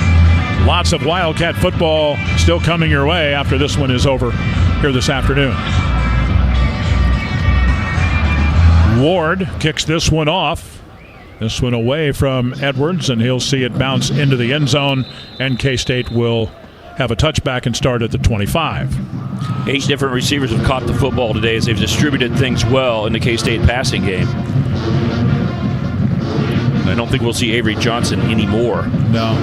lots of Wildcat football still coming your way after this one is over here this afternoon. Ward kicks this one off. This one away from Edwards, and he'll see it bounce into the end zone, and K-State will have a touchback and start at the 25. 8 different receivers have caught the football today as they've distributed things well in the K-State passing game. I don't think we'll see Avery Johnson anymore. No.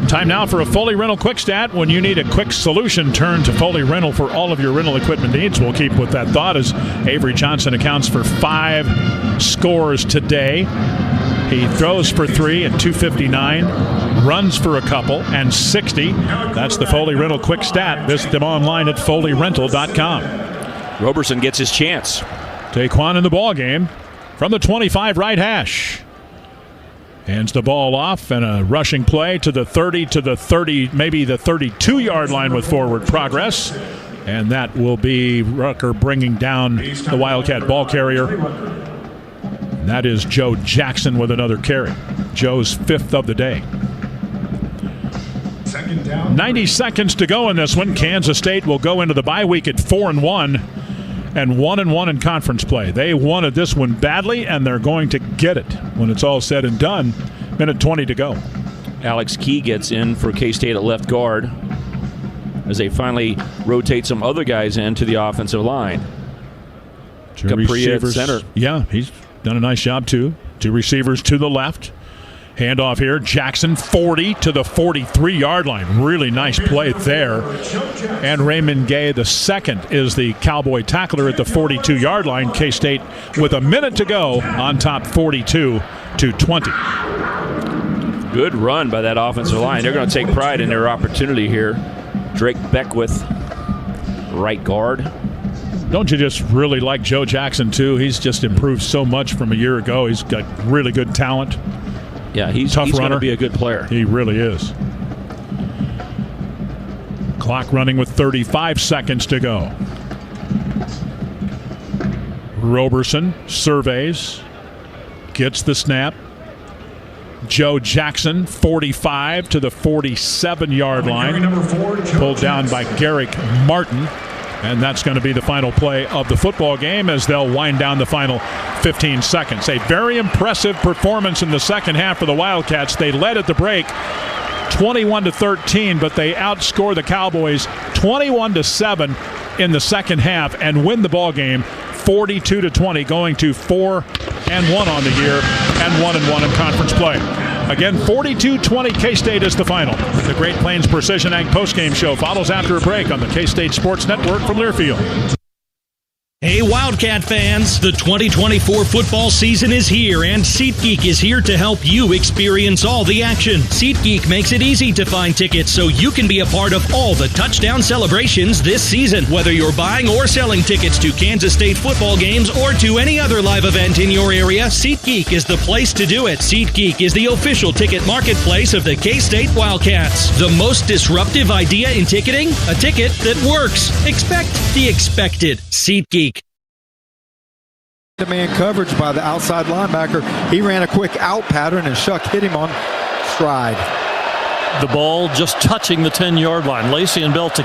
Time now for a Foley Rental Quick Stat. When you need a quick solution, turn to Foley Rental for all of your rental equipment needs. We'll keep with that thought as Avery Johnson accounts for 5 scores today. He throws for 3 at 259, runs for a couple, and 60. That's the Foley Rental Quick Stat. Visit them online at FoleyRental.com. Roberson gets his chance. Taquan in the ball game from the 25 right hash. Hands the ball off, and a rushing play to the 30, to the 30, maybe the 32-yard line with forward progress. And that will be Rucker bringing down the Wildcat ball carrier. And that is Joe Jackson with another carry. Joe's 5th of the day. 90 seconds to go in this one. Kansas State will go into the bye week at 4-1 and 1-1 in conference play. They wanted this one badly, and they're going to get it when it's all said and done. Minute 20 to go. Alex Key gets in for K-State at left guard as they finally rotate some other guys into the offensive line. Capri at center. Yeah, he's done a nice job too. 2 receivers to the left. Handoff here. Jackson 40 to the 43-yard line. Really nice play there. And Raymond Gay, the second, is the Cowboy tackler at the 42-yard line. K-State with a minute to go on top 42-20. Good run by that offensive line. They're going to take pride in their opportunity here. Drake Beckwith, right guard. Don't you just really like Joe Jackson, too? He's just improved so much from a year ago. He's got really good talent. Yeah, he's going to be a good player. He really is. Clock running with 35 seconds to go. Roberson surveys, gets the snap. Joe Jackson, 45 to the 47-yard line. Pulled down by Garrick Martin. And that's going to be the final play of the football game as they'll wind down the final 15 seconds. A very impressive performance in the second half for the Wildcats. They led at the break 21-13, but they outscore the Cowboys 21-7 in the second half and win the ball game 42-20, going to 4-1 on the year and 1-1 in conference play. Again, 42-20, K-State is the final. The Great Plains Precision Ag postgame show follows after a break on the K-State Sports Network from Learfield. Hey Wildcat fans, the 2024 football season is here and SeatGeek is here to help you experience all the action. SeatGeek makes it easy to find tickets so you can be a part of all the touchdown celebrations this season. Whether you're buying or selling tickets to Kansas State football games or to any other live event in your area, SeatGeek is the place to do it. SeatGeek is the official ticket marketplace of the K-State Wildcats. The most disruptive idea in ticketing? A ticket that works. Expect the expected. SeatGeek. Man coverage by the outside linebacker. He ran a quick out pattern and Shuck hit him on stride. The ball just touching the 10-yard line. Lacey and Bell together.